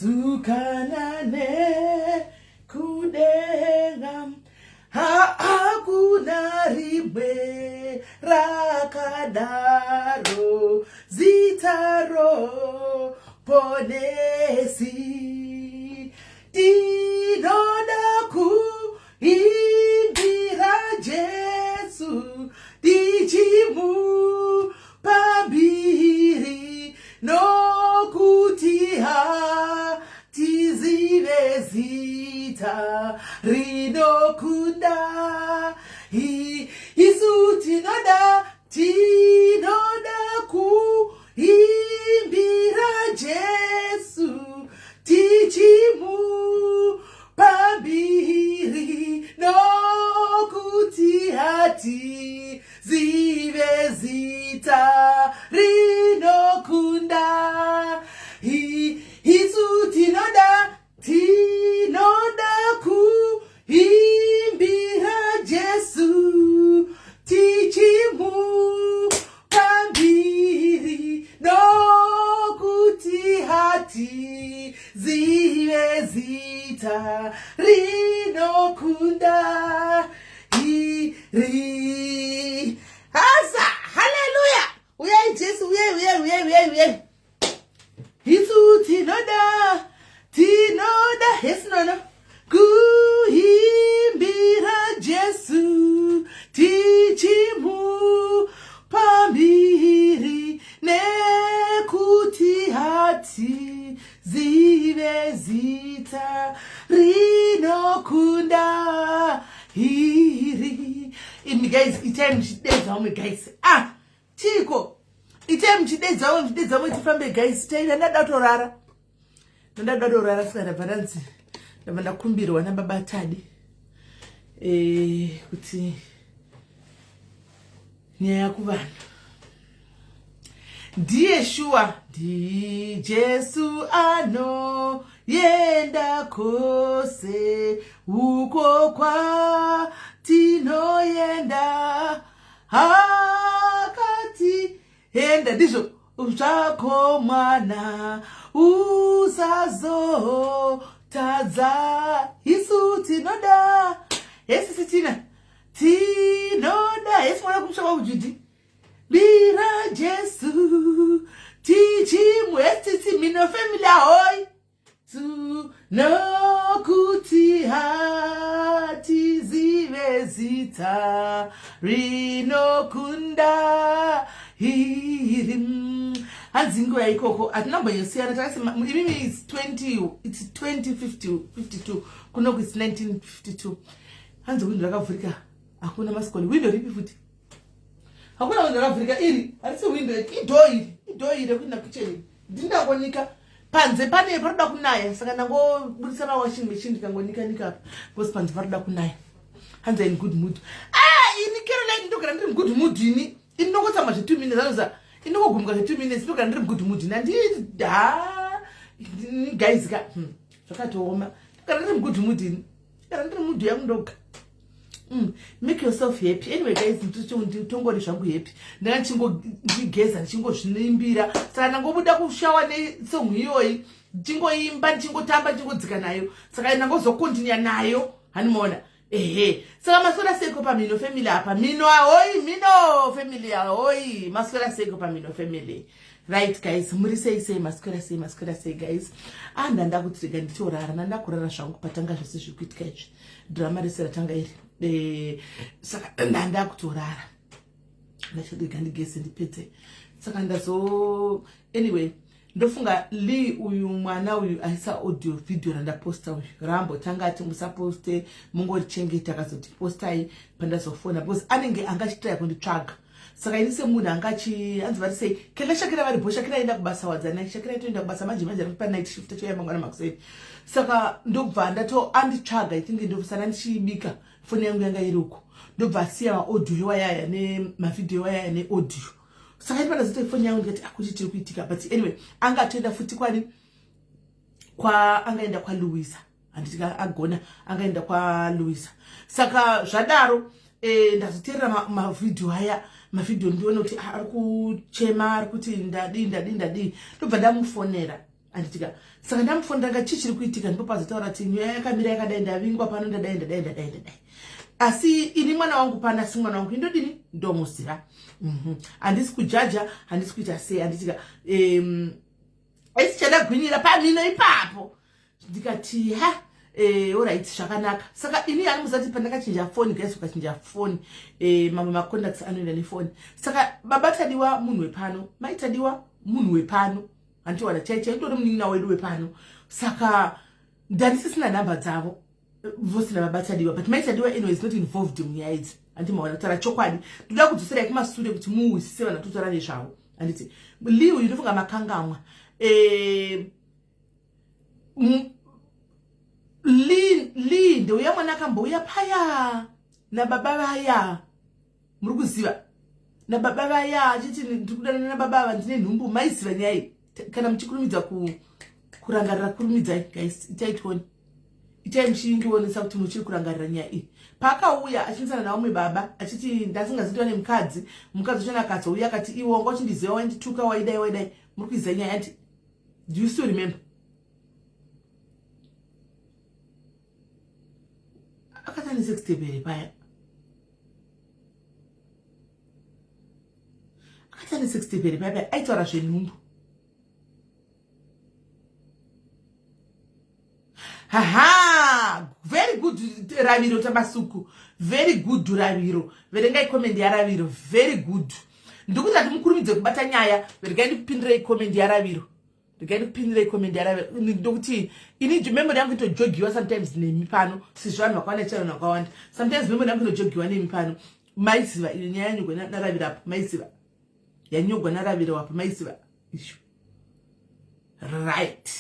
sukanane kudenga hakuna rimwe rakadaro zitaro ponesi tinoda kuimbira Jesu tichimu pambiri nokuti tizive zita rinokunda isu tinoda kuimbira Jesu tichimu pambiri nokuti tizive zita rinokunda isu tinoda kuimbira Jesu tichimu pambiri nokuti tizive zita rinokunda Asa, hallelujah. Uyai Jesu, uyai. Isu tinoda, yes no. Kuimbira Jesu, tichimu pambiri nekuti zive zita rinokunda hiri. Guys, itime chidedza umwe guys. Chiko. Itime chidedza umwe tifambe guys. Taina ndadatorara. Saka varanzi. Ndavanda kumbirwa nababa Tadi. Kuti nyaya kuvanhu. Ndiye shuwa ndi Jesu ano yenda kose uko kwa tinoyenda hakati yenda ndizvo zvako mwana usazo tadza isu tinoda yesi tinoda yesi mwana kumusha ujidi bira Jesu tichimu yesi mino family ahoy tu nokuti tizive zita rinokunda hirim hanzingo yaikoko atinamba yosiyana takasema imimi is 2052 kunoku is 1952 hanzo window rakavhurika hakuna masikoli window ripi futi hakuna window rakavhurika iri harisi window idoiri kuna kitchen ndindakonika panze pane paroda kunaya saka ndangobudisa ma washing machine ndikangonika apa because panze paroda kunaya hanza in good mood ini Caroline ndogara ndiri good mood ini ndinongotama 2 minutes anoza inongogumuka 2 minutes ndogara ndiri good mood nandi guys ka zvakatooma ndogara ndiri good mood ini ndogara ndiri mood yangu ndoga make yourself happy anyway guys nditongori zvangu happy ndichindigeza ndichingozvinimbira saka ndangobuda kushawa nesong iyoyi ndichingoimba ndichingotamba ndichingodzika nayo saka ndangozokontinya nayo hanimona saka maswera seko pamino family apa mino family ahoy maswera seko pamino family right guys muri sei maswera sei guys ndanda kuti rega nditorara nandakurara zvangu patanga zvese zvikuitika izvi drama rese ratanga iri saka ndanda kutorara ndachodiga ndigese ndipedze saka anyway ndofunga uyu mwana uyu aisa audio video randaposta uyu rambo tangati musaposte mungorichengeta akazotipostai pandazofona because anenge angachitaya kunditsvaga saka ini semunhu anzi vari sei kenda Shakira vari bo Shakira aenda kubasa wadzana Shakira itoenda kubasa manje ari pa night shift choya mangwana makuseni saka ndobva anditsvaga I think ndosana ndichibika foni yangu yanga iri uko ndobva asiya audio wayaya nemavideo wayaya neaudio saka ipana zito foni yangu ndikati akuchitiri kuitika but anyway angatoenda futi angaenda kwa Louisa handiti agona angaenda kwa Louisa saka zvadaro ndazoteerera mavideo aya mavideo ndiona kuti ari kuchema ari kuti ndadi ndobva ndamufonera anditika saka ndamufonda ndanga chichiri kuitika ndipo pazotaura kuti nyaya yakamira yakadai ndavingwa pano ndadai asi ini mwana wangu pana si mwana wangu indodini ndomuziva handisi kujaja handisi kuita sei anditika chadagwinyira pamino ipapo ndikati alright zvakanaka saka ini yani musati pandakachinja foni guys ukachinja foni mamwe macontacts anoenda nefoni saka baba tadiwa munhu wepano mai tadiwa munhu wepano andiwana chaichai ndori munin'ina wedu wepano saka ndandisisina nhamba dzavo vosina baba tadiwa but mai tadiwa anyway is not involved munyaya idzi andimaona kutaura chokwadi ndoda kudzoserai kumasure kuti muwisise vanhu vatotaura nezvavo anditi liu unofunga makangamwa li ndeuya mwana akambouya paya nababa vaya muri kuziva nababa vaya achiti ndikudana nababa ava ndine nhumbu maiziva nyai kana muchikurumidza kurangarira kurumidzai guys itaitoni itai muchindionesa kuti muchiri kurangarira nyaya iyi paakauya achinisana naumwe baba achiti ndasingazitwa nemukadzi mukadzi uchana akazouya akati iwe wanga uchindiziva waindituka waidai muri kuiziva nyaya ati do you still remember akatani 60 bere paya akatani 60 bere paya aitaura zvenhumbu haha very good raviro tambasuku very good raviro verengai comment yaraviro very good ndikuti ati mukurumidze kubata nyaya verengai ndikupindirei comment yaraviro ndokuti ini memory yangu itojogiwa sometimes nemi pano sizvanhu vakawanda chavanhu vakawanda sometimes memory yangu inojogiwa nemi pano maiziva iyo nyaya yanyogwa naraviro apo maiziva yanyogwa naraviro apo maiziva isho right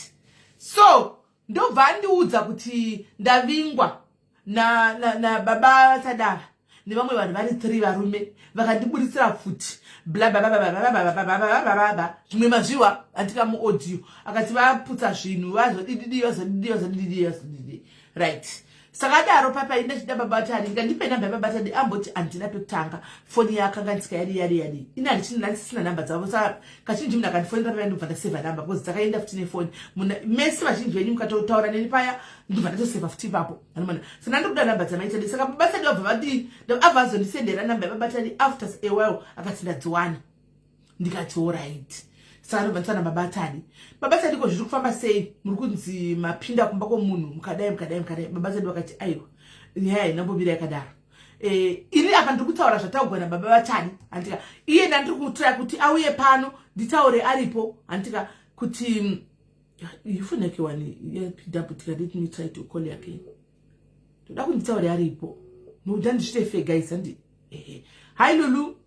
so ndobva ndiudza kuti ndavingwa na baba tadava nevamwe vanhu vari 3 varume vakandiburitsira futi blablabla zvimwe mazviwa andika muaudio akati vaputsa zvinhu vazodidii right sakadaro papai ndachida baba tadi ngandipe namba yababa tadi amboti andina pekutanga foni yakanga ndisika yadi ini handisina namba dzavo saka kazhinji munhu akandifonera paya ndobva ndaseva namba bcause dzakaenda futi nefoni mesi vazhinji venyu mukatotaura neni paya ndobva ndatoseva futi ipapo anomana saka ndikuda namba dzamaitadi saka baba tadi abva azondisendera namba yababa tadi after a while akati ndadziwana ndikati alright saka ndobva ndisana baba tadi ko zviri kufamba sei muri kunzi mapinda kumba kwomunhu mukadai baba tadi vakati aiwa nyaya inambomira yakadaro ini apa ndiri kutaura zvataugwa nababa vatadi andika iye ndandiri kumutoya kuti auye pano nditaure aripo andika kuti ifunekewani yapidhaputika let me try to call again ndoda kunditaure aripo nokuti ndandisvite guys andi hi Lulu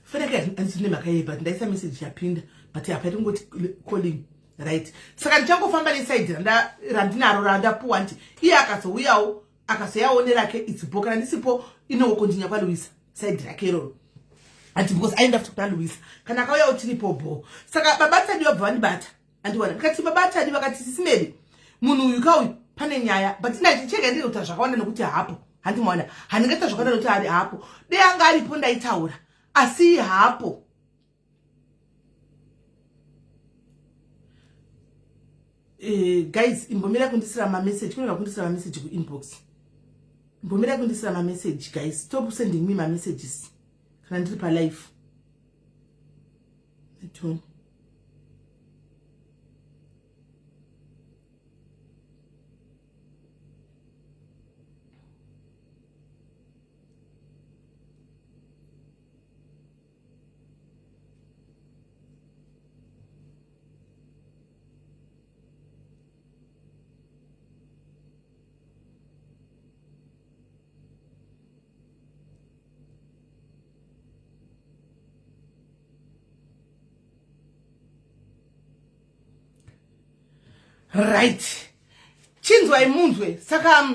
Feneke andisine makaipa ndaisa message yapinda but apati ngoti calling right saka ndichangofamba neside randinaro randapuwa nti iye akazouyawo akazoyaone rake itsipo kana ndisipo inokontinya kwaLuisa side rake iroro ati because aenda futi kuna Luisa kana akauyawo tiripo bo saka baba tadi wabva vandibata andiwana ndikati baba tadi vakati sisimede munhu uyu kauyu pane nyaya but ndachicheka ndiri kuta zvakawanda nokuti hapo handimwana handingaita zvakawanda nokuti ari hapo dei anga aripo ndaitaura asi hapo guys imbomira kundisira ma message kunoda kundisira ma message ku inbox imbomira kundisira ma message guys stop sending me my messages kana ndiri pa live etoni right chinzwa imunzwe saka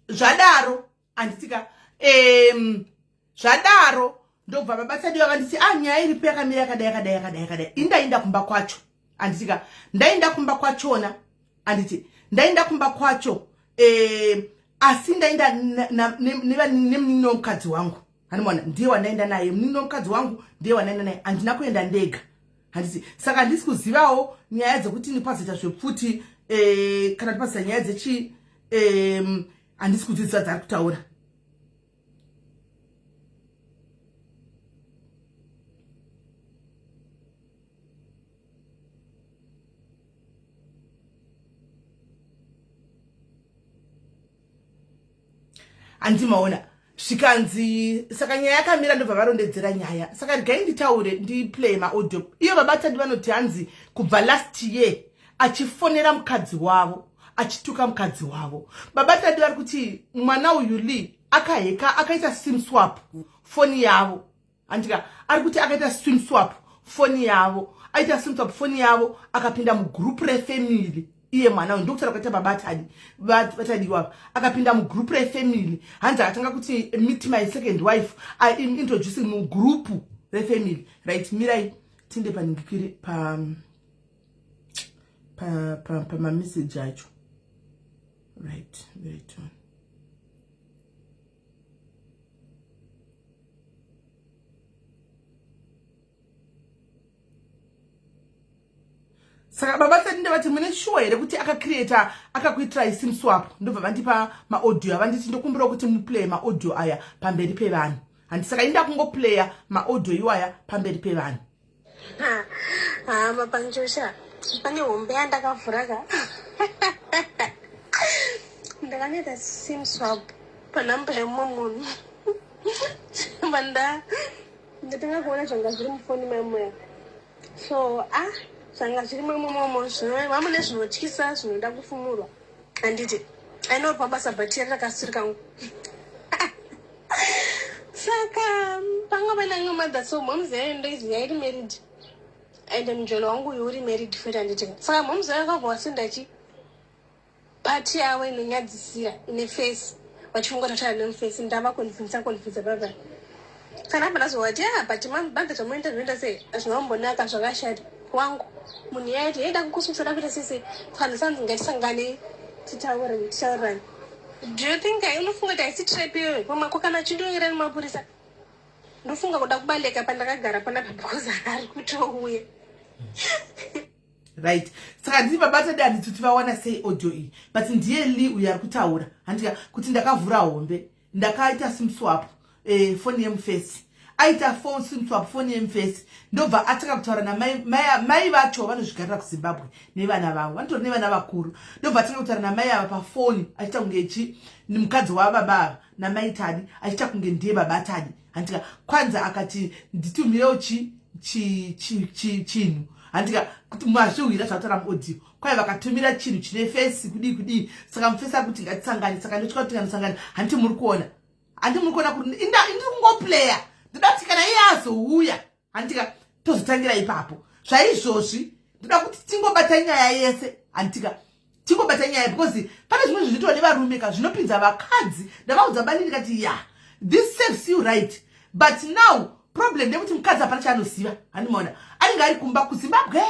zvadaro anditika zvadaro ndobva babatsadi vakanditi nyaya iripo yakamira yakadai indainda kumba kwacho anditika ndainda kumba kwachona anditi ndainda kumba kwacho asi ndainda nemumwe womukadzi wangu hanimona ndiye wandaenda naye mumwe womukadzi wangu ndiye wandaenda naye handina kuenda ndega handiti saka handisi kuzivawo nyaya dzekuti ndipazoita zvepfuti kana ndipazita nyaya dzechi handisi kudzidzisa dzari kutaura andimaona zvikanzi saka nyaya yakamira ndobva varondedzera nyaya saka regai nditaure ndiplay maaudio iyo vabatandi vanoti hanzi kubva last year achifonera mukadzi wavo achituka mukadzi wavo babatandi vari kuti mwana uyu Lee akaheka akaita sim swap foni yavo andika ari kuti akaita sim swap foni yavo aita sim swap foni yavo akapinda mugroup refamily iye mwana uyu ndokutaura kwaita babatadi wavo akapinda mugroup refamily hanzi akatanga kuti meet my second wife I am introducing mugroup refamily right mirai tinde paningikiri pa message acho right wait on saka babatadi ndavati mune sure here kuti akacreata akakuitira sim swap ndobva vandipa maaudio avanditi ndokumbira kuti muplay maaudio aya pamberi pevanhu handi saka inda kungoplaya maaudio iwaya pamberi pevanhu mapanjosha pane hombe yandakavhuraka ndakanoita sim swap panhamba yemumwe munhu ndatanga kuona zvanga zviri mufoni maimoya so zvanga zviri mwemomo vamune zvinotyisa zvinoda kufumurwa handiti ainopa basa bhatiri rakasiri kangu saka pangava nange madha so momzi yayo ndoiziva iri married ende mujolo wangu uyu uri married fete handiti saka momzi yayo akabva wasindachi bhati yavo inonyadzisira ine face vachifungotataura nemufesi ndava konvinsa baba kana apa ndazovati bhati banda zvamuenda zvinoenda sei zvinombonaka zvakashata wangu munhu yaiti yaida kukusumisa kuita sese fansanzi ngatisangane titaurirani do you think unofunga kuti haisi trap iyoyo pamako kana chindoira nemapurisa ndofunga kuda kubaleka pandakagara panapa because ari kutouya right saka nditi babatadi handiti kuti vawana sei audio iyi but ndiye Lee uyu ari kutaura handika kuti ndakavhura hombe ndakaita sim swap foni yemufesi aita sim swap foni yemufesi ndobva ataka kutaura namai vacho vanozvigarira kuZimbabwe nevana vavo vanotori nevana vakuru ndobva ataka kutaura namai ava pafoni achiita kunge mukadzi wababa ava namai tadi achiita kunge ndiye babatadi handika kwanza akati nditumirewo chinhu handika kuti mazviwira zvataura muaudio kwai vakatumira chinhu chine fesi kudii saka mufesi ari kuti ngatisangane saka ndotya kuti ngatisangane handiti muri kuona kuti ndiri kungoplaya ndoda kuti kana iye azouya handika tozotangira ipapo zvaizvozvi ndoda kuti tingobata nyaya yese handika tingobata nyaya because pane zvimwe zvinoitwa nevarume zvinopinza vakadzi ndavaudza bani ndikati this serves you right but now problem ndekuti mukadzi hapana chaanoziva handimaona anenge ari kumba kuZimbabwe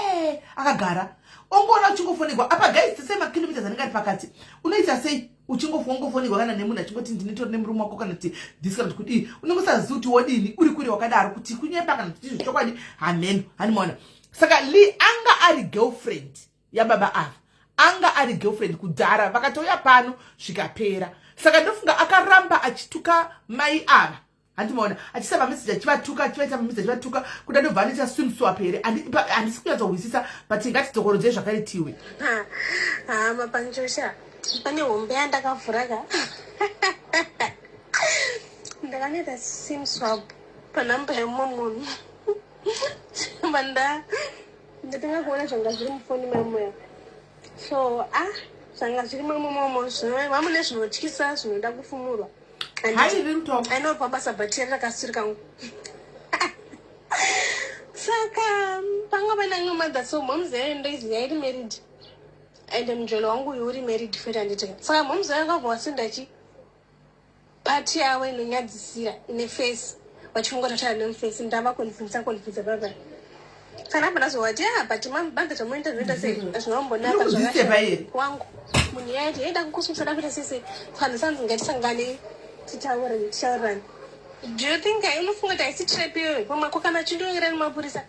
akagara ongoona uchingofonegwa apa guys semakilometers anenge ari pakati unoita sei uchingofonegwa kana nemunhu achingoti ndinitori nemurume wako kana kuti this kana kuti unenge usazivi kuti wodini uri kure wakadaro kuti kunyepa kana kuti zvochokwadi hameno handimaona saka Lee anga ari girlfriend yababa ava anga ari girlfriend kudhara vakatouya pano zvikapera saka ndofunga akaramba achituka mai ava handimaona achisava message achivatuka achivaita message achivatuka kuda ndobva anoita swim swap here handisi kunyatsohwisisa but ngatidzokorodze zvakaritiwe mapanjosha pane hombe yandakavhuraka ndakanoita sim swap panhamba yemumwe munhu ndatanga kuona zvanga zviri mufoni maimoya so zvanga zviri mwemomo vamune zvinotyisa zvinoda kufumurwa ainopa basa bhatiri rakasiri kangu saka pangava nange madha so momzi yayo ndoiziva iri married ende mujolo wangu uyu uri married fete handiti saka momzi yayo akabva wasindachi bhati yavo inonyadzisira ine face vachingototara nemufesi ndava konfisa baba kana hapana zvowati but banga zvamuenda zvinoita sei zvinombonaka wangu munhu yaiti yaida kukusumisa dakuita sese fanisanzi ngatisangane titaurirani. Do you think unofunga kuti haisi trap iyoyo pamwako kana chindongera nemapurisa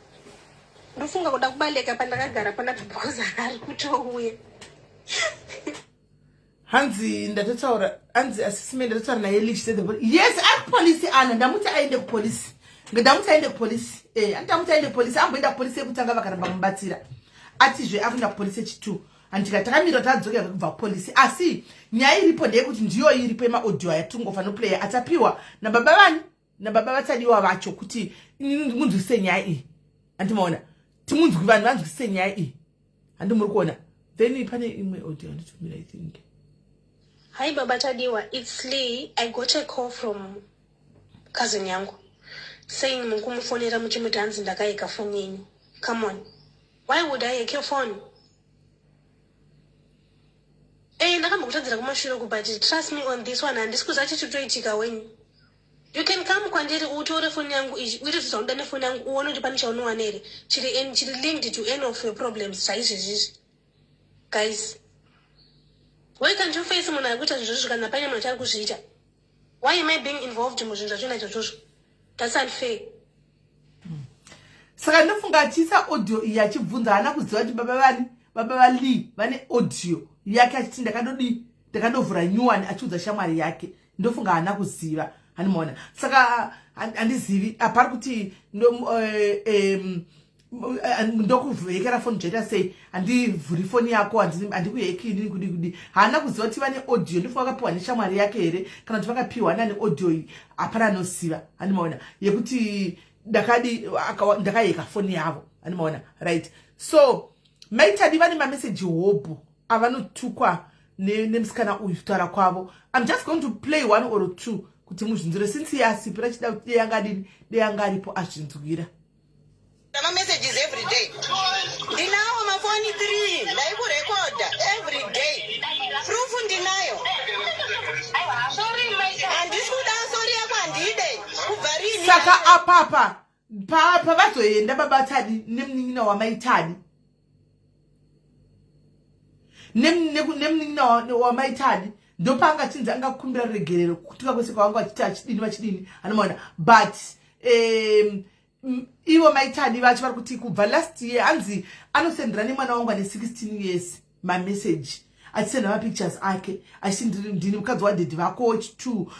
ndofunga kuda kubaleka pandakagara panapa because ari kutouya. Hanzi ndatotaura hanzi asisime ndatotaura naye Lish said yes ari police ana ndamuti aende kupolisi ndamuti aende kupolisi ndamuti aende kupolisi amboenda kupolisi yekutanga vakaramba mubatsira atizve akuenda kupolisi yechitu andika takamira tadzoka kubva kupolisi asi nyaya iripo ndeyekuti ndiyo iripo emaaudio ayatingofa noplayer atapiwa nababa vani nababa vatadiwa vacho kuti munzwise nyaya iyi andimaona timunzwi vanhu vanzwise nyaya iyi handimuri kuona then pane imwe audio anditumira I think. Hi Baba Tadiwa, it's Lee. I got a call from cousin yangu saying mukumufonera muchimuti hanzi ndakaika phone yenyu. Come on. Why would I take your phone? Ndakambokutanzira kumashure kubati trust me on this one and sikuza chichitoitika wenyu. You can come kwandiri utore phone yangu ichi uite zvaunda nefone yangu uone kuti pane chaunowana here chiri linked to any of your problems chaizvizvi. Guys, why can't you face munhu arikuita zvinhu kana pane munhu achari kuzviita? Why am I being involved muzvinhu zvachona izvozvo? That's unfair. Saka ndofunga achisa audio iyi achibvunza hana kuziva kuti baba vali vane audio yake achiti ndakandovhura nyuwani achiudza shamwari yake ndofunga hana kuziva hanimaona saka handizivi apari kuti ndokuvhekera foni jaita sei handivhuri foni yako handikuheki kudi haana kuziva kuti vane audio ndofunga vakapiwa neshamwari yake here kana kuti vakapiwa nani audio iyi hapana anoziva handimaona yekuti ndakayeka foni yavo handimaona right. So maitadi vane mameseji hobu avanotukwa nemusikana uyu kutaura kwavo. I'm just going to play one or two kuti muzvinzure since yasipira chida kuti deyangaripo azvinzwira. My messages every day. Ndinawo mafoni 3 ndaikurekoda every day. Proof ndinayo. Sorry my andisikuda sorry yako andide kubvarini. Saka apapa vazoenda baba Tadi nemnin'ina wamaitadi. Nemnin'ina wamaitadi ndopanga chinzi angakumbira regerero kutuka kwese kwavangu vachidini anomaona but ivo maitadi vacho vari kuti kubva last year hanzi anosendera nemwana wangu ane 16 years mamessage achisenda mapictures ake achiti ndini mukadzi wadhedhi vako chitu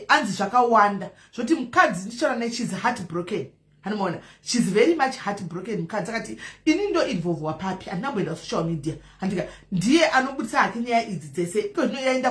hanzi zvakawanda zvoti mukadzi ndichona naye she's heartbroken hanomaona she's very much heartbroken mukadzi akati ini ndo involvewa papi handinamboenda social media handika ndiye anobudisa hake nyaya idzi dzese iko zvino yaenda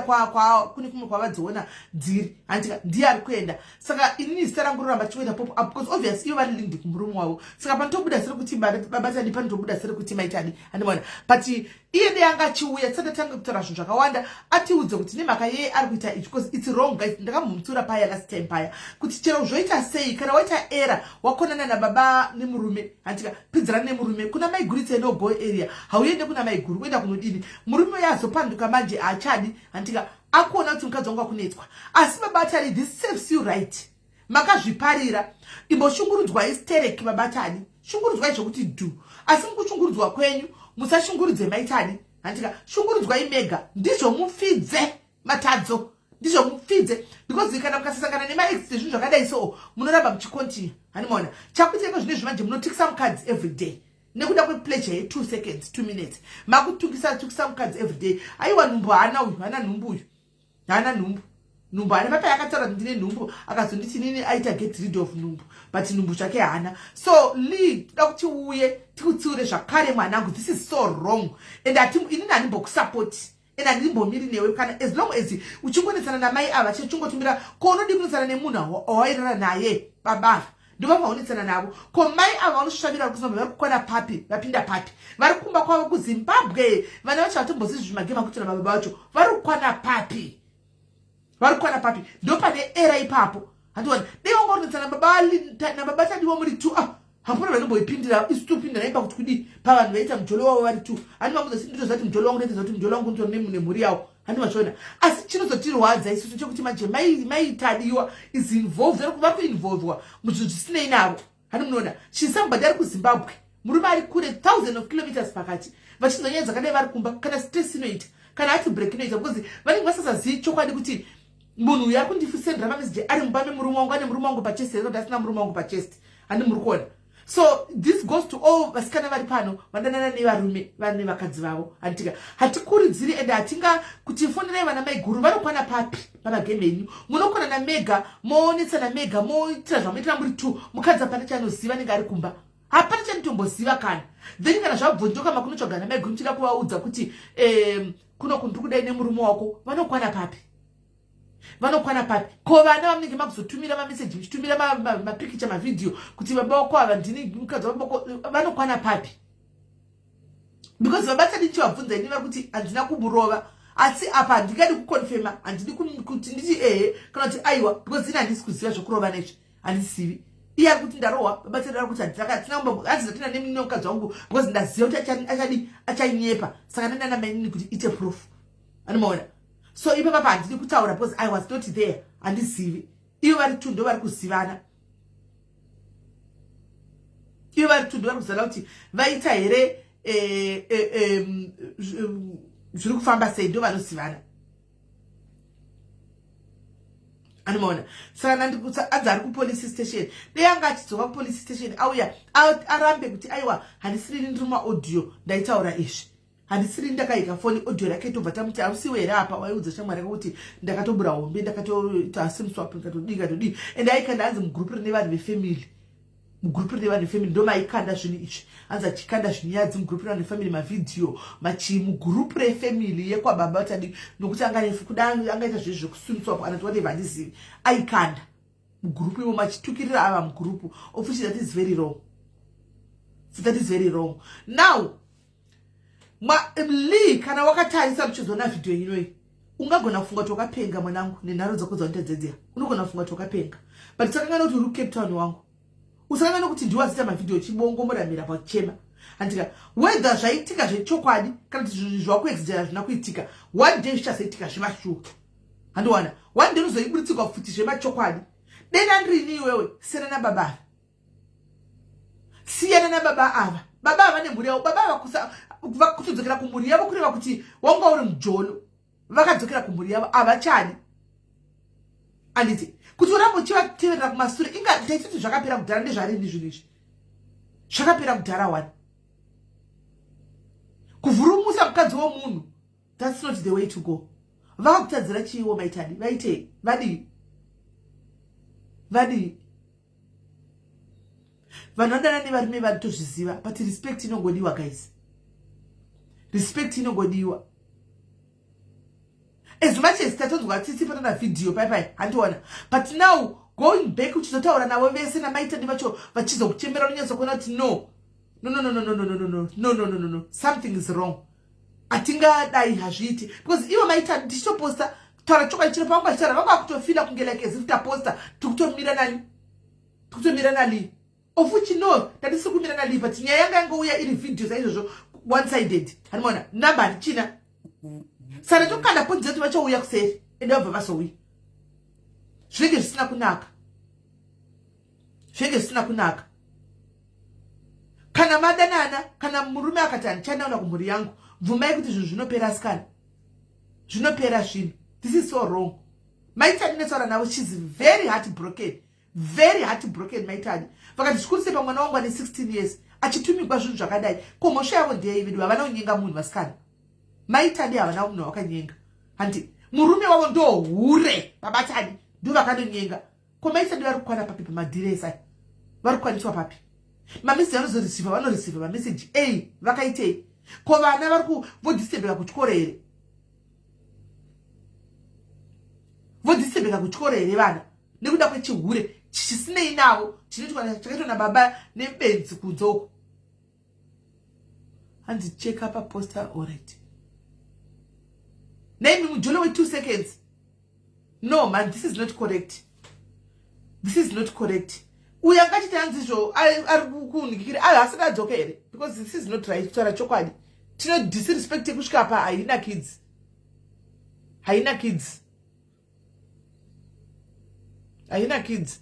kune kumwe kwavadziona dziri handika ndiye ari kuenda saka inini zita rangu roramba chienda pop up because obviously iyo vari linked kumurume wavo saka panotobuda sere kuti baba Tadi panotobuda sere kuti maitadi handimaona but iye ndeyanga achiuya tisati tanga kutaura zvinhu zvakawanda atiudze kuti nemhaka yeye ari kuita ichi because it's wrong guys. Ndakambomutsura paya last time paya kuti chero zvoita sei kana waita era wakonana nababa nemurume handika pidzana nemurume kuna maiguritse no boy area hauende kuna maiguru kuenda kunodini murume yazopanduka manje achadi handika akuona kuti mukadzi wangu akunetswa asi baba Tadi this serves you right makazviparira imboshungurudzwa istereki baba Tadi shungurudzwa zvokuti du asi mukushungurudzwa kwenyu musashungurudze maitadi handika shungurudzwai mega ndizvo mufidze matadzo ndizvo mufidze because kana mukasasangana nemaex zvinhu zvakadai so munoramba muchikontinua handimaona chakuiteko zvine zvimanje munotukisa mukadzi every day nekuda kwepleasure ye2 seconds 2 minutes makutukisa mukadzi every day aiwa nhumbu haana uyu haana nhumbu uyu haana nhumbu haana papa yakataura kuti ndine nhumbu akazonditi nini aita get rid of nhumbu but nhumbu zvake haana. So Lee toda kuti uye tikutsiure zvakare mwanangu this is so wrong and inini handimbokusapoti and handimbomiri newe kana as long as uchingonetsana namai ava chichungotumira ko unodi kunetsana nemunhu wawairara naye babava ndovava unetsana navo ko mai ava unosvavira kusoma vari kukwana papi vapinda papi vari kumba kwavo kuZimbabwe vana vacho vatombozivi zvimagema kutona mababa vacho vari kukwana papi ndo pane era ipapo handiona dei wanga unetsana nababa Tadi wamuri 2 hapana vanomboipindira isitupinda naimba kuti kudi pavanhu vaita mujolo wavo vari 2 handimamuzasi ndito zvati mujolo wangu ndete zvati mujolo wangu ndito nemhuri yavo handi machona asi chinozotirwadza isusu chokuti manje maitadiwa is involved ari kuva kuinvolvedwa muzvinhu zvisinei navo. Handi munoona chisambadi ari kuZimbabwe murume ari kure 1000 of kilometers pakati vachizonyanya dzakadai vari kumba kana stress inoita kana ati break inoita because vanenge vasasazivi chokwadi kuti munhu uyu ari kundifusendera mameseji ari mumba memurume wangu ane murume wangu pachest kuti asina murume wangu pachest. Handi muri kuona. So this goes to all vasikana vari pano vandanana nevarume vane vakadzi vavo. Handitika hatikuridziri ende hatinga kuti fonderai vana mai guru vanokwana papi pamagame enyu munokwana namega moonetsa namega moitira zvamuitira muri 2 mukadzi hapana chanoziva nenge ari kumba hapana chanotomboziva kana then kana zvabvonjoka makunotsvaga namai guru muchida kuvaudza kuti kuno kundiri kudai nemurume wako vanokwana papi vanokwana papi ko vana vamunenge makuzotumira mameseji muchitumira mapikicha mavidhiyo kuti baba wako ava ndini mukadzi wabako vanokwana papi because vabatsani chivabvunza ini vari kuti handina kumurova asi apa handingadi kukonfema handidi kuti nditi kana kuti aiwa because ini handisi kuziva zvokurova nezvi handisivi iye ari kuti ndarohwa babatsani ari kuti handizatina nemine mukadzi wangu because ndaziva kuti achanyepa saka ndanana mainini kuti ite proof. Anomaona. So ipa papa handidi kutaura because I was not there handisivi ivo vari 2 ndo vari kuzivana ivo vari 2 ndo vari kuzivana kuti vaita here zviri kufamba sei ndo vanozivana. Anomaona. Saka nandikuta adzi ari kupolice station dei anga achidzoka kupolice station auya arambe kuti aiwa handisiri ndiri maaudio ndaitaura izvi handisiri ndakaika foni audio rake tobva tamuti hausiwe here apa waiudza shamwari yako kuti ndakatobura hombe ndakatoita sim swap ndikatodii ende aikanda hanzi mugrupu rine vanhu vefamily mugrupu rine vanhu vefamily ndo maikanda zvinhu izvi hanzi achikanda zvinhu yadzi mugrupu rine vanhu vefamily mavidhiyo mugrupu refamily yekwababa utadi nokuti angaita zvezvi zvekusim swap anati whatever handizivi aikanda mugrupu ivo machitukirira ava mugrupu of which that is very wrong. So that is very wrong. Now Lee kana wakatarisa muchizona video inoi ungagona kufunga kuti wakapenga mwanangu nenharo dzako dzaunotadzedzera unogona kufunga kuti wakapenga but takangana kuti uri Cape Town wangu usakangana kuti ndiwazita mavidhiyo chibongomoramira pachema handika whether zvaitika zvechokwadi kana kuti zvinhu zvakuexagera zvina kuitika one day zvichazoitika zvemashuwa handiwana one day unozoibuditsigwa futi zvemachokwadi dena ndirini iwewe siyana nababa siyana nababa ava baba ava nemhuri yavo baba ava vakutodzokera kumhuri yavo kureva kuti wanga uri mujono vakadzokera kumhuri yavo havachani anditi kuti urambochivateverera kumasure inga taitoti zvakapera kudhara ndezvarini zvinhu izvi zvakapera kudhara wani kuvhurumusa mukadzi womunhu that's not the way to go. Vakakutadzira chiiwo maitani vaitei vadii vanhu vandana nevarume vanotozviziva but respect inongodiwa guys. Respect inongodiwa. As much as tatonzwa tsitsi patana video pai handiona but now going back uchizotaura navo vese namaitani vacho vachizokuchemera unyanza kuona kuti no something is wrong atingadai hazviiti because ivo maitani tichitoposta taura chokwadi chino pavanga chitaura vanga vakutofila kunge like as if taposta tikutomira nali of which no tatisi kumira nali but nyaya yanga yangouya iri video saizvozvo one sided hanimona namba handichina saka tokanda ponzi kuti vachouya kuseri ende vabva vasouya zvinenge zvisina kunaka kana madanana kana murume akati handichanaona kumhuri yangu bvumai kuti zvinhu zvinopera asikana zvinopera zvinhu. This is so wrong. Maitani netaura navo she's very heartbroken maitani vakati zvikuru sei pamwana wangu ane 16 years achitumigwa zvinhu zvakadai ko mhosva yavo ndeyei vedu havana kunyenga munhu vasikana maitani havana munhu wakanyenga handi murume wavo ndo hure vabatani ndo vakanonyenga ko maitani vari kukwana papi pamadhiresa vari kukwaniswa papi mameseji vanozoreceiva vanoreceiva mameseji ei vakaitei ko vana vari vodistebeka kuchikoro here vodistebeka kuchikoro here vana nekuda kwechihure chisinei navo chakaitwa nababa nebenzi kunzoko hanzi check up a poster alright name mujolo we 2 seconds no man this is not correct uya ngachiti hanzizvo ari kunikira asingadzoke here because this is not right kutaura chokwadi tino disrespect kusvika pa haina kids haina kids. Haina kids.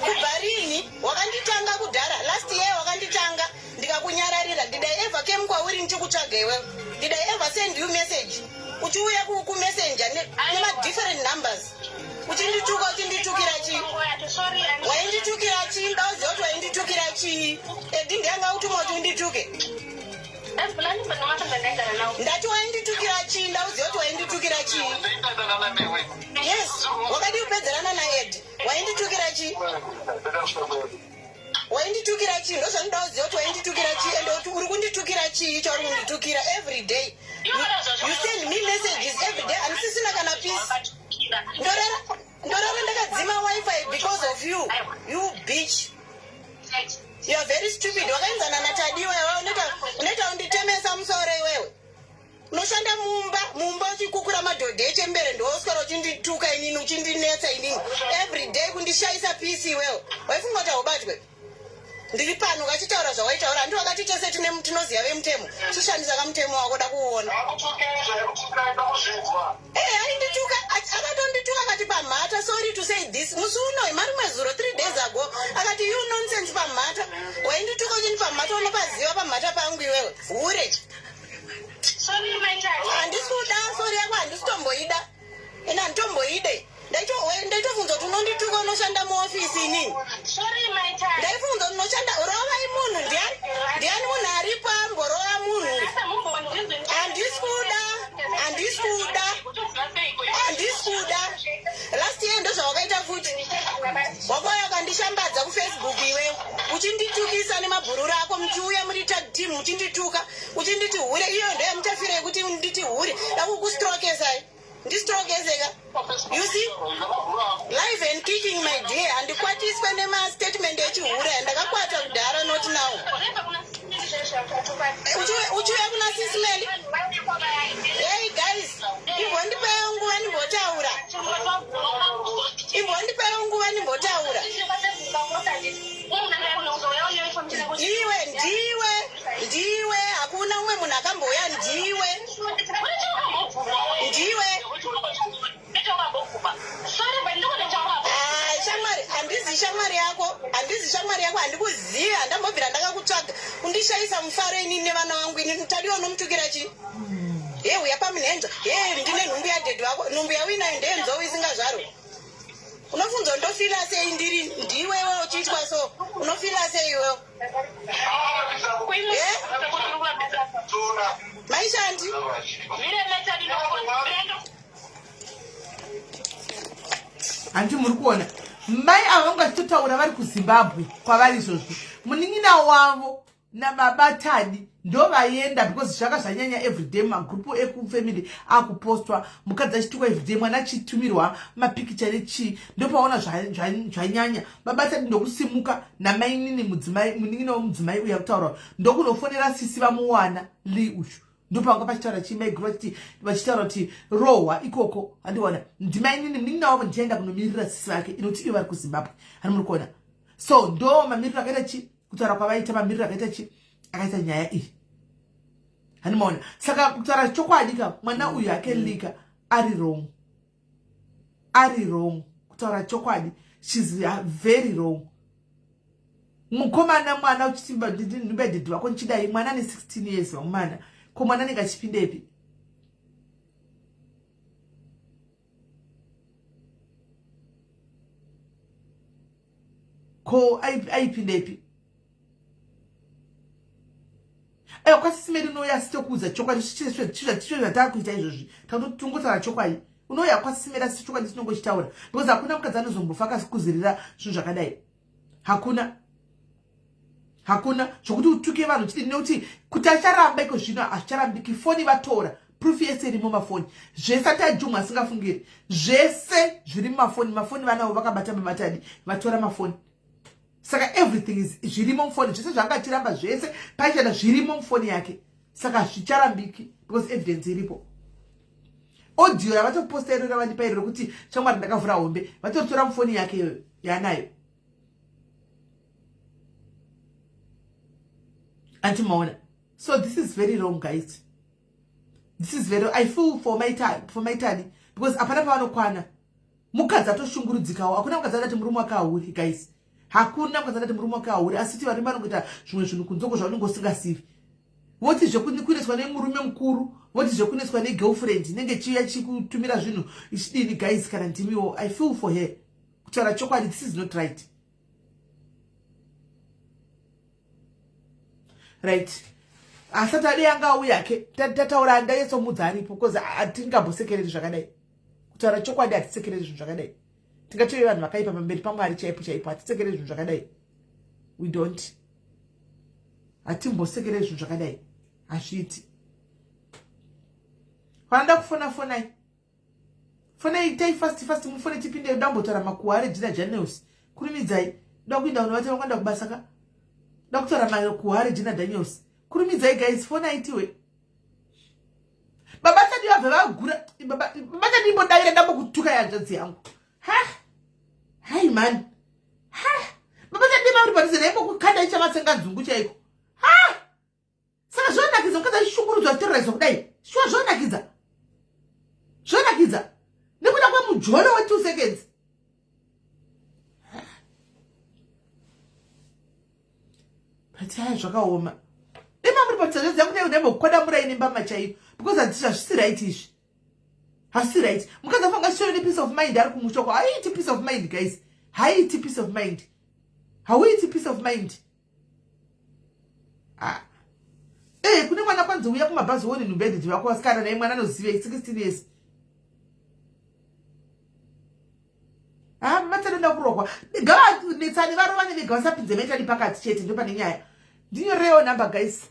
Kubarini wakanditanga kudhara last year wakanditanga ndikakunyararira. Did I ever came kwauri nchikutsvaga iwewe? Did I ever send you message uchiuya kumessenger nema different numbers uchindituka uchinditukira chi? Wainditukira chi? Ndauziva kuti wainditukira chi? Edi ndanga utuma kuti undituke. Ndati wainditukira chi? Ndauziva kuti wainditukira chi? Yes, wakati upedzerana naEd. Wainditukira chi? Wainditukira chi? Ndozvandaziva kuti wainditukira chi ende kuti uri kunditukira chi chauri kunditukira every day. You send me messages every day and sisina kana peace. Ndorara ndakadzima wifi because of you. You bitch. You are very stupid. Wakaenzana natadi wewe unoita unditemesa musoro iwewe. Unoshanda mumba uchikukura madhodha echembere ndoswera uchindituka inini uchindinetsa inini every day kundishaisa peace iwewe. Waifunga kuti haubatwe? Ndiri pano ukachitaura zvawaitaura handi wakati tose tinoziva vemutemo tishandisa kamutemo wako da kuona. Aindituka akatondituka akati pamhata sorry to say this musi uno mari mwezuro 3 days ago akati you nonsense pamhata. Waindituka uchini pamhata unopaziva pamhata pangu iwewe hure. Handisi kuda sori yako handisi tomboida ina handitomboide. Ndaitofunza kuti unondituka unoshanda muofisi inini. Ndaifunza kuti unoshanda urovai munhu ndiani munhu ari pambo rova munhu. Handisi kuda. Last year ndozvawakaita futi. Wakauya ukandishambadza kufacebook iwe uchinditukisa nemabhururu ako muchiuya muri tag team uchindituka uchinditi hure iyo ndoyamutafira yekuti nditi hure dakukustrokesai. Ndistrogezeka. You see? Live and kicking my dear. And what is when a statement that you would and I got a dara not now. Would you have not smell? Hey guys, you want to pay on one botaura. You want to pay on one botaura. Ndiwe, hakuna umwe munakamboya ndiwe. Shamari yako handikuziva handambobvira ndakakutsvaga undishaisa mufaro inini nevana vangu inini tadiwa unomutukira chi? Uya pamunhenzo ndine nhumbu yadhedhi wako nhumbu yawinayo ndenzou isingazvaro. Unofunza ndofila sei ndiri ndiwewe uchiitwa so unofila sei iwewe? Maishandi handi muri kuona mai ava vangachitotaura vari kuZimbabwe kwavari izvozvi munin'ina wavo namabatani ndo vaienda because zvaka zvanyanya everyday magrupu ekufamily akupostwa mukadzi achituka everyday mwana achitumirwa mapikicha nechi ndopaona zvanyanya mabatani ndokusimuka namainini mudzimai munin'ina womudzimai uya kutaura ndokunofonera sisi vamuwana li ushu ndopanga pachitaura chimaigruva vachitaura kuti rohwa ikoko handiwana ndimainini munin'ina wavo ndichaenda kunomirira sisi vake inoti iyo vari kuZimbabwe hani muri kuona so ndo mamiriro akaita chi kutaura kwavaita mamiriro akaita chi akaita nyaya iyi hanimaona saka kutaura chokwadi ka mwana uyu akelika ari wrong kutaura chokwadi she's very wrong. Mukomana mwana uchisimba ndibedhedhi wako nchidai mwana ne 16 years vamwana ko mwana ningachipindepi ko aipindepi kwasisimeri unoya sitokuudza chokwadi chicho zvatakuita izvozvi tungotara chokwadi unoya kwasisimeri asi chokwadi sinongochitaura because hakuna mukadzi anozombofa akakuzirira zvinhu zvakadai hakuna zvokuti utuke vanhu chiti nekuti kuti acharamba iko zvino hazvicharambiki foni vatora proof yese iri mumafoni zvese atajumwa asingafungiri zvese zviri mumafoni mafoni vanavo vakabata mamatadi vatora mafoni saka everything is zvirimo mufoni zvese zvaangachiramba zvese paichana zvirimo mufoni yake saka zvicharambiki because evidence iripo audio yavatoposta iro ravandipa iro rokuti shamwari ndakavhura hombe vatotora mufoni yake yanayo Antimaona. So this is very wrong, guys. This is very, I feel for my time, because apana pavanokwana mukadzi atoshungurudzikawo. Hakuna mukadzi anati murume wake hauri, guys. Hakuna mukadzi anati murume wake hauri. Asiti varume vanongoita zvimwe zvinhu kunzoko zvaunenge usingasivi. Voti zvekuneswa nemurume mukuru, voti zvekuneswa negirlfriend inenge chiya chikutumira zvinhu ichidini, guys. Kana ndimiwo, I feel for her. Kutaura chokwadi, this is not right. Right. Asati ade anga uya ke tataura ndaisomudza aripo because atingambosekereri zvakadai. Kutaura chokwadi atisekereri zvinhu zvakadai. Tingatoye vanhu vakaipa pamberi paMwari chaipo atisekereri zvinhu zvakadai. We don't. Atimbosekereri zvinhu zvakadai. Azviti. Wanda kufona fonai. Fonai itai fast mufone tipinde dambotora makuhare Gina Daniels. Kurumidzai. Ndakuinda unovate vakwanda kubasaka. Ndakutora makuhare Gina Daniels. Kurumidzai, guys, fona itiwe. Baba tadi wabve vagura. Baba tadi imbodaira ndambokutuka yanzvadzi yangu. Hai man. Baba tadi mauri padhuze naimbokukanda ichamatsenga nzungu chaiko. Saka zvonakidza mukadzi achishungurudzwa achiterrorizwa kudai. Shuwa zvonakidza. Zvonakidza. Nekuda kwemujolo we2 seconds. But zvakaoma. Patsaridza kuti unembokwada muraine mbama chaiyo because hazvisi right izvi. Hazvisi right. Mukadzi afanga showing peace of mind ari kumushoko. Haiti peace of mind, guys. Haiti peace of mind. Hauiti peace of mind. Kune mwana kwanzi uya kumabhazi woni numbedhi wako wasikana naye mwana anoziva 16 years. Matsanenda kurokwa. Gava netsani varovane vega vasapinze mentally pakati chete ndo pane nyaya. Ndinyorewo number, guys.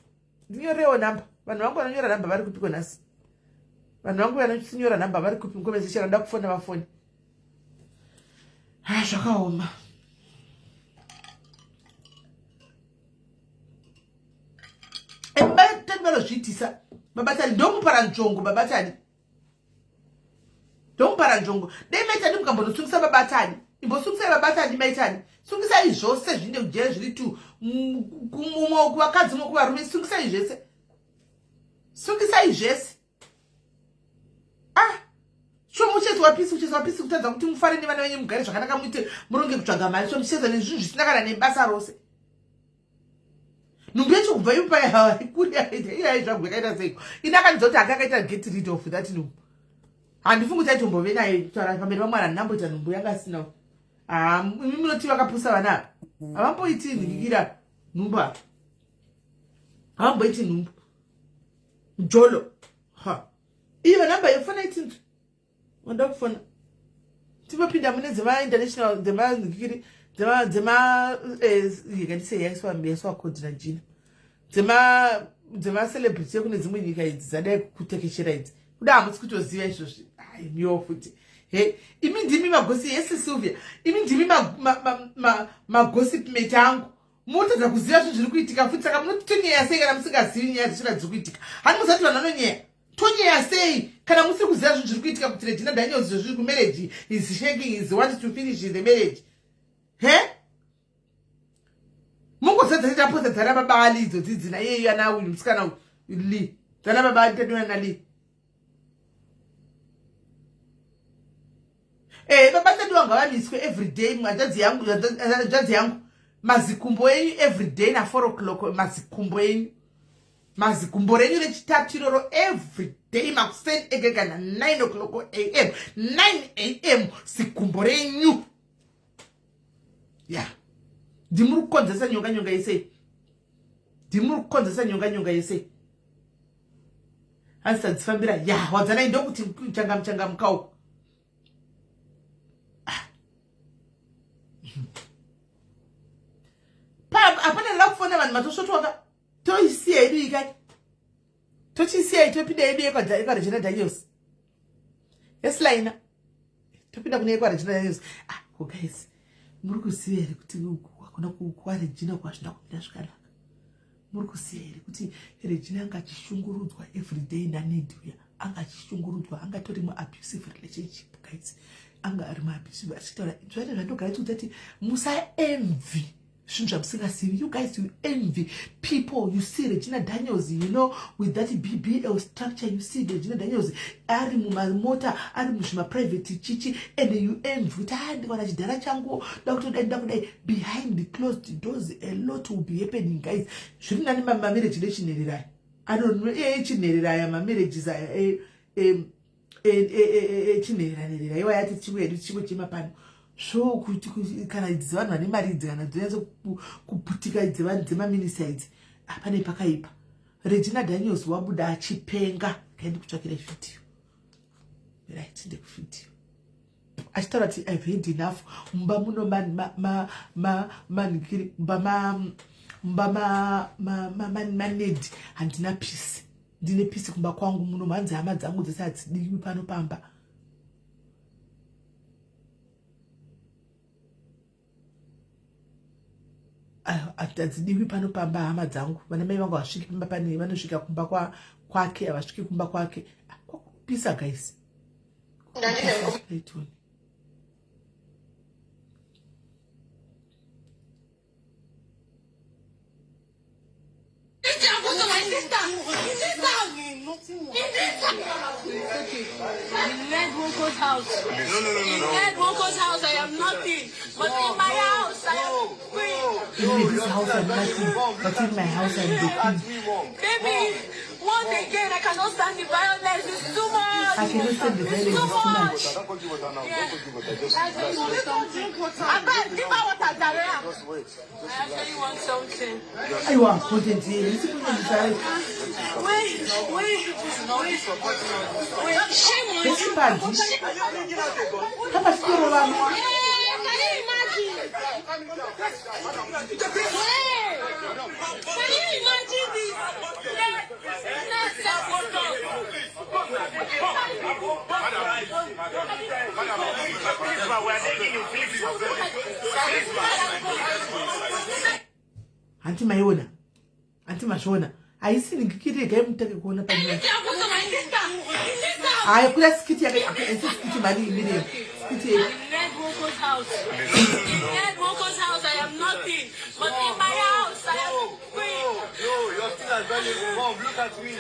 Ndinyorewo number. Vanhu vangu vanonyora number vari kupi konasi. Vanhu vangu vanonyora number vari kupi mukomezeshera ndakufona vafoni. Zvakaoma. Tani vanozviitisa. Babatani ndomupara nzvongo, babatani. Ndomupara nzvongo. Dei maitani mukambondotsungisa babatani. Imbosungisa babatani maitani. Sungisai zvose zvine kujera zviri tu kuvakadzi mokuvarume. Sungisai zvese. Sungisai zvese. Sho muchezwa pisi kutadza kuti mufare nevana venyu mugare zvakanaka muite muronge kutsvaga mari. Sho muchezwa nezvinhu zvisina kana nebasa rose. Nhumbi yacho kubva ipa ikuri yaita zvangu yakaita seiko. Inakanidzo kuti akakaita get rid of that nhumbi. Handifungi kuti aitombove naye kutaura pamberi paMwari handinamboita nhumbi yanga asina. Munoti vakapusa vana. Havamboiti ndikikira nhumba. Havamboiti nhumbu. Jolo. Iyo namba yofona itinzu. Wanda kufona. Tipopinda mune dzema international dzema ndikikiri dzema yekandise yaiswa code na Gina. Dzema celebrity kune dzimwe nyika idzi dzadai kutekeshera idzi. Kuda hamutsi kutoziva izvozvi. Miwo futi. Imi ndimi magosi yesi Sylvia. Imi ndimi magosi mate angu. Motadza kuziva zvinhu zviri kuitika futi saka munoti tonyeya sei kana musingazivi nyaya dzechira dziri kuitika. Hani musati vanhu vanonyeya. Tonyeya sei kana musiri kuziva zvinhu zviri kuitika kuti Regina Daniels zviri kumarriage is shaking, is wants to finish the marriage. Mungozadza tapoza dzana baba ali idzo dzidzi na yeye ana uyu musikana li. Dzana baba ali tadona na li. Baba tadi wanga vamiswe every day mwanjadzi yangu mazikumbo enyu every day na 4 o'clock mazikumbo enyu. Mazikumbo renyu rechitatu iroro every day makuseni egega na 9 o'clock am 9 am zikumbo renyu. Yeah. Ndimuri kukonzesa nyonga yese. Ndimuri kukonzesa nyonga yese. Ansa dzifambira ya wadzana ndokuti changa mukau. Apana la kufona vanhu matoshotoka. Toisiya idu ikai. Tochisiya itopinda yedu yekwa Regina Daniels. Yes laina. Topinda kune yekwa Regina Daniels. Guys. Muri kuziva here kuti hakuna kwa Regina kwazvina kupinda zvakanaka. Muri kuziva here kuti Regina anga achishungurudzwa every day naNedwia. Anga achishungurudzwa, anga tori mu-abusive relationship, guys. Anga ari mu-abusive. Achitaura zvati zvandogara kuti musa envy You guys, you envy people. You see Regina Daniels, you know, with that BBL structure. You see Regina Daniels, ari mumamota, ari mushima private chichi, and you envy. Behind the closed doors, a lot will be happening, guys. Shouldn't any marriage relation? I don't know. My marriage is so kana idzivana vane mari dzana dzinozo kuputika idzema minisides apane pakaipa. Regina Daniels wabuda achipenga kaendi kutsvakira video right ndi video achitaura kuti I've had enough. Mumba muno manikiri mumba manedi handina peace. Ndine peace kumba kwangu muno manzi hama dzangu dzese hadzidiwi pano pamba. Hadzidiwi pano pamba hama dzangu. Vana mai vangu havasviki pamba pane vanosvika kumba kwake havasviki kumba kwake. Pisa guys. House. No. In Woko's house, I am nothing. But in my house, I am queen. In this house, I'm nothing. But in my house, I'm the queen. Baby, once again, I cannot stand the violence. It's too much. I cannot stand the violence. It's too much. I bet give her what I actually want something. I want content here. Wait. Shame on This you. is bad. How much do you want? Can you imagine? Can you imagine this? Auntie Mayona, Auntie Mashona, I see the kitty game take a corner. I could have skitty again. I said skitty money immediately. Skitty. In Woko's house, I am nothing. But in my house, I am queen. You're still as valuable, Mom. Look at me,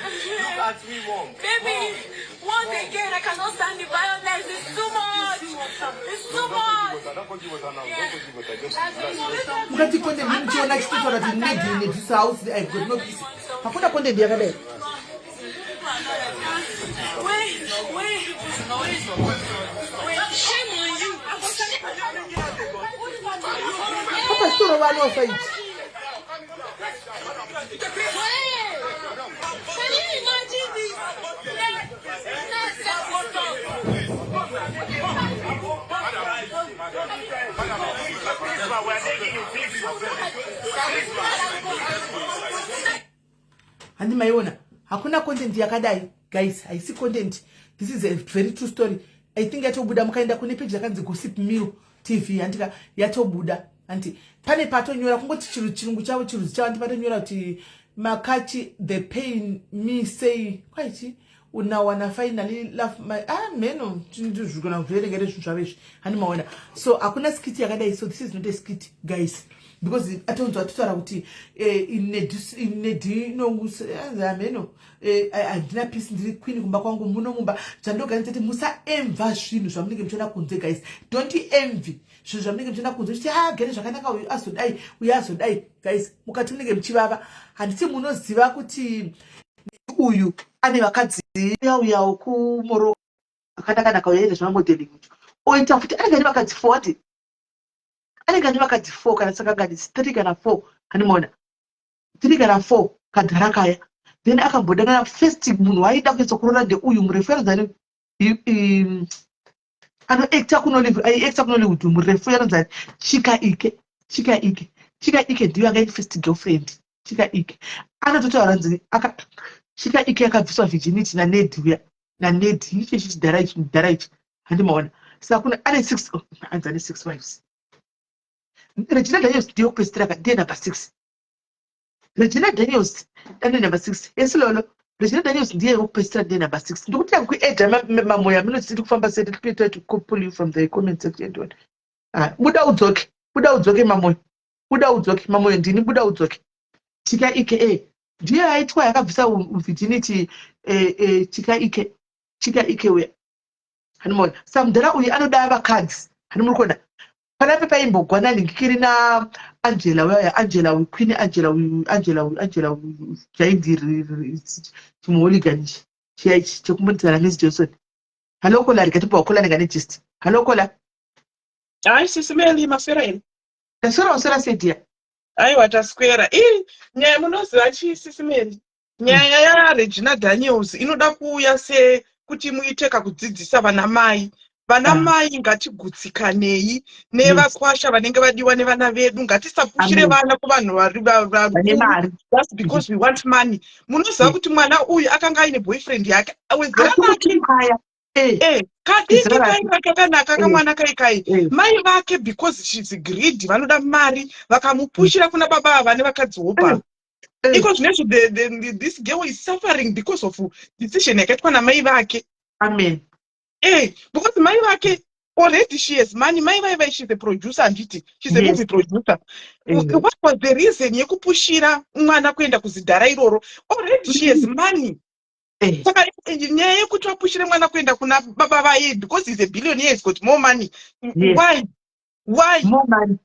Mom. Baby, once again, I cannot stand the violence. It's too much. It's too much. Mukati konde mchiona kitu na tinegi in this house. I've got no peace. Hakuna konde ndia kale. Wait. Shame on you. Papa store one of it. Can you imagine this? And Mayona, hakuna content yakadai. Guys, I see content. This is a very true story. I think yatobuda mukaenda kune page yakanzi Gossip Mill TV antika yatobuda anti pane patonyora kungoti chirungu chavo chiruzi chavo anti patonyora kuti Makachi the pain me say kwaiti unawana finally laugh my meno ndizvigona kuverengere zvinhu zvavizvi hani maona. So hakuna skit yakadai. So this is not a skit guys, because atonzwa tutaura kuti inedinongusameno handina peace ndiri queen kumba kwangu muno mumba zvandoganitsati musaemva zvinhu zvamunenge muchiona kunze guys. Don't envy zvinhu zvamunenge muchiona kunze kuti gere zvakanaka uyu azodai guys. Mukati munenge muchivava handiti munoziva kuti uyu ane vakadzi uyawo kumoro akanaka uyaita zvemamodeling oita futi anenge ane vakadzi 40 anenge ane vakadzi 4 kana sakanganisi 3 kana 4 animona 3 kana 4 kadhara kaya. Then akambodana first munhu waida kuedza kurora ndeuyu murefu yaronzani anoacta kunollywood murefu yaronzani Chika Ike ndiyo akaita first girlfriend. Chika Ike anototaura nzini Chika Ike akabviswa virginity nanedi icho chidhara ichi handimaona. Saka kuna ane 6 anzane 6 wives. Regina Daniels ndiyo kwesitira ndiye number 6. Regina Daniels ane number 6. Esilolo Regina Daniels ndiye wokwesitira ndiye number 6. Ndikuti kuedha mamoya munoti kufamba sete to pull you from the comment section. Buda udzoke mamoya. buda udzoke mamoyo ndini buda udzoke tika ike ndiye aitwa yakabvisa virginity tika ike uya hanimona samudhara uyu anoda vakadzi hanimuri kuona panape paimbogwana ndingikiri na Angela waya Angela Queen Angela jaindi chimuholiganishi chiyaichi chekumbonisana Miss Johnson halokola rikatipa wakola neganejist halokola Ai sisimeli masereni. taswera usera sedia Aiwa taswera. Nyaya munoziva chii sisimeli? Nyaya yaRegina Daniels inoda kuuya kuti muite kakudzidzisa vanamai. Vanamai ngatigutsikane nevakwasha vanenge vadiwa nevana vedu ngatisapushire vana kuvanhu vari mari just because we want money. Munoziva kuti mwana uyu akanga aine boyfriend yake awedzera nake kadiki kainga kakanaka kamwana kaikai mai vake because she's greedy vanoda mari vakamupushira kuna baba vane vakadzi hopa iko zvinezvo this girl is suffering because of decision yakaitwa namai vake. Amen. Because mai vake already she has money. Mai vake she's a producer anditi she's a movie producer. What was the reason yekupushira mwana kuenda kuzidhara iroro? Already she has money. Saka nyaya yekuti vapushire mwana kuenda kuna baba vaye because he's a billionaire, he's got more money. Why more money?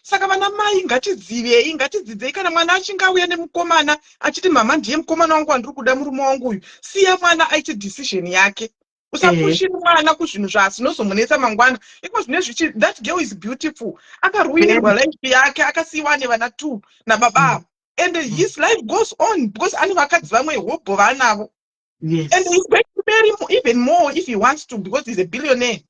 Saka vana mai ngatidzidzei kana mwana achinga auya nemukomana achiti mama ndiye mukomana wangu wandiri kuda murume wangu uyu siya mwana aite decision yake usapushire mwana kuzvinhu zvaasinozomunetsa mangwana iko zvinezvi that girl is beautiful akaruinirwa life yake akasiyiwa nevana 2 nababa and his life goes on because ane vakadzi vamwe hope vaanavo and he's going to marry even more if he wants to because he's a billionaire.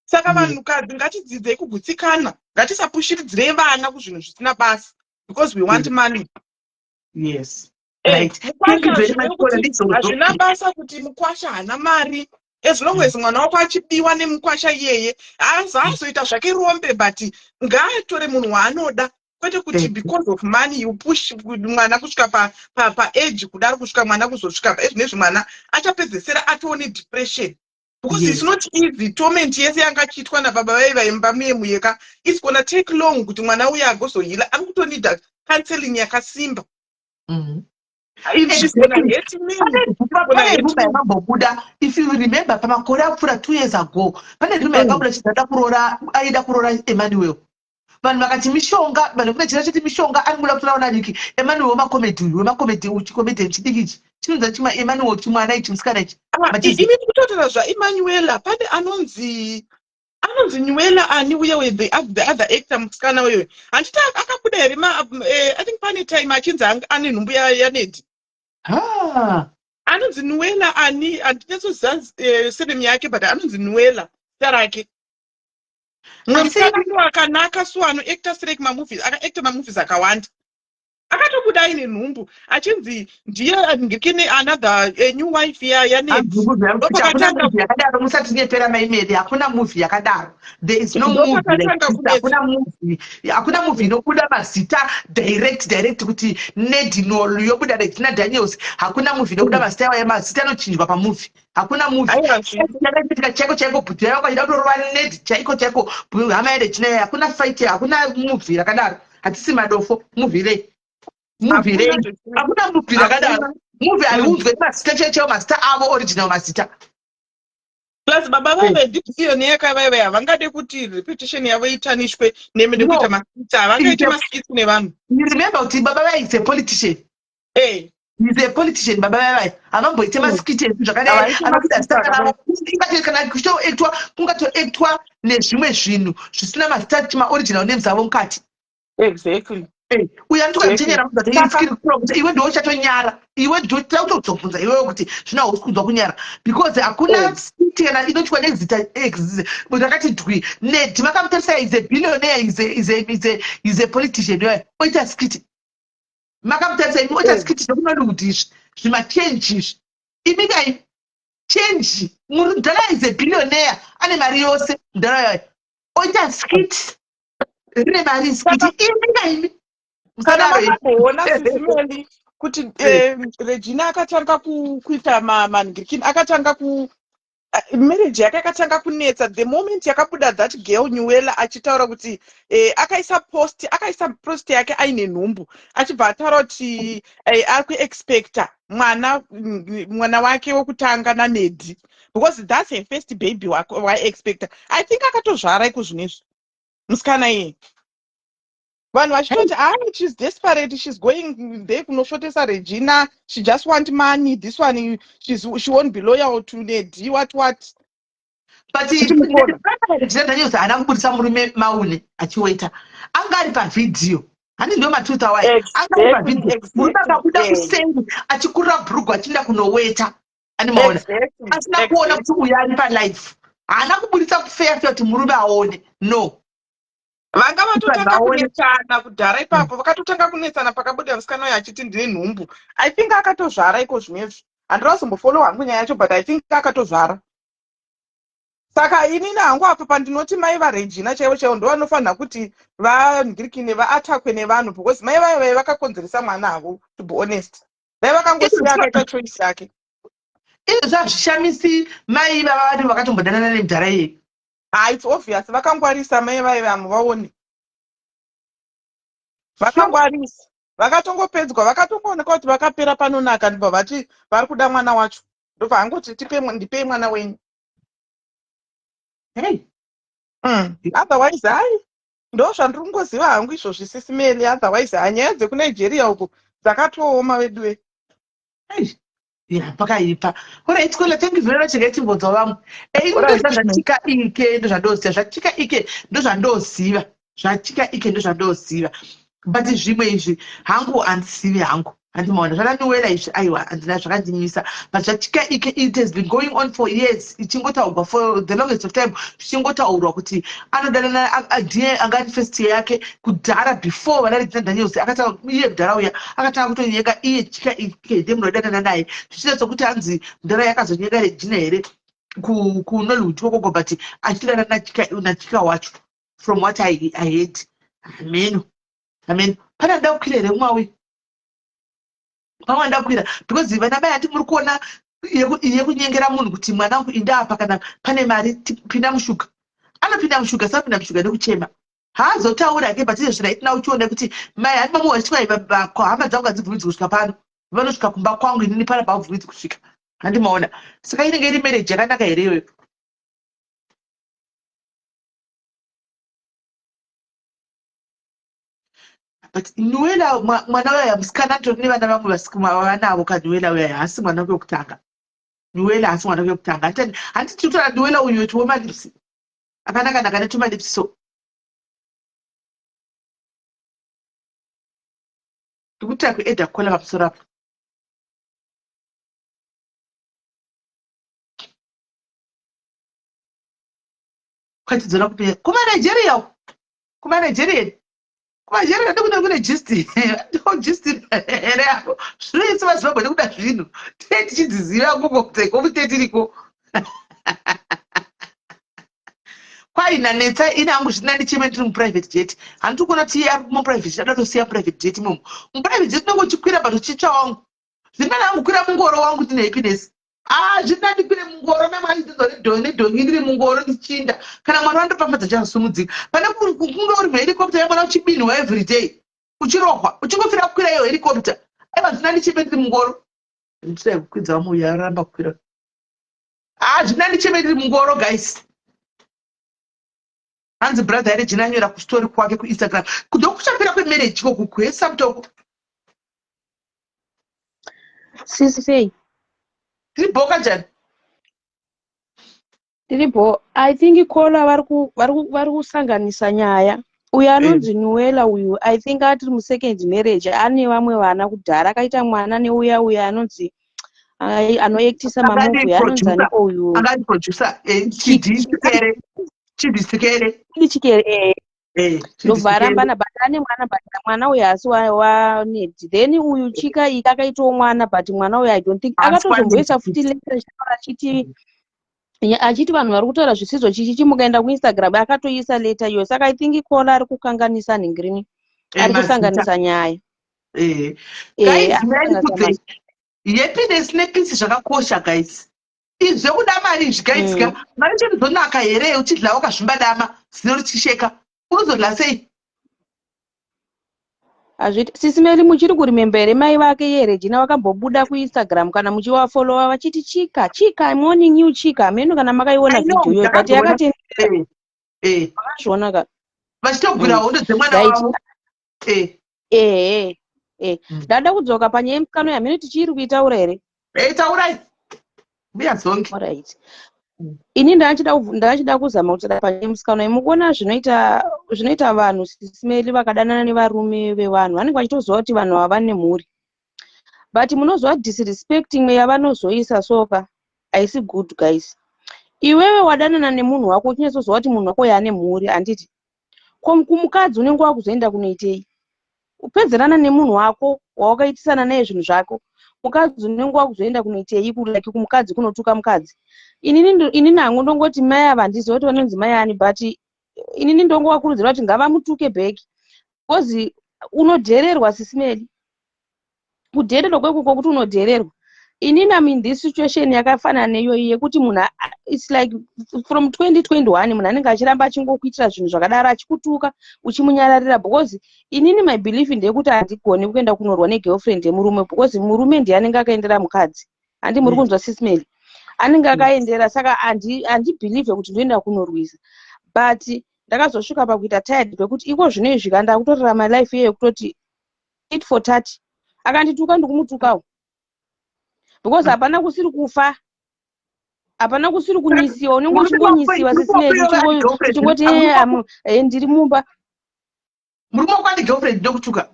Saka vanhukadzi ngatidzidzei kugutsikana ngatisapushiridzirei vana kuzvinhu zvisina basa because we want money. Hazvina basa kuti mukwasha hana mari as long as mwana wako achibiwa nemukwasha iyeye haazoita zvake rombe but ngaatore munhu waanoda kwete kuti because of money you push mwana kusvika paage kudaro kusvika mwana kuzosvika ezvinezvi mwana achapedzesera atoone depression. Because it's not easy. Torment yese yangachiitwa nababa vai vaimba muyeka. It's gonna take long kuti mwana uya agozohila. Ari kutonida counseling yakasimba. She's gonna hate me. If you remember, pamakore apfuura 2 years ago, pane rumwe yakabuda chidada kurora, aida kurora Emmanuel. Vanhu vakati mishonga, vanhu kuna chira chiti mishonga anobuda kutora vanadiki. Emmanuel wemakomedi uchikomedi chidikichi. Chinonza chima Emmanuel chimwana ichi musikana ichi. Imi kutotera zvaEmmanuela pane anonzi Nyuela ani uya with the other actor musikana wewe. Handiti akabuda here I think pane time achinzi ane nhumbu yaNedi. Anonzi Nyuela ani handinyatsozanzi surname yake but anonzi Nyuela tarake. Musikana akanaka so anoactor strike mamovies akaactor mamovies akawanda. Akatobuda aine nhumbu achinzi ndiye ngekine another new wife yaNedi. Yakadaro musati nyepera maimedi hakuna movie yakadaro. There is no movie hakuna movie inobuda mazita direct kuti Nedi yobuda Regina Daniels hakuna movie inobuda mazita anochinjwa pamovie. Hakuna movie. Yakaita chaiko bhuti yako ida kurova Nedi chaiko hama yaRegina hakuna fight hakuna movie yakadaro. Hatisi madofo movie rei. Hakuna movie yakadaro. Movie aliunzwe mazita cheo mazita avo original mazita. Plus baba vave ndikuyoni yakavaiva havangade kuti repetition yavo itanishwe nemede kuita maskiti havangaite maskiti nevanhu. Remember kuti baba vai is a politician. He's a politician baba vai. Havamboite maskiti zvakadai. Anokuda saka kana kutoactwa kungatoactwa nezvimwe zvinhu zvisina mazita chima original names avo mukati. Exactly. Uya ndikachanyara kuti iwe ndiwo chatonyara iwe ndiwo tautobvunza iwe kuti zvina usikunzwa kunyara because hakuna skiti kana inotwa nezita rakati ndwi Nedi makamutarisa is a billionaire is a politician oita skiti makamutarisa imi oita skiti zvokunodi kuti izvi zvimachenji izvi imi kai change mudhara is a billionaire ane mari yose mudhara yayo oita skiti rine mari skiti imi kai Ona sisimeli kuti Regina akatanga kuita manhirikini akatanga marriage yake yakatanga kunetsa the moment yakabuda that girl Nyuwela achitaura kuti akaisa post yake aine nhumbu achibva ataura kuti ari kuexpecta mwana wake wokutanga naNedhi because that's her first baby waexpecta. I think akatozvara iko zvinezvi musikana iye vanhu vachitoti she's desperate, she's going there kunoshotesa Regina, she just want money, this one she won't be loyal to Nedhi, what but Regina Daniels haana kubudisa murume Maune achiwaita, anga ari pavidhiyo hani ndio matuta waye anga ari pavidhiyo murume akabuda kusendi achikurira bhurugwa achienda kunoweta ani maona asina kuona kuti uyu ari palife, haana kubudisa kufeya kuti murume aone, no. Vanga vatotanga kunetsana kudhara ipapo, vakatotanga kunetsana pakabuda musikana uyu achiti ndine nhumbu. I think akatozvara iko zvinezvi, handinazombofollow hangu nyaya yacho, but I think akatozvara. Saka inini hangu apa pandinoti mai vaRegina chaivo ndo vanofanira kuti vanhirikine vaatakwe nevanhu, because mai vayo vakakonzeresa mwana havo, to be honest. Vakangosiya akaita choice yake. Izvo zvazvishamisi mai vava vakatombodanana nemudhara iye. It's obvious, vakangwarisa mai vayo vamwe vaone. Vakangwarisa. Vakatongopedzwa, vakatongooneka kuti vakapera panonaka ndibva vati vari kuda mwana wacho. Ndobva angoti ndipei mwana wenyu. Hey. Otherwise, ndo zvandiri kungoziva hangu izvozvi sisimeli, otherwise nyaya dzekunigeria uko dzakatooma vedu we. Pakaipa. Alright, Kola, thank you very much chingetimbodza vamwe. Zvachika ike ndozvandoziva, zvachika ike ndozvandoziva, zvachika ike ndozvandoziva. But zvimwe izvi hangu handisivi hangu. Handimaona zvakanyowela izvi aiwa handina zvakandimisa. But zvachika ike, it has been going on for years. Ichingotaurwa for the longest of time. Zvichingotaurwa kuti anodanana ndiye angati first year yake kudhara before vanaRegina Daniels akatanga iye mudhara uya akatanga kutonyeka iye chika ike ndiye munodanana naye. Zvichida sokuti hanzi mudhara yakazonyeka Regina here kuNollywood kokoko, but achidanana nachika wacho from what I heard. Amen. Pana ndakukwira here mwawe. Pamwe ndakukwira because vana mai hati muri kuona iye kunyengera munhu kuti mwana wangu indapa kana pane mari pinda mushuga. Anopinda mushuga, sapinda mushuga nekuchema. Haazotaura ke but izvo zvaitina uchiona kuti mai hati mamwe vachitwa hama dzangu hadzibvumidzwi kusvika pano. Vanosvika kumba kwangu inini pana pavabvumidzwi kusvika. Handimaona. Saka inenge iri marriage yakanaka here iyoyo. But Nyuwela mwana waya musikana ndori nevana vamwe vasikana vanavo kaNyuwela waya haasi mwana wake wokutanga. Nyuwela haasi mwana wake wokutanga. Handiti utora Nyuwela uyu wetu womalipsi. Akanaka nakane tumalipsi so. Ndikuti akuedha kukola pamusoro apo. Kwatidzona kupenya kumaNigeria uko. kumaNigeria ndikuda kune gist gist here apo zvinoitsa maZimbabwe nekuda zvinhu tei tichidziziva koko kutekomuti tiriko kwaina netsa ine hangu zvina ndichime ndiri muprivate jet handiti kuona kuti iye ari muprivate jet adatosiya private jet imomo muprivate jet unenge uchikwira pato chitsva wangu zvina hangu kwira mungoro wangu ndine happiness zvina ndikwire mungoro nedhongi ndiri mungoro ndichinda kana mwana wandopafadza chasumudzika pane kunge uri muhelicopter yamwana uchibinhwa every day uchirohwa uchingofira kukwira iyo helicopter aiva zvina ndichime ndiri mungoro nditira kukwidza vamuya aramba kukwira zvina ndichime ndiri mungoro guys. Hanzi brother yaRegina anyora kustori kwake kuInstagram kudokuchapira kwemarriage koku kwesa mutoko Sisi tiriboka njani tiribo. I think Kola vari kusanganisa nyaya. Uyu anonzi Nyuwela uyu I think atiri musecond marriage, ane vamwe vana kudhara, akaita mwana neuya anonzi anoektisa mamuvi anonzi aniko uyu angati producer Chidikere ndobva arambana but ane mwana but mwana uyu haasi waNedhi. Then uyu chika ika akaitawo mwana but mwana uyu I don't think akatozomboisa futi letter achiti vanhu vari kutaura zvisizvo chichi mukaenda kuInstagram akatoisa leta iyo. Saka I think Kola ari kukanganisa nhingirini, ari kusanganisa nyaya. Happiness nepisi zvakakosha guys. izve kuda mari zvikaitsika mari chiruzonaka here uchidla wakazvimba dama zino richisheka unozodla sei? Hazviti Sisimeli muchiri kurimemba here mai vake yeRegina vakambobuda kuInstagram kana muchivafolowa vachiti Chika morning you Chika menu kana makaiona video yo but yakatendeka makazviona ka vachitogura hondo dzemwana wavo. Ndada kudzoka panyaya yemusikano yamene tichiri kuitaura here. Taurai mbuya zonge. Alright. Ini ndachida kuzama kuti panyaya yemusikano yemukuona zvinoita vanhu Sisimeli vakadanana nevarume vevanhu vanenge vachitoziva kuti vanhu ava vane mhuri but munoziva disrespecting imwe yavanozoisa soka haisi good guys. Iwewe wadanana nemunhu wako uchinyasoziva kuti munhu wako yaane mhuri handiti kumukadzi unenge wakuzoenda kunoitei upedzerana nemunhu wako wawakaitisana naye zvinhu zvako mukadzi unenge wakuzoenda kunoitei like kumukadzi kunotuka mukadzi. Inini hangu ndongoti mai ava handizivi kuti vanonzi mai ani but inini ndongovakurudzira kuti ngavamutuke bheki because unodhererwa Sisimeli. Kudhererwa kwekuko kuti unodhererwa. Inini am in this situation yakafanana neyoyi yekuti munhu it's like from 2021 munhu anenge achiramba achingokuitira zvinhu zvakadaro achikutuka uchimunyararira because inini my belief ndeyekuti handigoni kuenda kunorwa negirlfriend yemurume because murume ndiye anenge akaendera mukadzi handi muri kunzwa Sisimeli anenge akaendera saka handibhilieve kuti ndoenda kunorwisa but ndakazosvika pakuita tired pekuti iko zvinoizvi zvikanda kutorarama life iyeyo kutoti 8 for 30 akandituka ndikumutukawo because hapana kusiri kufa hapana kusiri kunyisiwa unenge uchingonyisiwa Sisimeli uchingoti ndiri mumba murume wako ane girlfriend ndokutuka.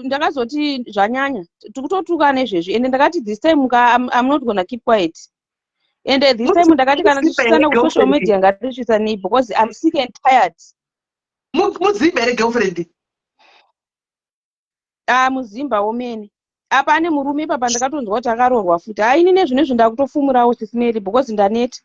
Ndakazoti zvanyanya tikutotuka nezvezvi ende ndakati this time I'm not gonna keep quiet and this time ndakati kana tichisana kusocial media ngatichisanei because I'm sick and tired. Muzimba here girlfriend? Muzimba womene apa ane murume ipapa ndakatonzwa kuti akaroorwa futi haini nezvinezvi ndakutofumurawo Sisimeli because ndaneta.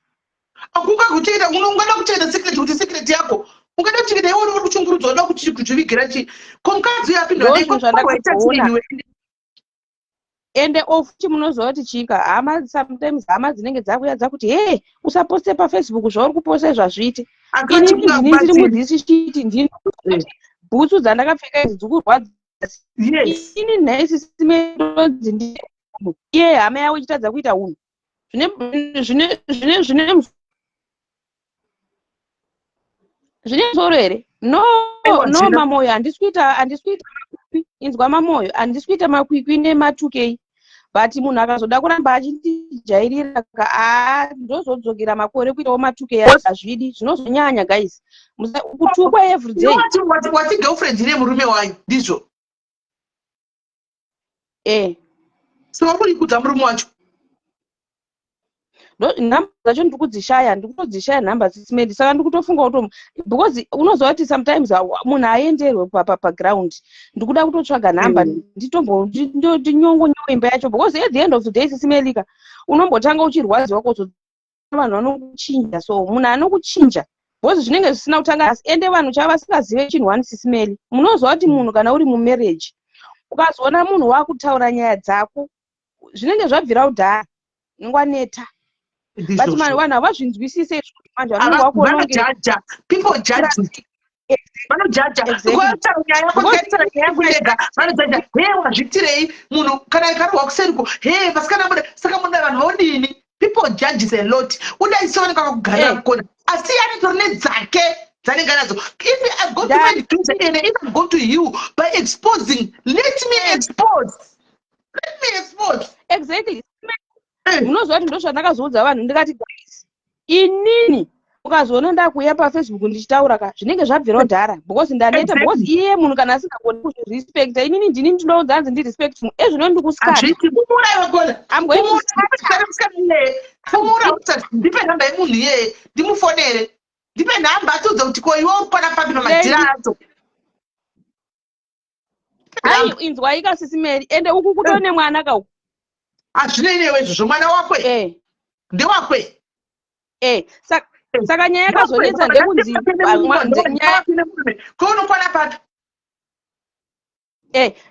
Akunga kutoita unongada kutoita secret kuti secret yako ungada kuchengeta iwe uri kuchungurudzwa uda kuchivigira chi komukadzi yapindwa ndezvandakaona ende ofuti munoziva kuti Chika sometimes hama dzinenge dzakuya dzakuti hey usaposte paFacebook zvauri kuposta zvazviite inini ndini ndiri mudzisi chiti ndini bhutsu dzandakapfeka idzi dzikurwadza ini nhai Sisimeli ndi iye hama yawo ichitadza kuita unhu zvine musoro here? No mamoyo handisi kuita makwikwi inzwa mamoyo handisi kuita makwikwi nematukei but munhu akazoda kuramba achitijairira ndozodzokera makore kuitawo matukei hazvidi zvinozonyanya guys kutukwa everyday. Wati girlfriend ine murume wayo ndizvo? So uri kudza murume wacho? Nhamba dzacho ndiri kudzishaya ndikutodzishaya nhamba Sisimeli saka ndikutofunga kuti because unoziva kuti sometimes munhu aenderwe paground ndikuda kutotsvaga nhamba ndinyongonyowe imba yacho because at the end of the day Sisimeli unombotanga uchirwadziwa kozo vanhu vanokuchinja so munhu anokuchinja because zvinenge zvisina kutanga asi ende vanhu chava vasingazive chinhu wani Sisimeli munoziva kuti munhu kana uri mumarriage ukazoona munhu wakutaura nyaya dzako zvinenge zvabvira kudhara ningwaneta but vanhu havazvinzwisise manje vanenge vakuononge people judge vanojaja nyaya yakurega vanojaja he wazvitirei munhu kana ikarwa kuseriko he pasikana muda saka muda vanhu vaudini people judges a lot udaisoneka kakugara kukona asi anitori nedzake dzanenge nadzo if I go to my daughter and if I go to you by exposing let me expose exactly. Munoziva kuti ndozvandakazoudza vanhu ndikati guys inini ukazoona ndakuya paFacebook ndichitaura zvinenge zvabvira kudhara because ndaneta because iye munhu kana asingagoni kuzvirespecta inini ndini ndinoudza hanzi ndirespect munhu ezvino ndikusikana ndipe nhamba yemunhu iyeye ndimufonere ndipe nhamba atiudza kuti ko iwe urikwana papi pamadhira acho hai inzwa ika Sisimeli ende uku kutone mwana kauku hazvineinewe izvozvo mwana wakwe ndewakwe saka nyaya yakazonetsa ndekunzi kounokwana papi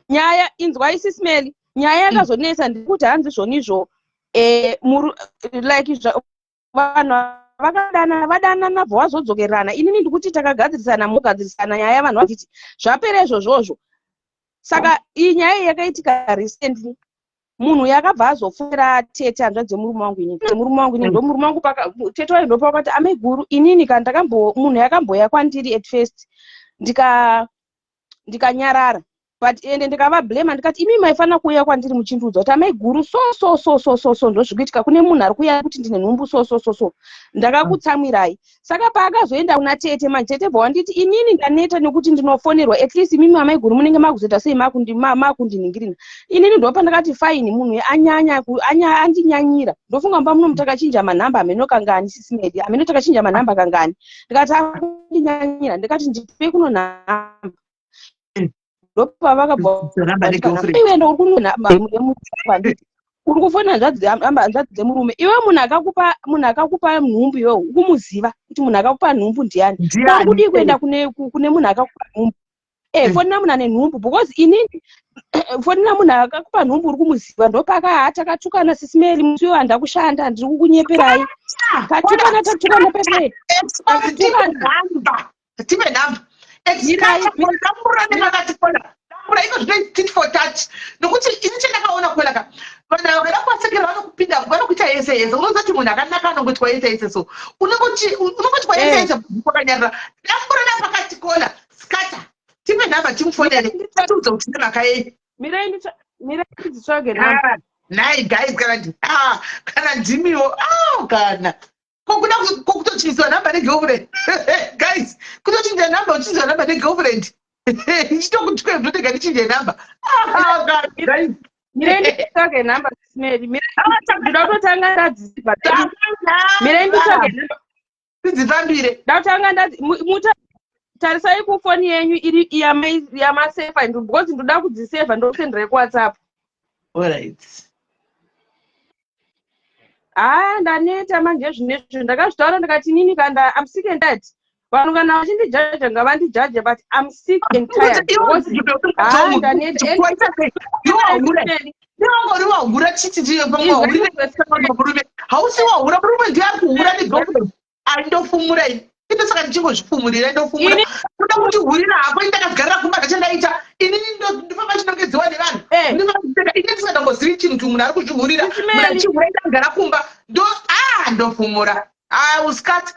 nyaya inzwa Sisimeli nyaya yakazonetsa ndikuti hanzi zvonizvo like vanhu vadanana bva vazodzokerana. Inini ndikuti takagadzirisana mugadzirisana nyaya vanhu vachiti zvapera izvozvozvo. Saka iyi nyaya yakaitika recently, munhu yakabva azofura tete hanzvadzi dzemurume wangu ini ndo murume wangu tete wayo ndopa kuti amai guru inini kana munhu yakamboya kwandiri at first ndikanyarara but ende ndikavablema ndikati imi maifanira kuuya kwandiri muchindudza kuti amai guru so ndozvikuitika kune munhu ari kuuya kuti ndine nhumbu so ndakakutsamwirai. Saka paakazoenda kuna tete manje tete bva wanditi inini ndaneta nekuti ndinofonerwa at least mimi amai guru munenge makuzoita sei makundiningirina. Inini ndopa ndakati fine munhu andinyanyira ndofunga mba muno mutakachinja manhamba ameno kangani sisimedi ameno takachinja manhamba kangani ndikati andinyanyira ndikati ndipe kuno nhamba ndopa vakabvaenda uri kufona hanzvadzi dzemurume iwe munhu akakupa nhumbu iwewe ukumuziva kuti munhu akakupa nhumbu ndiani kudi kuenda kune munhu akakupa nhumbu fonera munhu ane nhumbu because inini fonera munhu akakupa nhumbu uri kumuziva ndopaka takatukana sisimeri musi iwe handa kushanda ndiri kukunyeperai tatukana pepee tive nhamba tit for tat nokuti ini chandakaona kwelaka vanhu vakada kwasekera vanokupinda vanokuita yese unozoti munhu akanaka anongoitwa yese so unongoitwa yese kwakanyarira dafurana pakati kona skata tive nhamba timufonere tiudza kuti tine mhaka yei mirei nditsvage nhai guys kana ndimiwo kana kokutochinjiswa nhamba negirlfriend guys kutochinja nhamba uchinjiswa nhamba negirlfriend ichitokutweva ndotega ndichinje nhamba mirenditsvage nhamba sisimeri ndida kutotanga ndidzifambire ndatanga tarisai kufoni yenyu iri yamasefa because ndoda kudzisevha ndokusendere kuwhatsapp. Alright. Ndaneta manje zvinezvo ndakazvitaura ndikati nini kanda I'm sick and tired. Vanhu kana vachindijaja ngavandijaje but I'm sick and tired. Ndaneta wahura chiti hausi wahura murume ndiari kuhura negirlfriend andofumura ini ito saka ndichingozvifumurira ndofumura kuda kuti hurira hako indakagarira kumba kachandaita inini ndofamba chinongedziwa nevanhu ini ndisingatongozivi chinhu kuti munhu ari kuzvihurira munhu achihura indagara kumba ndofumura uskati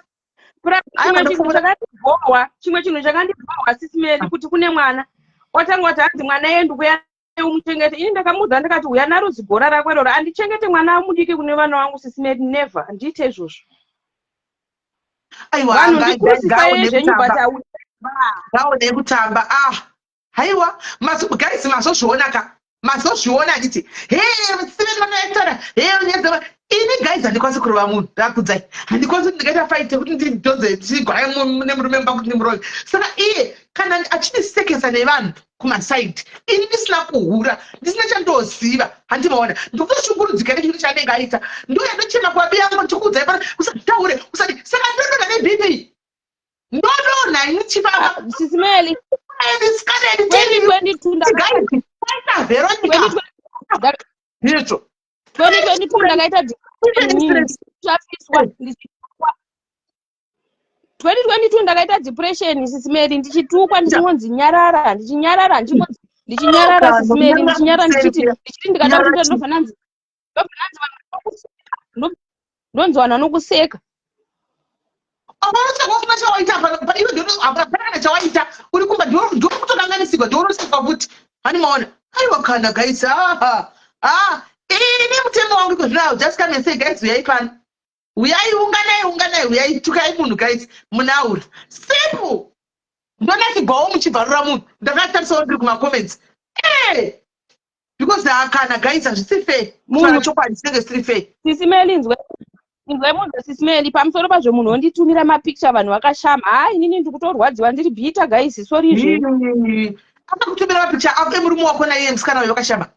chimwe chinhu chakandibhorwa sisimeri kuti kune mwana watanga kuti hanzi mwana yendu kuya umuchengete. Ini ndakamuudza ndikati uya narudzi gora rako iroro andichengete mwana amudiki kune vana vangu sisimeri never ndiite izvozvo. Gaone kutamba haiwa guys mazozviona anditi ini guys handikwanisi kurova munhu ndakudzai handikwanisi ndingaita fight yekuti ndidonze tigwaya nemurume mba kuti ndimurove. Saka iye kana achindisekesa nevanhu kumasaidi ini ndisina kuhura ndisina chandoziva handimaona ndikutoshungurudzika nechinhu chanenge aita ndouya ndochema kwabi yangu ndikuudzai pana usataure usati saka ndodonha nebp ndodonha ini chipaka sisimeli 2022 ndakaita 2022 ndakaita depression sisimeri ndichitukwa ndichingonzi nyarara ndichinyarara sisimeri ndichinyarara ndichiti ndikada kuti ndinofananzi ndonzwana nokuseka. Avanotsakofuna chawaita apana chawaita uri kumba ndokutokanganisigwa ndorosikwa futi hanimaona aiwa kana guys ini mutemo wangu ikozvinawo just come and say guys uyai pano uyai unganai uyai tukai munhu guys munaura simple ndonachigwawo muchibvarura munhu ndakatarisawo ndiri kumacomments because kana guys hazvisi fair munhu chokwadi chinenge siri fair sisimeli inzwe munhu sisimeli pamusoro pazvo munhu onditumira mapicture vanhu vakashama inini ndikutorwadziwa ndiri bhita guys sorry izvi akakutumira mapicture emurume wako naiye musikana wayo vakashama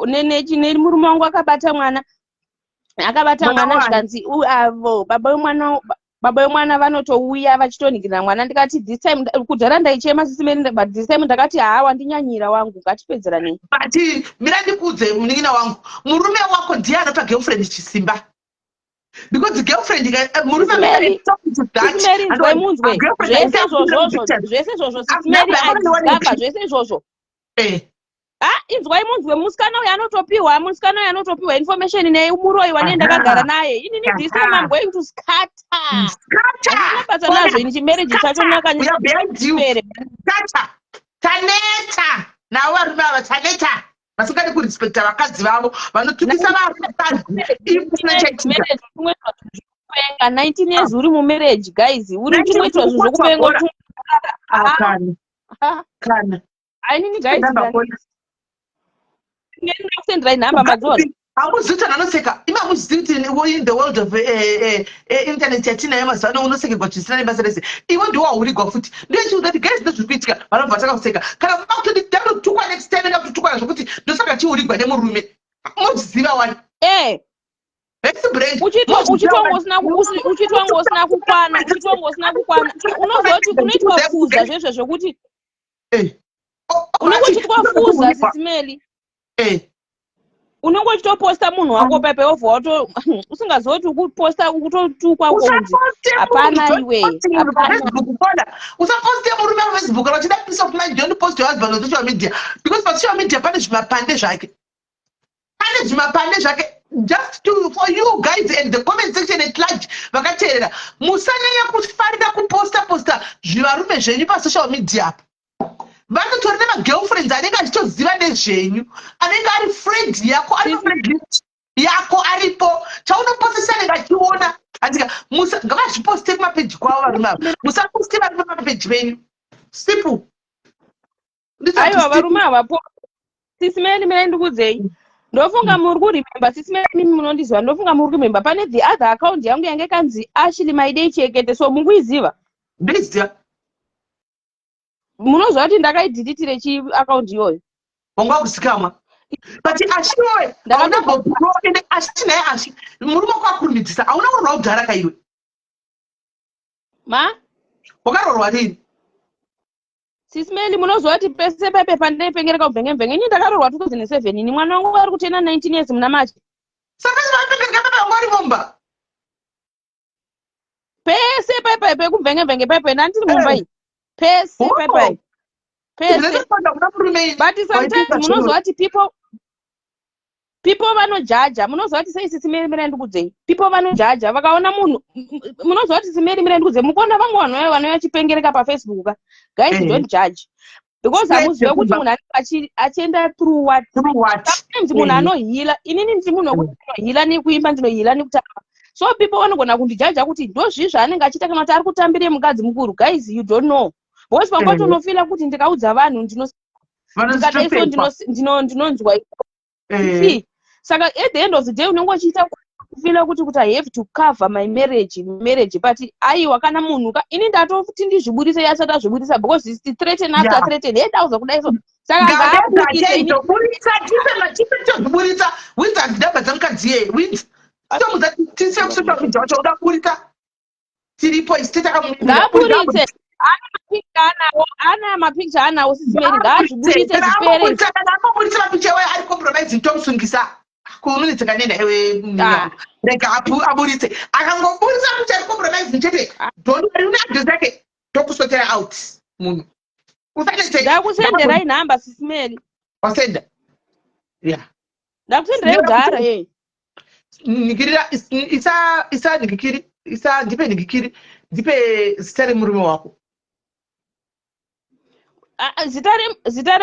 nene murume wangu akabata mwana zvikanzi avo baba wemwana baba vemwana vanotouya vachitonhikirira mwana. Ndikati this time kudhara ndaichema Sisimeri, but this time ndakati hawa ndinyanyira wangu, ngatipedzeranei. But mira ndikudze munin'ina wangu, murume wako ndiye anopa girlfriend chisimba. Because girlfriend murume Sisimeri, nzwaimunzwe zvese izvozvo Sisimeri adiscover zvese izvozvo. Inzwai munzwe, musikana uyu anotopiwa information neumuroyiwa nendakagara naye. Inini this time I'm going to scatter. Ndinobata nazvo ini chimarriage chacho nakanyipere. Taneta nawo varume ava taneta vasingadi kurespekta vakadzi vavo vanotukisa vakadzi. 19 years uri mumarriage guys, uri chimweitwa zvinhu zvokuvenga kana ainini guys ngendakusenderai nhamba madzola. Hamuzita nanoseka imamuzivi kuti in the world of internet yatinayo mazuva ano unosekegwa zvisina nebasa rese. Iwe ndiwo waurigwa futi. Ndiye chiuza kuti guys ndozviri kuitika vanobva takakuseka. Kana vakutoti ndanotukwa next time ndakutukwa zvokuti ndosaka chiurigwa nemurume. Muziva wani? Uchitwa ngosina kukwana. Unozwa kuti kunoitwa fuza zveshe zvokuti unongochitwa fuza Sisimeri. Unongo uchitoposta munhu wako pepe ovha wato usingazoti ukuposta ukutotukwa kunzi hapana iwe usaposte murume Facebook kana uchida peace of mind don't post your husband on social media because on social media pane zvimapande zvake just for you guys and the comment section at large vakateerera musanyanya kufarira kuposta zvivarume zvenyu pasocial media apa. Vanotori nemagirlfriends anenge achitoziva nezvenyu, anenge ari friend yako, ari friend yako aripo. Chaunoposesa anenge achiona. Andika ngavazviposte kumapeji kwavo varume ava. Musaposte vari pamapeji venyu. Simple. Aiwa varume avapo. Sisimeri mina ndikudzei. Ndofunga muri kuremember Sisimeri mimi munondizwa. Ndofunga muri kuremember pane the other account yangu yange kanzi Ashley My Day Chekete, so mukuiziva? Ndiziva. Munozva kuti ndakaidhilitire chi account iyoyo. Wanga kusikamwa. But Ashley ndakambobroken Ashley naye Ashley. Murume kwakurumidisa hauna kurwa kudhara kaiwe. Wakarorwa rini? Sisimeri munozva kuti pese pepe pandaipengereka kubvenge ini ndakarorwa 2007 ini mwana wangu ari kutena 19 years muna March. Saka zvinopengereka pepe wangu ari mumba. Pese pepe kubvenge pepe ndandiri mumba iyi. Pese pepe. But sometimes munozwa kuti people vanojaja. Munozwa kuti sei Sisimeri mira ndikudzei. People vanojaja vakaona munhu. Munozwa kuti Sisimeri mira ndikudzei. Mukuona vamwe vanhu vanouya vachipengereka paFacebook. Guys don't judge. Because hamuzivi kuti munhu achienda through what. Sometimes munhu anohila. Inini ndiri munhu wekuti ndinohila nekuimba, ndinohila nekutamba. So people vanogona kundijaja kuti ndozvizvi zvaanenge achiita kana kuti ari kutambire mukadzi mukuru. Guys you don't know. Because pamwe unofila kuti ndikaudza vanhu ndinonzwa. Saka at the end of the day unenge uchiita kufila kuti I have to cover my marriage but aiwa kana munhu ini ndatoti ndizviburise yasati azviburisa because it's threaten after threaten yedauza kudai so saka ngaapukise ndozviburisa winzi handidamba dzamukadzi yeye winzi tomuza tise kusocial media wacho uda kuburisa tiripo ngaaburitse ana mapicture anawo Sisimeri ngaazviburitse zvipere kana amuburitse mapicture waye ari compromising tomusungisa kumunitsika nenda ewe rega aburitse akangoburitsa kuti ari compromising chete don't worry una address yake tokusotera out munhu usanete ndakusenderai nhamba Sisimeri wasenda ndakusenderai kudhara nikirira isa nikikiri isa ndipe nikikiri ndipe zita remurume wako zita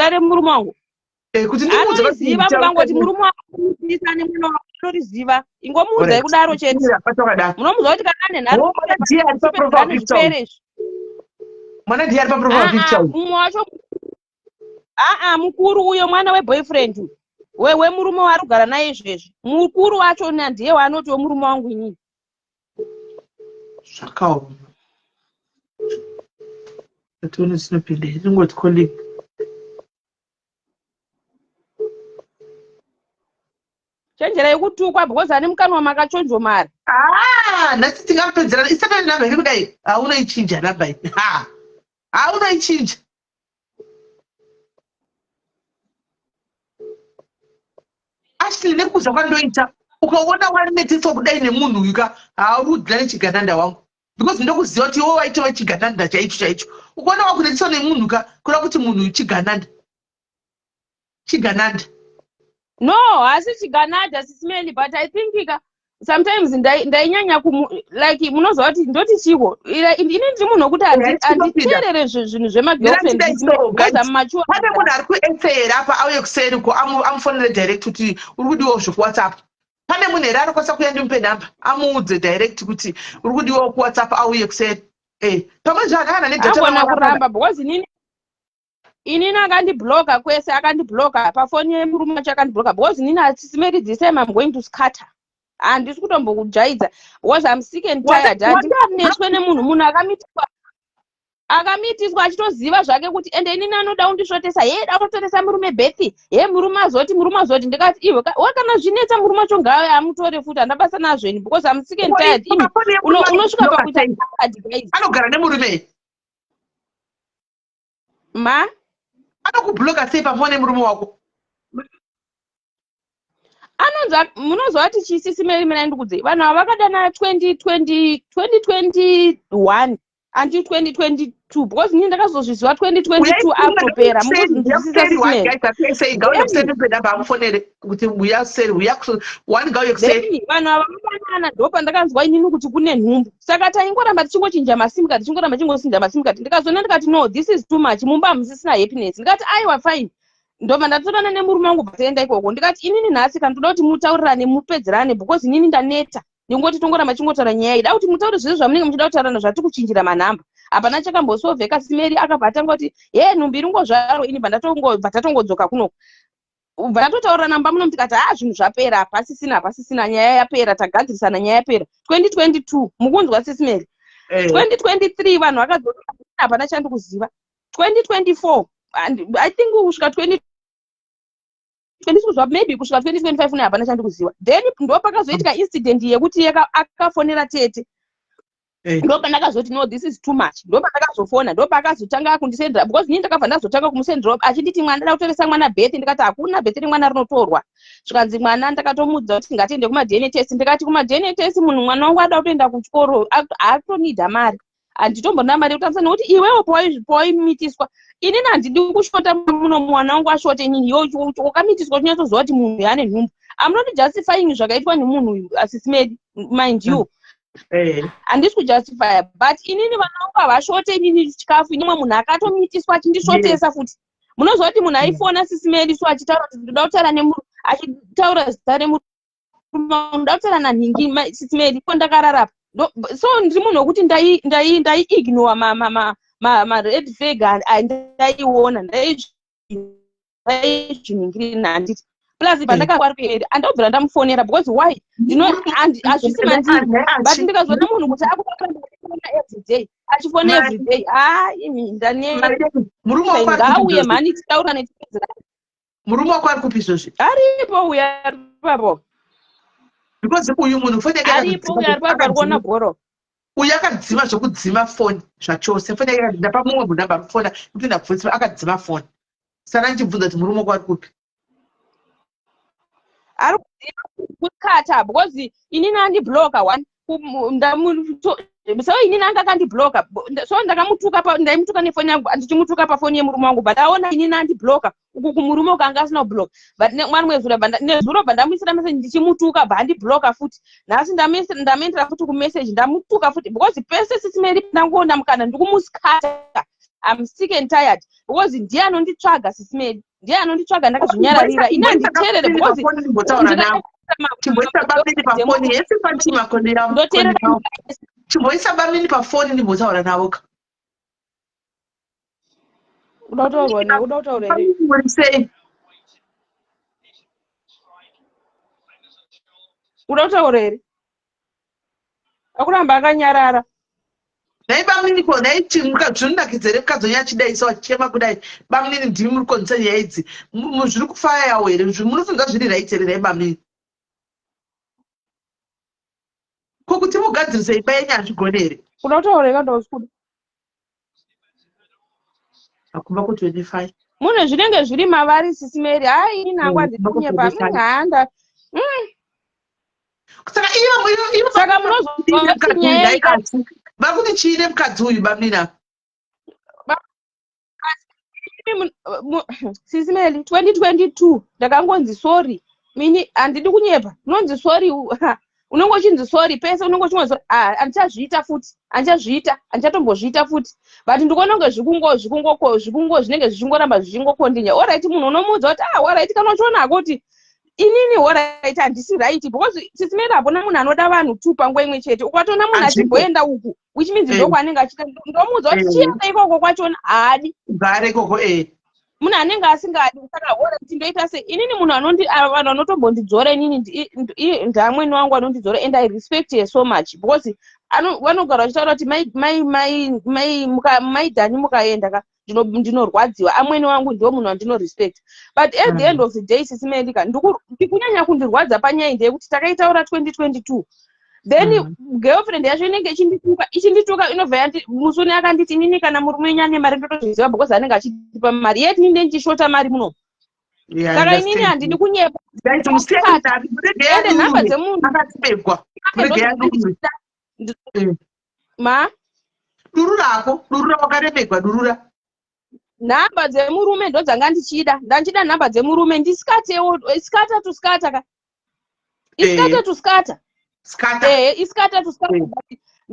remurume wangu kuti ndikuziva mukangoti murume wangu ndisane muno wanoriziva ingomuudzai kudaro chete munomuziva kuti kana nenharo mwana ndiye ari paprofile picture mumwe wacho mukuru uyo mwana weboyfriend wemurume waari kugara naye izvezvi mukuru wacho ndiye waanotiwo murume wangu inini zvakaoma atione zvinopinda ringoti colleague chenjerai kutukwa because ane mukanwa makachonjomara nhasi tingapedzerana isana namba iri kudai haunoichinja namba iyi haunoichinja. Ashley nekuza kwandoita ukaona wanetiswa kudai nemunhu uyu ka haurudza nechigananda wangu because ndokuziva kuti iwo waitova chigananda chaicho chaicho. Ukaona wakunetiswa nemunhu ka kuda kuti munhu uyu chigananda no hasi chigananda sisimeli, but I think sometimes ndainyanya like munozva kuti ndoti chiwo ini ndiri munhu wekuti handiteerere zvinhu zvemagirlfriend because I'm mature. Pane munhu ari kuetsera apa auye kuseri ko amufonere direct kuti uri kudiwawo zvekuwhatsapp. Pane munhu here anokwanisa kuya ndimupe nhamba amuudze direct kuti uri kudiwawo kuwhatsapp auye kuseri. Pamwe zvakana agona kuramba because inini akandibloka kwese, akandibloka pafoni yemurume wacho akandibloka because inini hatisimeri the same, I'm going to scatter. Handisi kutombokujaidza because I'm sick and tired. Handinganetswe nemunhu akamitiswa achitoziva zvake kuti ende inini anoda kundisvotesa dakutoresa murume Bethy murume azoti ndikati iwe wakana zvinetsa murume wacho ngawe amutore futi handabasa nazveni because I'm sick and tired. Unosvika pakuita anogara nemurume anokubloka sei pafoni nemurume wako? Anonza munozva kuti chisisimeri mina ndikudze vanhu ava vakadana 2021 until 2022 because nini ndakazozviziva 2022 akutopera vanhu ava vadanana ndopandakanzwa inini kuti kune nhumbu, saka taingoramba tichingochinja masimukati tichingoramba tichingosinja masimukati ndikazona ndikati no this is too much, mumba hamusisina happiness. Ndikati aiwa fine ndobva ndatorana nemurume wangu bvaenda ikoko ndikati inini nhasi kana toda kuti mutaurirane mupedzerane because inini ndaneta ndingoti tongoramba chingotaura nyaya ida kuti mutaure zvese zvamunenge muchida kutaurana zvati kuchinjira manhamba. Hapana chakambosovheka. Simeri akabva atanga kuti nhumbi iri ngozvaro ini bva tatongodzoka kunoko bva tatotaura namba muno tikati zvinhu zvapera pasisina nyaya yapera tagadzirisana nyaya yapera 2022 mukunzwa sisimeri. 2023 vanhu vakadzoka hapana chandikuziva. 2024 and I think kusvika 2026 maybe kusvika 2025 une hapana chandikuziva. Then ndo pakazoitika incident yekuti akafonera tete ndo pandakazoti no this is too much, ndo pandakazofona ndo pakazotanga kundisendera because nini ndakabva ndazotanga kumusendera achinditi mwana ndada kutoresa mwana Bethy ndikati hakuna Bethy rimwana rinotorwa. Zvikanzi mwana ndakatomudza kuti ngatiende kuma-DNA test ndikati kuma-DNA test munhu mwana wangu ada kutoenda kuchikoro aatonidha mari handitombona mari yekutamisa nokuti iwewo pawaimitiswa inini handidi kushota muno mwana wangu ashote inini wakamitiswa chinyatsoziva kuti munhu yane nhumbu. I'm not justifying zvakaitwa nemunhu uyu asisimedi mind you handisi kujustifya but inini vana vangu havashote inini chikafu inimwe munhu akatomitiswa achindishotesa futi. Munoziva kuti munhu aifona sisimedi so achitaura kuti ndoda kutaura nemunhu achitaura zita remunhu ndoda kutaura nanhingi sisimedi ko ndakararapa so ndiri munhu wekuti ndaiignore ma-red flag ndaiona ndaizviningirina handiti plus pandakangwari kuenda andobvira ndamufonera because why hazvisi mandiri but ndikazoona munhu kuti akufona everyday achifona everyday ndangauye mhani titaura netipedzera. Murume wako ari kupi izvozvi? Aripo uya aripapo because uyu munhu aripo uya aripapo ari kuona bhoro uyu akadzima zvokudzima foni zvachose foni yake ndapa mumwe munhu amba mufona kuti ndakubvunza akadzima foni sana ndichibvunza kuti murume wako ari kupi? ari kukata because inini andibloka one so inini anga akandibloka so ndaimutuka nefoni yangu ndichimutuka pafoni yemurume wangu but aona inini andibloka uku kumurume ukanga asina kubloka but mwana mwezuro bva ndamuisira meseji ndichimutuka bva andibloka futi. Nhasi ndamendera futi kumeseji ndamutuka futi because pese sisimeri ndangoona mukana ndikumuskata. I'm sick and tired because ndiye anonditsvaga sisimeri ndiye anonditsvaga ndakazvinyararira ini handiteerere because chimboisa bamini pafoni ndimbotaura navo ka uda kutaura here uda kutaura here akuramba akanyarara nai baminiko zvinonakidzere mukadzonyaya chidaisawa chichema kudai baminini ndimi muri konisa nyaya idzi zviri kufaya yawo here munofunga zviri right here nai bamini ko kuti mugadzirise imba yenyu hazvigonere. Kuda kutaura ndausiku. Akumba ku 25. Mune zvinenge zviri mavari sisimeri. Hai ini nangu andikunyepa. Handa. Saka iyo Saka munozoti nyaya vakuti chine mukadzi uyu bamina. Sisimeli 2022 ndakangonzi sorry. Mini andidi kunyepa. Unonzi sorry. Unongochinzi sorry pesa unongochimwa sorry. Andichazviita futi. Andichatombozviita futi. But ndikuona kunge zvikungo zvinenge zvichingoramba zvichingokondinya. Alright munhu unomudza kuti alright kana uchiona kuti inini alright handisi right because sisimeri apona munhu anoda vanhu tu panguva imwe chete. Ukatona munhu achimboenda uku which means ndoko anenge achita ndomudza kuti chienda ikoko kwachona haadi. Gare ikoko Munhu anenge asingadi saka alright ndoita se inini munhu vanhu vanotombondidzora inini ndamweni wangu anondidzora and I respect her so much because vanogara vachitaura kuti maidhani mukaenda ndinorwadziwa amweni wangu ndiwo munhu wandino-respect but at the end of the day sisimelika ndikunyanya kundirwadza panyaya ndeyekuti takaitaura 2022 then girlfriend yacho inenge ichindituka inobva musoni akanditi inini kana murume wenyu ane mari ndotozviziva because anenge achitipa mari yeti ninde ndichishota mari muno saka inini handidi kunyepa ende nhamba dzemunhu duru rako wakaremegwa durura nhamba dzemurume ndo dzanga ndichida ndanchida nhamba dzemurume ndiskatewo skata to skata ka iskata to skata iskata to skata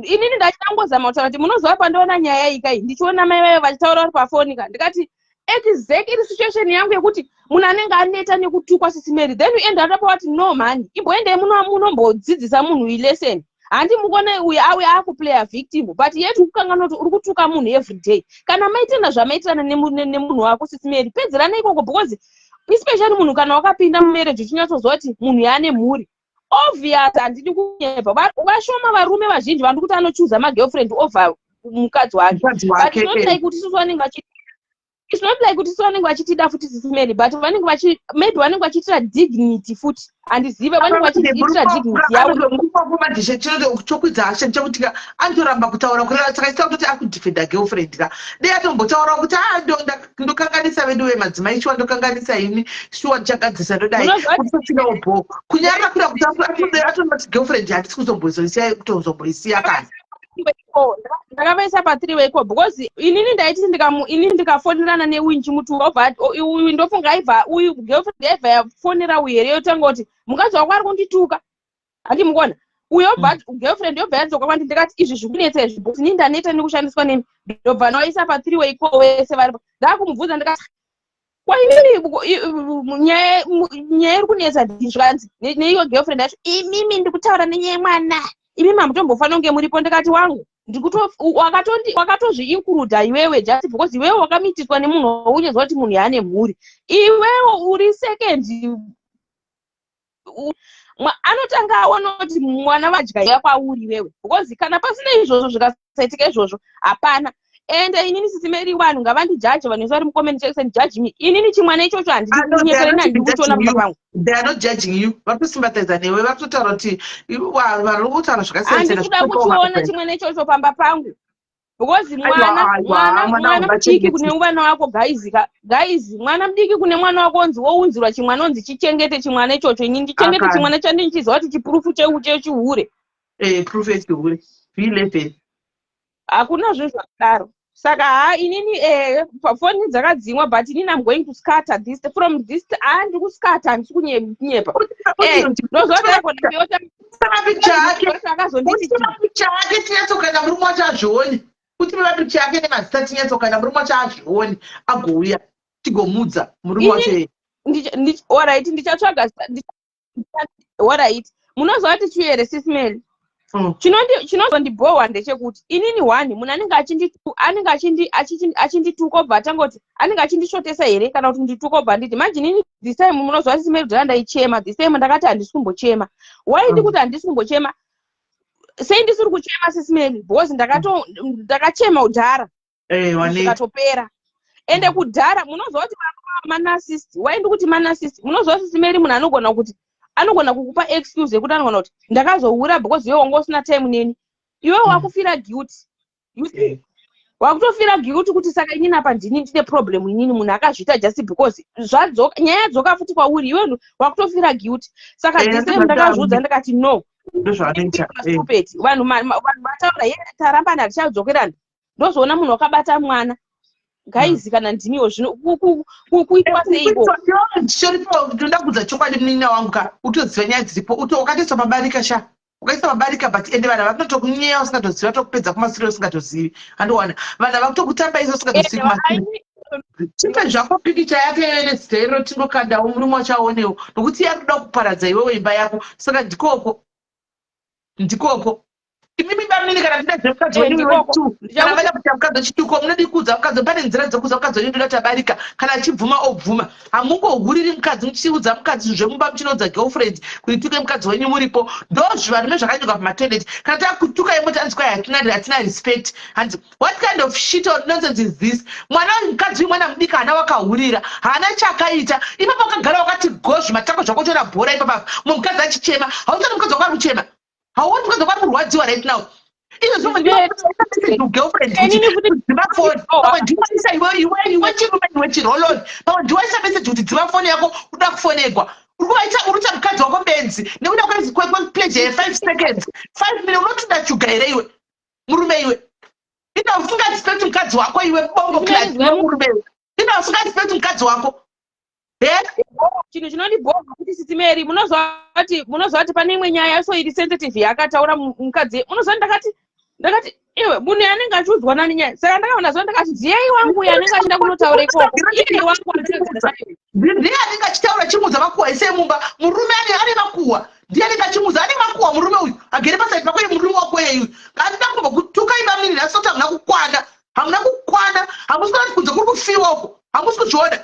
inini ndachitangozama kutaura kuti munozova pandiona nyaya ikai ndichiona mai vayo vachitaura vari pafoni ka ndikati exactly situation yangu yekuti munhu anenge aneta nekutukwa sisimeri then uende atapa kuti no mani imboendei munombodzidzisa munhu ileseni handi mukone uyu awe akuplaya victim but yet ukukangana kuti uri kutuka munhu everyday kana maitana zvamaitirana nemunhu wako sisimeri pedzerana ikoko because especially munhu kana wakapinda mumarriage uchinyatsoziva kuti munhu yaane mhuri obvious handidi kunyepa vashoma varume vazhinji vandi kuti anochuza magirlfriend over mukadzi wake but it's not like kuti vanenge vachitida futi sisimeri but maybe vanenge vachiitira dignity futi handizive vanenge vachiitira dignity yavo chokwidza hasha chekuti andoramba kutaura kureva saka isita kutoti akudefenda girlfriend ka dei atombotaura kuti ndokanganisa vedu vemadzimai shuwa ndokanganisa ini shuwa ndichagadzisa ndodai kutosinawo kunyara kuda kuti atonoti girlfriend handisi kuzomboisiya kana ndakavaisa pa3 weiko because inini ndaiti inini ndikafonerana neuinchi mutu uyu ndofunga aibva uyu girlfriend yaibva yafonera uyu here yotanga kuti mukadzi wako ari kundituka handi mukona uyo girlfriend yobva yadzoka kwandi ndikati izvi zvikunetsa izvi but inini ndaneta nekushandiswa nemi ndobva ndawaisa pa3 weiko wese varipo ndakumubvunza ndikati kwainini nyaya iri kunetsa ndizvanzi neiyo girlfriend yacho imimi ndikutaura nenyaya yemwana imimi hamutombofanira kunge muripo ndikati wangu wakatozviinkuruda iwewe just because iwewe wakamitiswa nemunhu waunyezwa kuti munhu yaane mhuri iwewe uri second anotanga aona kuti mwana vadya kwauri iwewe because kana pasina izvozvo zvikasaitika izvozvo hapana ende inini sisimeri vanhu ngavandijaji vanhu vari mucomment section judge me inini chimwana ichocho handidi kunyepereni handidi kuchiona baba vangu they are not judging you vari kusympathiza newe vari kutaura kuti vari kutaura zvakasiyana handikuda kuchiona chimwana ichocho pamba pangu because mwana mudiki kune mwana wako guys mwana mudiki kune mwana wako onzi wounzirwa chimwana onzi chichengete chimwana ichocho ini ndichengete chimwana chandinichiziva kuti chipurufu chechihure proof yechihure v11 hakuna zvinhu zvakadaro saka inini pafoni dzakadzimwa but inini I'm going to scatter this from this handi kuscatter handisi kunyepa picha yake tinyatsokana murume wacho azvioni kuti picha yake nemazita tinyatsokana murume wacho azvioni agouya tigomudza murume wacho alright ndichatsvaga alright munoziva kuti chiere sisimeli chinozondibhohwa ndechekuti inini one munhu anenge achindituka obva atangoti anenge achindishotesa here kana kuti ndituka obva nditi manje inini this time munoziva sisimeri dzana ndaichema this time ndakati handisi kumbochema why ndikuti handisi kumbochema sei ndisiri kuchema sisimeri because ndakachema udhara zvikatopera ende kudhara munoziva kuti manasist why ndikuti manasist munoziva sisimeri munhu anogona kuti anogona kukupa excuse yekuti anogona kuti ndakazoura because iwe wanga usina time neni. Iwe wakufira guilty. Wakutofira guilty kuti saka inini apa ndine problem inini munhu akazviita just because zvadzoka nyaya dzoka futi kwauri iwe wakutofira guilty. Saka ndise ndakazvudza ndakati no. Ndozvanoita. Vanhu vataura taramba ndachadzokerana. Ndozoona munhu wakabata mwana. Guys kana ndiniwo zvino kuitwa seiko. Ndoda kudza chokwadi munina wangu ka utoziva nyaya dziripo ukatoisa mabarika sha. Ukaisa mabarika but ende vanhu vanotokunyeya usingatoziva tokupedza kumashure usingatozivi. Andowana vanhu vakutokutamba iso usingatozivi kumashure. Chipe zvako pikicha yake nezero tinokanda murume wachaonewo nokuti yakuda kuparadza iwewe imba yako saka ndikoko imimi bamini kana ndida zvemukadzi wenyu wetu kana vada kuti mukadzi wechituko munodi kudza mukadzi pane nzira dzekuza mukadzi wenyu ndoda tabarika kana achibvuma obvuma hamungohuriri mukadzi muchiudza mukadzi zvemumba muchinodza girlfriend kuituke mukadzi wenyu muripo ndozvivarume zvakanyorwa pamatoilet kana takutuka imoti anzwa hatina respect and what kind of shit or nonsense is this mwana mukadzi mwana mudika hana wakahurira hana chakaita ipapo wakagara wakati gozvi matako zvako chona bhora ipapo mukadzi achichema hautani mukadzi wakari kuchema hauoni mukadzi wakari kurwadziwa right now girlfriend dziva phone pamwe ndiwaisa iwe chirume iwe chiroloni pamwe ndiwaisa message kuti dziva phone yako uda kufonegwa uruita mukadzi wako benzi nekuda kwepleasure ye5 seconds 5 minutes unotoda chuga here iwe murume iwe ina usingarespect mukadzi wako iwe bongo class murume iwe ina usingarespect mukadzi wako chinhu chinondibhonga kuti sitimeri munozwa kuti pane imwe nyaya so iri sensitive yakataura mukadzi munozwa ndakati iwe munhu anenge achiudzwa nani nyaya saka ndakaona zva ndakati ndiyai wangu yanenge achida kunotaura ikoko iye wangu ndiye anenge achitaura chimuudza makuhwa ese mumba murume ane makuhwa ndiye anenge achimuudza ane makuhwa murume uyu agere pasaiti pako murume wako yeyu andida kubva kutuka ibamiri nasoti hamuna kukwana hamusi kuti kunze kuri kufiwa uko hamusi kuzviona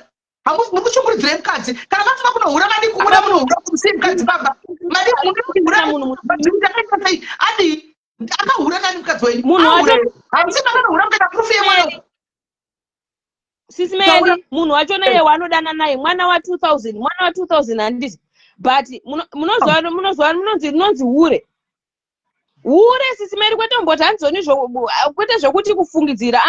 muri kuchunguridzira mukadzi kana masina kunohura madiki kuda munohura kumusii mukadzi baba madiki sei adi akahura nani mukadzi wenyu hamusi makanohura mukadzi akurufiye mwana sisimeri munhu wachona iye wanodana naye mwana wa2000 handisi but munonzi hure sisimeri kwete mboti hanzoni kwete zvokuti kufungidzira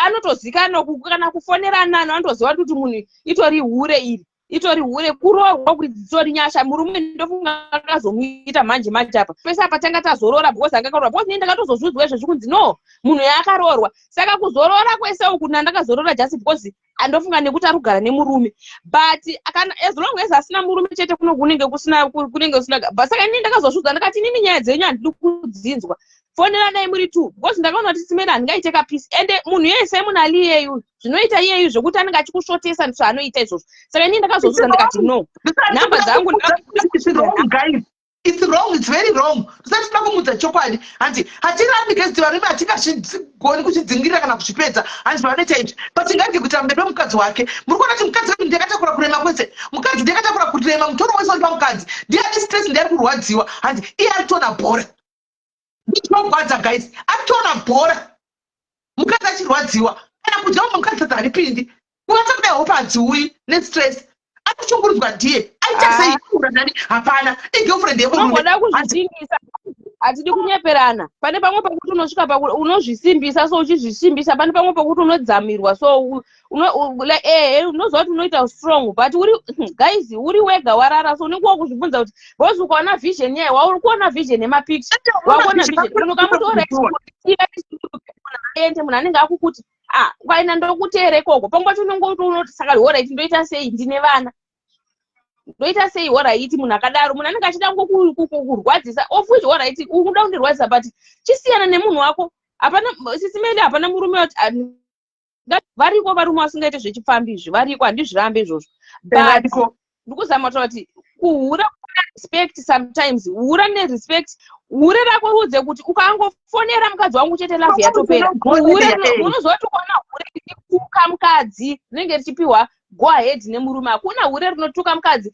anotozikana kana kufonera nani anotoziva kuti munhu itori hure iri itori hure kurohwa kuti dzitori nyasha murume ndofunga akazomuita manje apa pese apa tanga tazorora because akakarorwa because nini ndakatozozvidzwa izvo zvikunzi no munhu yakarorwa saka kuzorora kwese uku ndakazorora just because andofunga nekuti arugara nemurume but as long as asina murume chete kunenge kusina saka inini ndakazozvidzwa ndakati nini nyaya dzenyu handidi kudzinzwa fonera dai muri 2 because ndakaona kuti simera handingaiteka peace ende munhu yese munali iyeyu zvinoita iyeyu zvokuti anenge achikushotesa zvaanoita izvozvo saka inini ndakazozvidzwa ndakati no nhamba dzangu it's wrong, it's very wrong. Tusati tuna kumudza chokwadi hanzi hatirambi gezi varume hatingazvigoni kuchidzingirira kana kuzvipedza hanzi vanoita izvi but ngarige kuita mbebe mukadzi wake muri kuona kuti mukadzi wedu ndiyakatakura kurema kwese mukadzi ndiyakatakura kurema mutoro wese uri pamukadzi ndiye ane stress ndiye ari kurwadziwa hanzi iye aritoona bhora ndichiogwadza guys aritoona bhora mukadzi achirwadziwa kana kudyawo mukadzi dzaripindi kuvata kudai hope hadziuyi nestress atichungurudzwa ndiye aita sei kura nani hapana igirlfriend yeunongoda kuzvisimbisa hatidi kunyeperana pane pamwe pekuti unosvika unozvisimbisa so uchizvisimbisa pane pamwe pekuti unodzamirwa so unoziva kuti unoita strong but guys uri wega warara so unenge wakuzvibvunza kuti bose ukaona vision yaye wauri kuona vision yemapicture wakuona vision unokamutoende munhu anenge akukuti kwaina ndokuteera ikoko pangwati unongoti saka horit ndoita sei ndine vana ndoita sei horit munhu akadaro munhu anenge achida kurwadzisa of which horit unoda kundirwadzisa but chisiyana nemunhu wako hapana sisimeli hapana murume wati variko varume vasingaite zvechifambi izvi variko handizvirambe izvozvo but ndikuzama kutaura kuti kuhura respect sometimes hura nerespect hure rako rudze kuti ukangofonera mukadzi wangu chete lavhi yatopera unoziva kuti ukaona hure richituka mukadzi rinenge richipiwa go ahead nemurume hakuna hure rinotuka mukadzi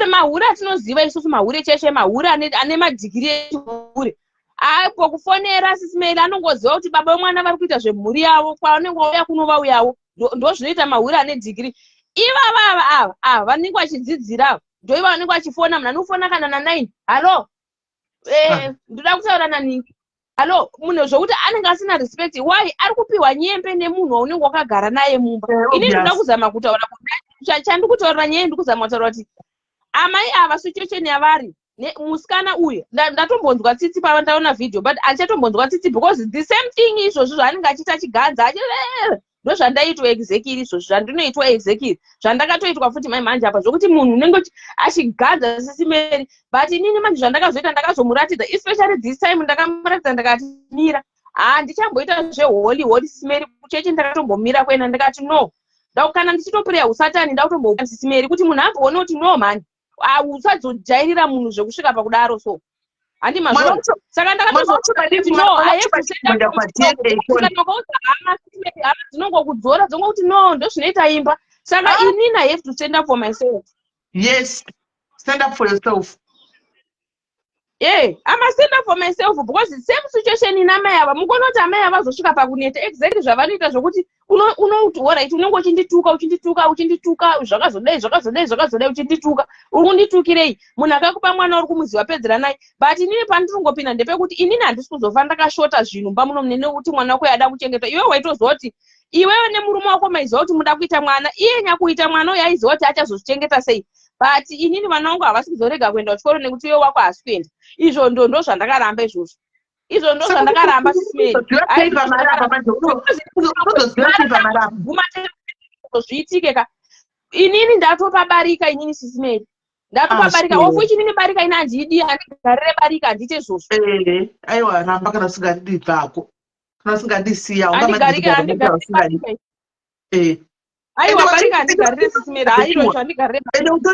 mahure atinoziva isusu mahure cheshe mahure ane madhigiri ehure apo kufonera sisimeri anongoziva kuti baba vemwana vari kuita zvemhuri yavo kwavanenge vauya kunovauyawo ndo zvinoita mahure ane dhigiri ivava ava vanenge vachidzidzira ndoiva vanenge vachifona munhu anofona kana na9 halo ndoda kutaura naningi halo munhu zvokuti anenge asina respect why ari kupiwa nyembe nemunhu waunenge wakagara naye mumba ini ndoda kuzama kutaura kuti chandi kutaura nyaya ndikuzama kutaura kuti amai ava situation yavari musikana uyu ndatombonzwa tsitsi pandaona video but achatombonzwa tsitsi because the same thing izvozvo zvaanenge achiita achigadza ndo zvandaitwa exekiri izvozvo zvandinoitwa exekiri zvandakatoitwa futi mai manje apa zvokuti munhu unenge achigadza sisimeri but inini manje zvandakazoita ndakazomuratidza especially this time ndakamuratidza ndakati mira ndichamboita zveholy sisimeri kuchechi ndakatombomira kwena ndakati no kana ndichitopureya usatani ndakutomboa sisimeri kuti munhu amboone kuti no mani usazojairira munhu zvekusvika pakudaro so handi mazvo saka ndakatozoti no dzinongokudzora dzongokuti no ndozvinoita imba saka inini I have to stand up for myself. Yes, stand up for yourself. Yeah, I must stand up for myself because the same situation in amai ava mukona kuti amai ava azosvika pakuneta exactly zvavanoita zvokuti unoti alright unenge uchindituka zvakazodai uchindituka uri kunditukirei munhu akakupa mwana uri kumuzi wapedzera naye but inini pandiringopinda ndepekuti inini handisi kuzofa ndakashota zvinhu pamuno munene kuti mwana wako yada kuchengetwa iwe waitoziva kuti iwewe nemurume wako maiziva kuti muda kuita mwana iye nyakuita mwana uyo aiziva kuti achazozvichengeta sei but inini vana vangu havasi kuzorega kuenda kuchikoro nekuti iwe wako haasi kuenda izvo ndo zvandakaramba izvozvo izvo ndo zvandakaramba zviitike ka inini ndatopabarika inini sisimeri ndatopabarika ofu ichinini barika ina handidi handigarire barika handite zvozvo aiwa ramba kana usingandidi bvako kana usingandisiya aiwa barika handigarire sisimeri hairo zvandigarire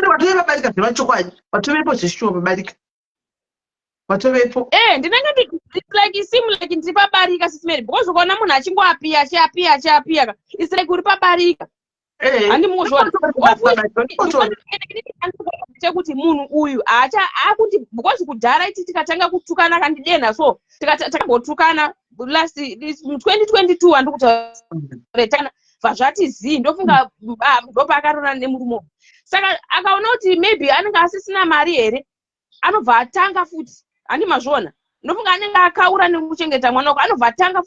watove vabarika zvevachokwadi watovepo zveshuwa vabarika watovepo ndinenge like simu like ndiri pabarika sisimeri because ukaona munhu achingoapiya achiapiya its like uri pabarika handi muzvona kuti munhu uyu akuti because kudhara iti tikatanga kutukana kandidena so takatambotukana last 2022 handi kutaura vazvati zii ndofunga ndopakarona nemurume saka akaona kuti maybe anenge asisina mari here anobva atanga futi handi mazvona ndofunga anenge akaura nekuchengeta mwana wako anobva atanga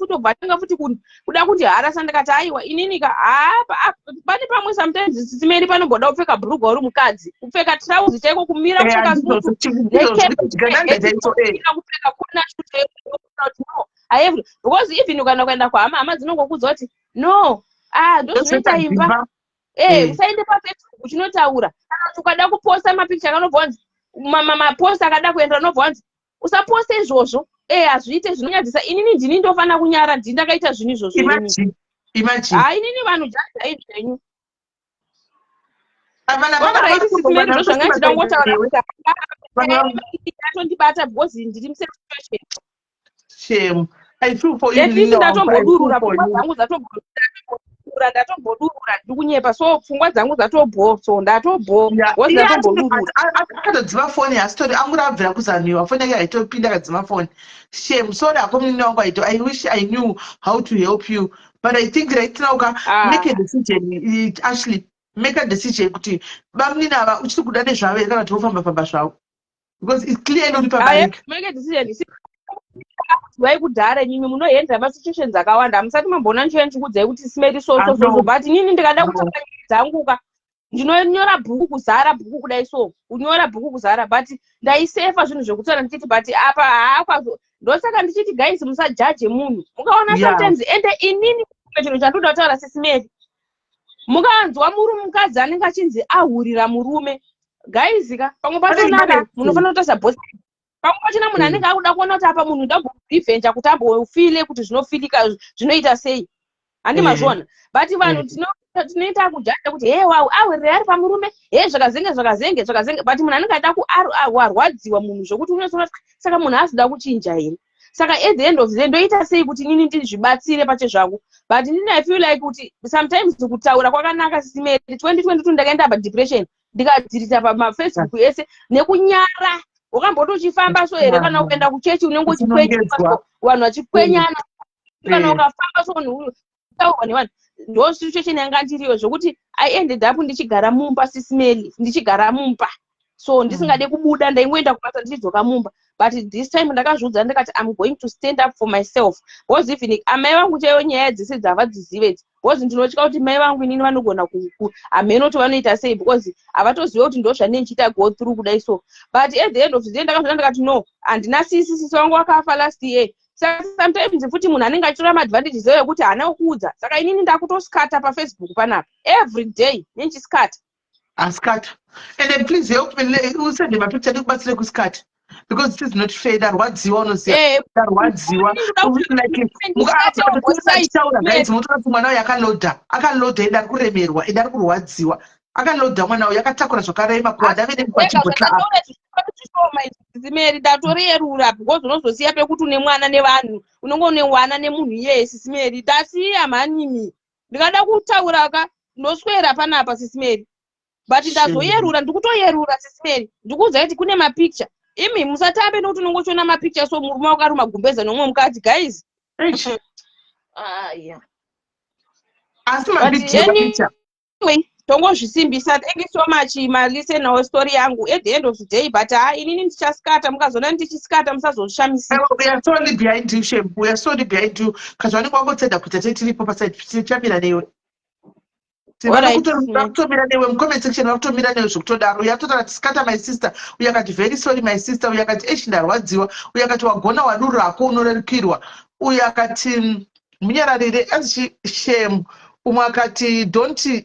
futi kuda kuti harasa ndikati aiwa ininika pane pamwe sometimes sisimeri panomboda kupfeka bhurugwa uri mukadzi kupfeka trauzi chaiko kumira kupfeka kupfeka because even ukana kuenda kwahama dzinongokudza kuti no ndozvinoita imba usaende pafacebook uchinotaura kana ukada kuposta mapikicha akanobva wanzi maposta akada kuenda unobva wanzi usaposte izvozvo hazviite zvinonyadzisa inini ndini ndofana kunyara ndini ndakaita zvinhu izvozvo inini vanhu jazai zvenyu ndo zvanga ndidangotaaatondibata because ndiri musituation shame I feel for you. Ndatombodurura pfungwa dzangu ndatombodurura ndikunyepa so pfungwa dzangu dzatobho so ndatombodurura akatodzima foni asitori anguri abvira kuzanwiwa foni yake haitopinda akadzima foni shame sorry akomunini wangu aito I wish I knew how to help you but I think right now make a decision Ashley make a decision kuti bamunini ava uchiri kuda nezvavo kana tofamba zvavo because it's clear uri pabarika make a decision kudhara nyimi munoenda masituations akawanda musati mamboona nchiyo nchikudzai kuti simeri so but inini ndikada kutanga dzanguka ndinonyora bhuku kuzara bhuku kudai so kunyora bhuku kuzara but ndaisefa zvinhu zvekutaura ndichiti but apa haakwazo ndosaka ndichiti guys musajaje munhu mukaona sometimes ende inini chinhu chandoda kutaura sisimeri mukaanzwa mukadzi anenge achinzi ahurira murume guys ka pamwe patonaka munofanira kutosa bosi pamwe pachina munhu anenge akuda kuona kuti apa munhu ndamborivenja kuti ambofile kuti zvinofilika zvinoita sei handi mazvona but vanhu tinoita kujaja kuti wow awirira ari pamurume zvakazenge but munhu anenge ada kuarwadziwa munhu zvokuti unoona saka munhu azoda kuchinja here saka at the end of the day ndoita sei kuti inini ndizvibatsire pache zvangu but inini I feel like kuti sometimes kutaura kwakanaka sisimeri 2022 ndakaenda padepression ndikadzirisa pamafacebook ese nekunyara ukamboto uchifamba so here kana ukaenda kuchechi unenge uchikwenyana vanhu vachikwenyana kana ukafamba so munhu utaurwa nevanhu ndo situation yanga ndiriyo zvokuti I ended up ndichigara mumba sisimeri ndichigara mumba so ndisingade kubuda ndaingoenda kubasa ndichidzoka mumba. But this time ndakazviudza ndikati I'm going to stand up for myself because even amai vangu chaivo nyaya dzese dzavadzizive idzi because ndinotya kuti mai vangu inini vanogona hameno kuti vanoita sei because havatozive kuti ndo zvanei nchiita go through kudai so. But at the end of the day ndakazviona ndikati no, handina sisi wangu wakafa last year. Saka sometimes futi munhu anenge achitora maadvantages eyo ekuti haana kuudza. Saka inini ndakutoskata paFacebook panapa every day nenchiskata. Askata. And then please help me usende mapicture ndikubatsire kuskata. Because it is not fair that wadziwa unoziva wadziwa like mukataura guys munotora kuti mwana uyu akaloadha ende ari kuremerwa ende ari kurwadziwa akaloadha mwana uyu akatakura zvakarema kuwanda ave nepachibhotla Sisimeri ndatorerura because unozosiya pekuti une mwana nevanhu unenge une mwana nemunhu iyeye Sisimeri ndasiya mhanimi ndingada kutaura ndoswera panapa Sisimeri but ndazoyerura ndikutoyerura Sisimeri ndikuudza kuti kune mapicture imi musatambe nokuti unongochiona mapicture so murume wakaruma gumbeza nomwe mukati guys yeah. Asi mapicture tongozvisimbisa. Thank you so much malisena westory yangu at the end of the day but inini ndichaskata mukazona ndichiskata musazozvishamisa. We are sorely behind you Shem, we are sorely behind you kazvanenge wangotsenda kuita tiripo paside tichamira newe kutomira newe mucomment section vakutomira newe zvokutodaro uyatotara tiskata my sister uyakati very sorry my sister uyakati eshi ndarwadziwa uyakati wagona waduru rako unorerukirwa uyakati munyararire as Shem umwe akati don't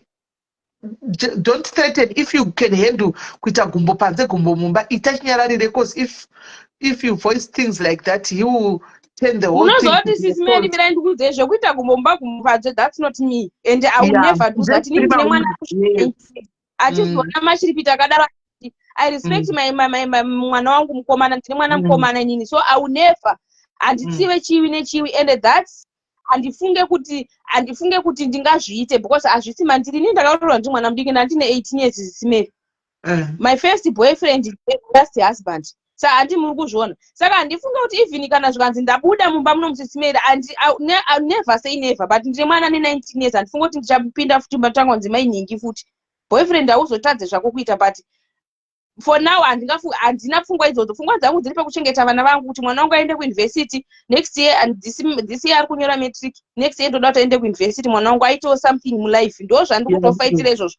threaten if you can handle kuita gumbo panze gumbo mumba ita chinyararire because if you voice things like that he will turn the whole thing. Unozoti Sisimeri mira ndikuudze zvekuita gumbo mumba gumbo panze that's not me and I will never do that. Ini ndine mwana achizoona machiripita akadaro I respect mwana wangu mukomana ndine mwana mukomana inini so I will never handitsive chiwi nechiwi and that's handifunge kuti ndingazviite because hazvisi mandiri ini ndakaroorwa ndi mwana mudiki ndandine 18 years Sisimeri. My first boyfriend is first husband. Saka handi muri kuzviona. Saka handifunga kuti even kana zvikanzi ndabuda mumba muno muSisimeri I'll never say never but ndine mwana ne19 years handifunga kuti ndichapinda futi matangwa nzima inyingi futi. Boyfriend hauzotadze zvako kuita but for now handina pfungwa idzodzo. Pfungwa dzangu dziri pekuchengeta vana vangu kuti mwana wangu aende kuuniversity next year and this year ari kunyora matric next year ndoda kuti aende kuuniversity mwana wangu aitewo something mulife ndo zvandiri kutofaitira izvozvo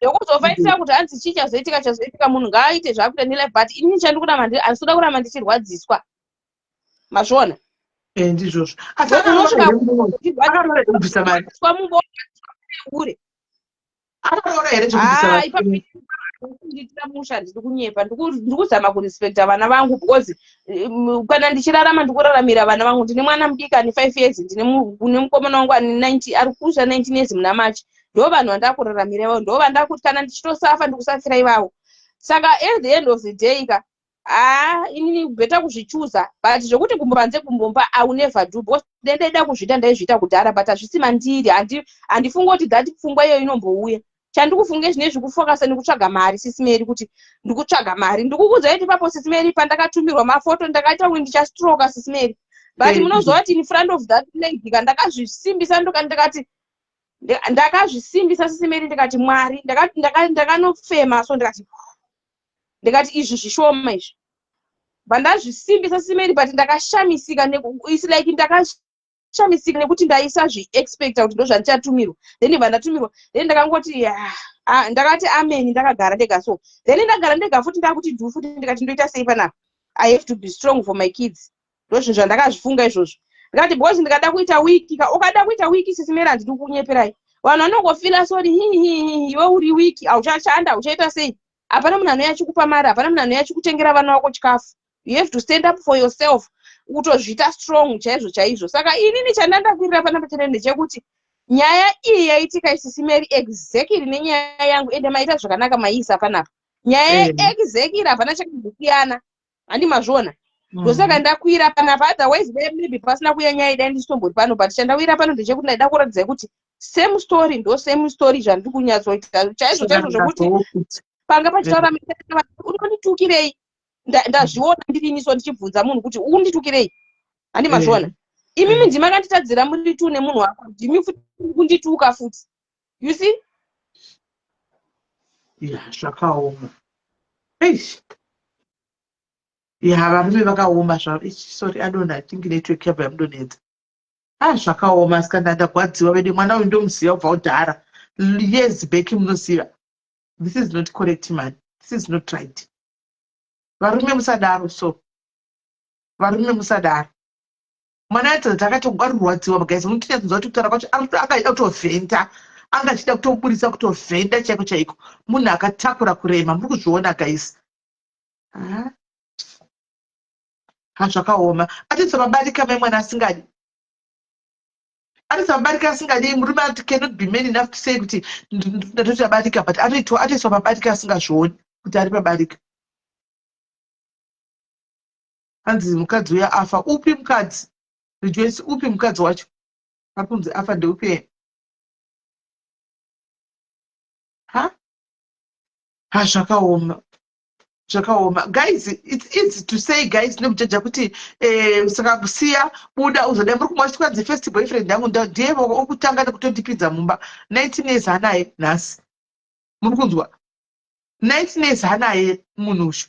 ndikuzofaitira kuti hanzi chii chazoitika munhu ngaaite zvaakuita nelife but inini handinoda kuramba ndichirwadziswa mazviona ndizvozvo akaroora here nditira musha ndiri kunyepa ndikuzama kurespekta vana vangu because kana ndichirarama ndikuraramira vana vangu ndine mwana mudiki ane 5 years ndine mukomana wangu ane 90 ari kusha 19 years muna March ndo vanhu vandakuraramira ivavo ndo vandakuti kana ndichitosafa ndikusafira ivavo. Saka at the end of the day inini beta kuzvichuza but zvokuti kumbanze kumbomba I will never do because ndaida kuzviita ndaizviita kudhara but hazvisi mandiri handifunga kuti that pfungwa iyo inombouya. Chandikufunga zvinezvi kufokasa nekutsvaga mari Sisimeri kuti ndikutsvaga mari ndikukuudza kuti ipapo Sisimeri pandakatumirwa mafoto ndakaita kuti ndichastroka Sisimeri but munozova kuti in front of that lady ndakazvisimbisa ndakazvisimbisa Sisimeri ndikati Mwari ndakanofema so ndikati izvi zvishoma izvi pandazvisimbisa Sisimeri but ndakashamisika isi like ndakashamisika nekuti ndaisa zviexpecta kuti ndo zvandicatumirwa then vandatumirwa then ndakangoti ndakati amen ndakagara ndega so then ndagara ndega futi ndakuti du futi ndikati ndoita sei panapa I have to be strong for my kids ndo zvinhu zvandakazvifunga izvozvo ndikati because ndikada kuita wiki ukada kuita wiki Sisimeri handidi kunyeperai vanhu vanongofila sori iwe uri wiki auchashanda auchaita sei hapana munhu anouya achikupa mari hapana munhu anouya achikutengera vana vako chikafu you have to stand up for yourself utozviita strong chaizvo saka inini chandandakwirira panapa chene ndechekuti nyaya iyi yaitika Sisimeri exactly nenyaya yangu ende maita zvakanaka maisa panapa nyaya exactly hapana chakambosiyana handi mazviona ndosaka ndakwira panapa otherwise maybe pasina kuya nyaya ida ndisitombori pano but chandawira pano ndechekuti ndaida kuratidza kuti same story ndo same story zvandiri kunyatsoita chaizvo zvokuti panga pachitaura unonditukirei ndazviona ndiriniso ndichibvunza munhu kuti unditukirei handi mazviona imimi ndimakanditadzira muri tu nemunhu wako ndimi futi kundituka futi you see zvakaoma eish ya varume vakaoma zvavo sorry adonha tingi network yabva yamudonedza zvakaoma asikana ndagwadziwa vede mwana uyu ndomuziva kubva kudhara years back munoziva. This is not correct man, this is not right. Varume musadaro, so varume musadaro. Mwana yacho dzakatogwarurwadziwa guys, munotinyatsonzwa kuti kutaura kwacho akaida kutovhenta, anga achida kutoburisa kutovhenta chaiko chaiko. Munhu akatakura kurema, muri kuzviona guys. Zvakaoma. Atisa mabarika mai mwana asingadi. Atisa mabarika asingadi, murume ati cannot be man enough to say kuti ndatoti abarika, but atisa mabarika asingazvioni kuti ari pabarika. Hanzi mukadzi uya afa. Upi mukadzi? Rejoice, upi mukadzi wacho? Akunzi afa ndeupi? Zvakaoma. Zvakaoma. Guys, it's easy to say guys, nekujaja kuti saka kusiya buda uzoda muri kumwa chikwanzi first boyfriend yangu ndiye okutanga nekutondipidza mumba 19 years hanaye nhasi. Muri kunzwa? 19 years hanaye munhu uyu.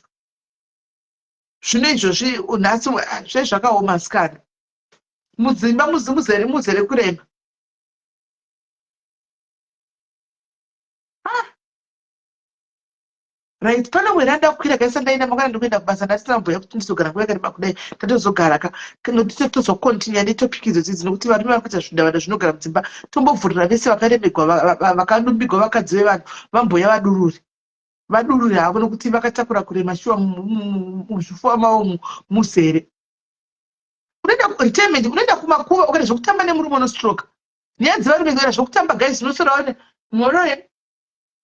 Zvino izvozvi nhasi zvezvakaoma asikana. Mudzimba muzere kurema. Right, pana mweranda kukwira kaisa ndaina makana ndokuenda kubasa ndatisina mboya kuti ndizogara nguva yakareba kudai tatozogara nokuti tozokontinya netopic idzodzi nokuti varume vari kuita zvidavada zvinogara mudzimba tombovhurira vese vakaremegwa vakadumbigwa vakadzi vevanhu vamboya vadururi havo nokuti vakatakura kurema shuwa muzvifuva mavo muzere. Unoenda retirement, unoenda kumakuva ukaita zvokutamba nemurume unostroke. Nyaya dzevarume kuita zvokutamba guys unosoraone moroye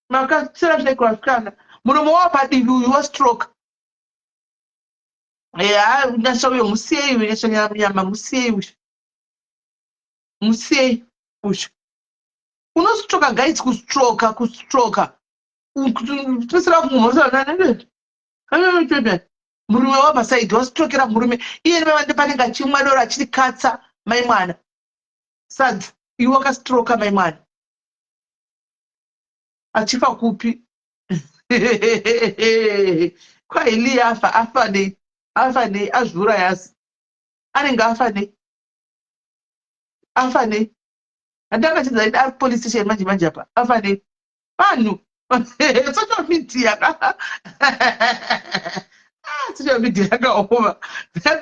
makasera zvaikwasikana muromo wavo padivi uyu wastroke. Nyasha uyo musiyei uyu, nyasha nyama musiyei uyu. Musiyei uyu. Unostroka guys, kustroka. Tosera kumhosana. Murume wamasaidhi wastrokera murume. Iye nevavande panenge achimwa doro achiti katsa mai mwana. Sadzi, iwe wakastroka mai mwana. Achifa kupi? Kwaili afa nei azvura yasi. Anenge afa nei. Handanga chidza ari police station manje apa. Afa nei. Vanhu. Social media. Social media yakaoma.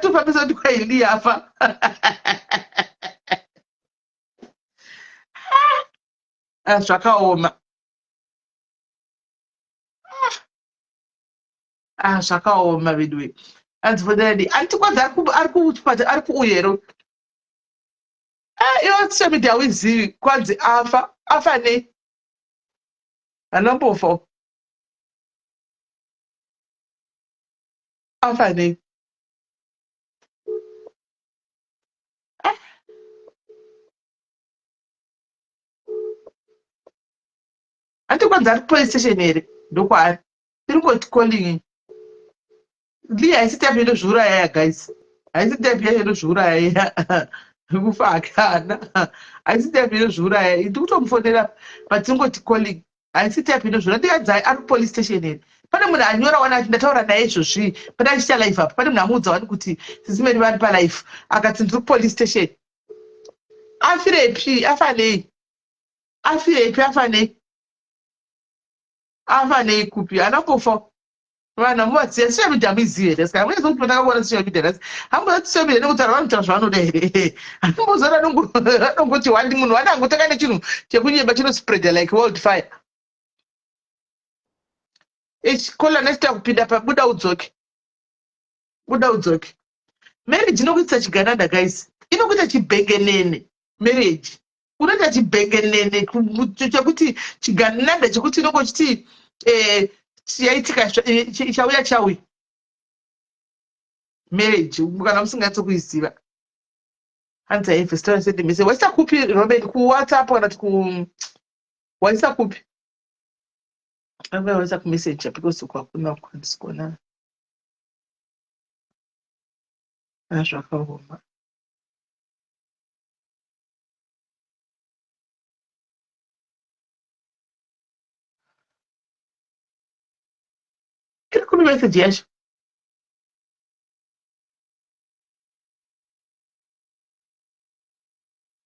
Tofambisa kuti kwaili afa. Zvakaoma. Zvakaoma vedwe. Hanzi fodadi. Antikwadza ari kuuyero. Iwo social media hawizivi kwanzi afa nei. Anombofa. Afa nei. Antikwadza ari police station here. Ndokwaari. Tiri ngoti calling. Li haisi type inozviuraya guys. Haisi type inozviuraya. Kufa akana. Haisi type inozviuraya. Ndiri kutomufonera but tiri ngoti calling. Haisi type inozviuraya. Ndikadzai ari police station here. Pane munhu anyora wana ati ndataura naye izvozvi pana chicha live apa. Pane munhu amuudza wani kuti sisimeri vari palive akati ndiri police station. Afirepi? Afa nei? Afirepi? Afa nei? Afa nei kupi? Anombofa. Vana muvadziya social media muizive here saka mwezi kuti ndakaona social media nhasi hamboza social media nekutaura vanotaura zvavanoda here. Hambozora anongoti wandi munhu wani angotanga nechinhu chekunyemba chinospreada like wildfire. Kola nechita kupinda pabuda udzoke. Buda udzoke. Marriage inokuitisa chigananda guys. Inokuita chibhengenene marriage. Unoita chibhengenene chekuti chigananda chekuti inongochiti chiyaitika chauya marriage kana musinganyatso kuiziva. Hanzi haivhestora sende mese. Waisa kupi Robert? KuWhatsApp kana kuti waisa kupi? Anga waisa kumessage because kwakuna kukwanisa kuona. Zvakaoma. Kuri message yacho.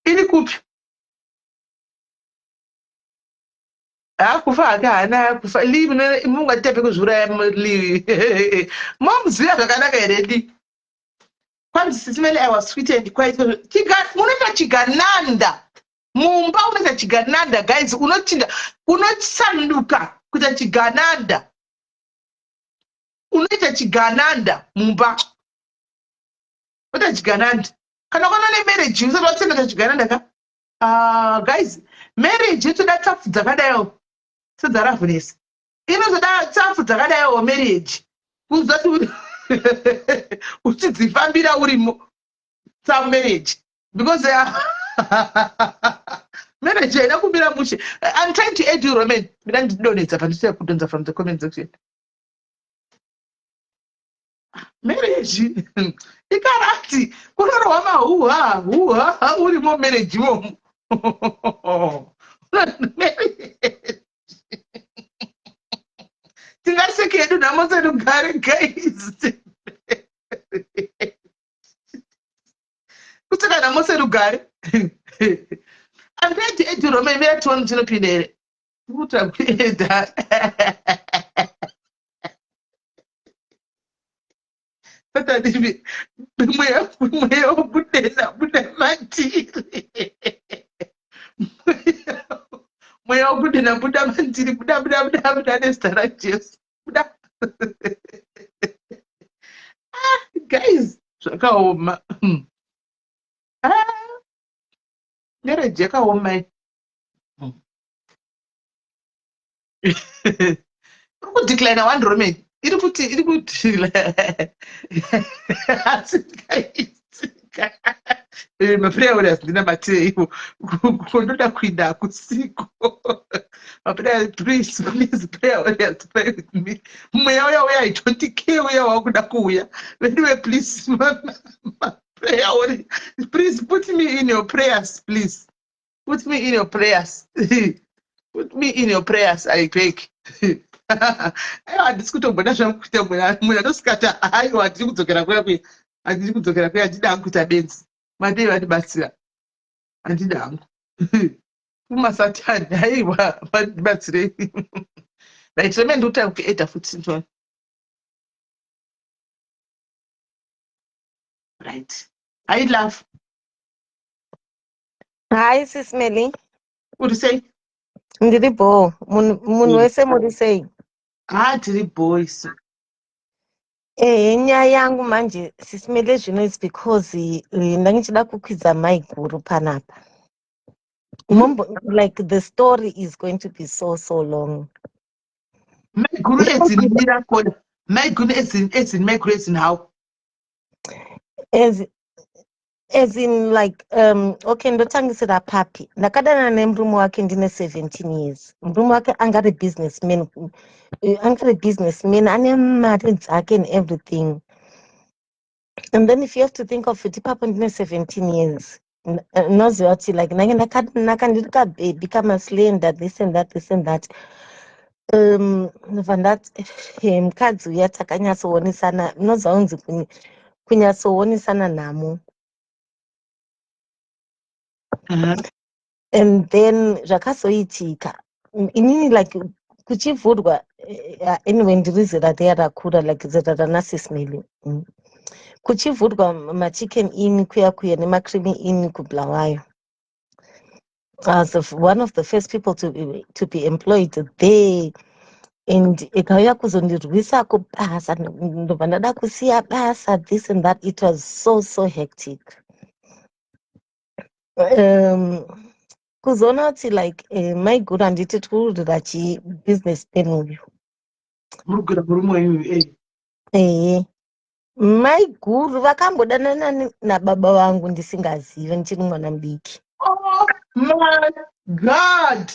Iri kupi? Akufa akana kufa live mungatepe kuzvura live. Momziya zvakanaka here li. Kwanzi simele I was sweet and quiet. Unoita chigananda. Mumba unoita chigananda guys, unosanduka kuita chigananda. Unoita chigananda mumba. Unoita chigananda. Kana kona marriage usati watsenda chigananda ka? Guys, marriage itoda tsafu dzakadayo sedzaravhunesi. Inozoda tsafu dzakadayo marriage. Kuzoti uchidzifambira urimo some marriage because marriage haina kumira mushe. I'm trying to aid you, Roman. Mina ndidonetsa pandisiya kudonza from the comment section. Marriage ikarati kunorohwa mahuha urimo marriage imomo. Tingaseke yedu namosa rugare guys. Kutsaka namosa rugare. I'm trying to aid you, Roman. Mina tuone chinopinda here. Kuta kuenda. Sasa hivi mweya budena mantiri. Mweya budena buda mantiri buda nezita Jesu. Buda. Guys, zvakaoma. Marriage yakaoma. Kudecline one Roman. Iri kuti maprayer warriors ndina matei ivo kundoda kuinda kusiku. Maprayer, please prayer warriors pray with me. Mweya uya I don't care uya wakuda kuuya. Anyway, please prayer warriors, please put me in your prayers, please. Put me in your prayers. Put me in your prayers, I beg. Handisi kutogona zvangu kuita munhu anosikata haiwa handiri kudzokera kuya handida hangu kuita benzi. Madei vandibatsira handida hangu kumasatani haiwa vandibatsirei. Right, reme ndikutanga kuedha futi ntoni. Right, I love. Hi, sis Melly. Uri sei? Ndiri bo. Munhu wese muri sei? Tiri boys. Nyaya yangu manje sis Melly zvino is because ndangichida kukwidza mai guru panapa. Like the story is going to be so long. Mai guru ezinimira kona. Mai guru ezin mai guru ezin how? As in like okay ndotangisira papi ndakadana nemurume wake ndine 17 years. Murume wake angari businessman ane mari dzake and everything. And then if you have to think of it ipapo ndine 17 years noziva kuti like nange ndakanaka ndiri kabhebi kamaslender this and that vandati mukadzi uya takanyatsowonesana noziva unzi kunyatsowonesana nhamo. And then zvakazoitika inini like kuchivhurwa anyway ndiri zera riya rakura like zera ranasis Melly. Kuchivhurwa machicken inn kuya nemacrimi inn kubulawayo. I was one of the first people to be employed there. And ikauya kuzondirwisako basa ndobva ndada kusiya basa this and that. It was so hectic. Kuzoona kuti like mai guru handiti tikurudira businessman uyu. Murugura murume wenyu Mai guru vakambodanana nababa vangu ndisingazive ndichiri mwana mudiki. Oh my God.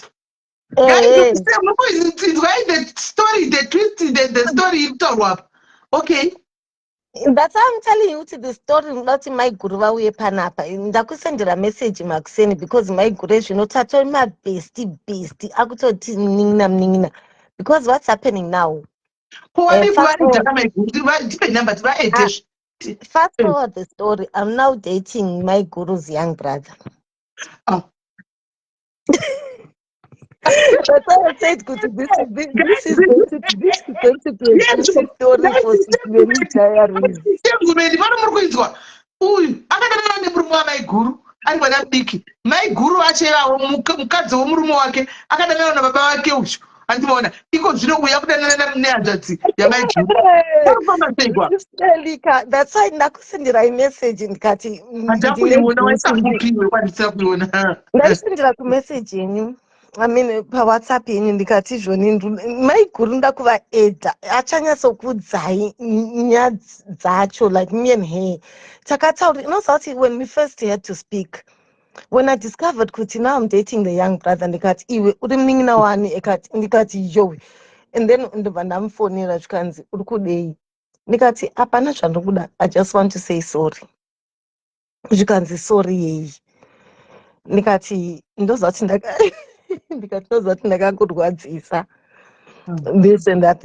Guys, why the story, the twist, the story you talk about? Okay. That's how I'm telling you the story about my guru vauye panapa. Ndakusendera message makuseni because my guru zvino tatori my bestie akutoti ningina. Because what's happening now? Kuwani Fast forward, kuvaridhaka maiguru tipe nhamba tivaedhe. fast forward the story. I'm now dating my guru's young brother. That's why I said, this is going to be a juicy story for Sismeli Diaries. Gurumeni vano muri kuinzwa uyu akadanana nemurume wamaiguru ari mwana mudiki. Maiguru achevawo mukadzi womurume wake akadanana nababa vake uyu. Andimaona iko zvino uya kudanana nehanzvadzi yamaiguru. That's why ndakusendera imessage ndikati handakuiona waisakupiwe kwadisira kuiona. ndaisendera kumessage yenyu, I mean pawhatsapp yenyu ndikati izvoni maiguru ndakuvaedha achanyatsokudzai nyaya dzacho like me and her takataura inoziva kuti when we first had to speak, when I discovered kuti now I'm dating the young brother ndikati iwe uri munin'ina wani ndikati yowe, and then ndobva ndamufonera zvikanzi uri kudei, ndikati hapana zvandikuda, I just want to say sorry. Zvikanzi sorry yei, ndikati ndoziva kuti ndakakurwadzisa this and that.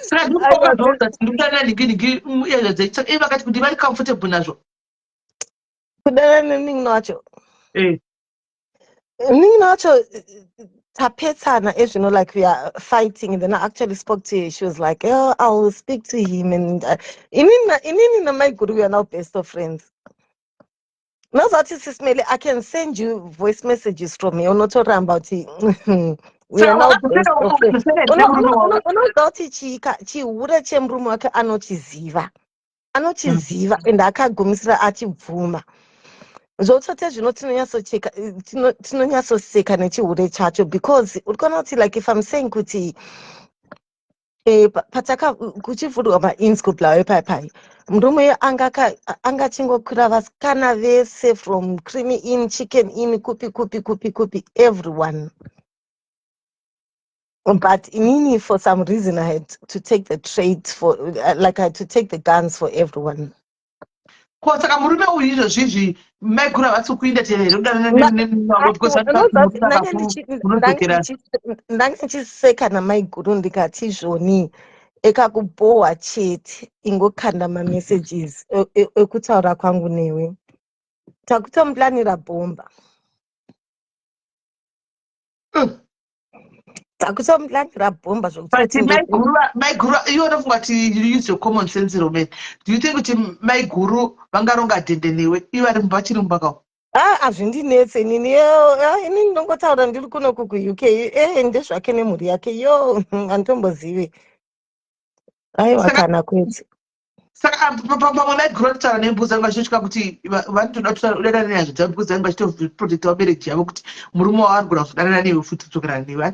Saka ndikukazvaudza kuti ndikudana nhingi vakati kuti vari comfortable nazvo kudana nemunin'ina wacho. Munin'ina wacho tapetsana ezvino, like we are fighting, and then I actually spoke to her. She was like, oh, I will speak to him, and inini namaiguru we are now best of friends. Nozati Sismeli, I can send you voice messages from me. Unotoramba uti we are now best of friends. Unoziva kuti chihure chemurume wake anochiziva and akagumisira achibvuma. Zvotote zvino tinonyatsoseka nechihure chacho, because urikona kuti like if I'm saying kuti pataka kuchivhurwa mainscopla wepai murume angachingokwira vasikana vese from creamy in, chicken in, kupi everyone. But inini for some reason I had to take the traits for like I had to take the guns for everyone. Saka murume uyu izvozvizvi maiguru havasi kuinda ndange ndichiseka namaiguru ndikati izvoni ekakubohwa chete ingokanda mamessages ekutaura kwangu newe takutomuplanira bhomba. Takutomuplanira bhomba zvokutoti maiguru iwe unofunga kuti you use your common sense Roman. Do you think kuti maiguru vangaronga dhende newe iwe ari vachiri mumbakawo? Hazvindinetse inini ndinongotaura ndiri kunoku kuuk ndezvake nemhuri yake yo handitombozivi. Aiwa kana kwete. Saka pamwe maiguru anotaura nembuzi angu vachitosvika kuti vanotoda kudanana nenyaya dzambuzi angu vachitoprotecta vabereki yavo kuti murume wavo arigona kuzodanana newe futi kudzokerana newe.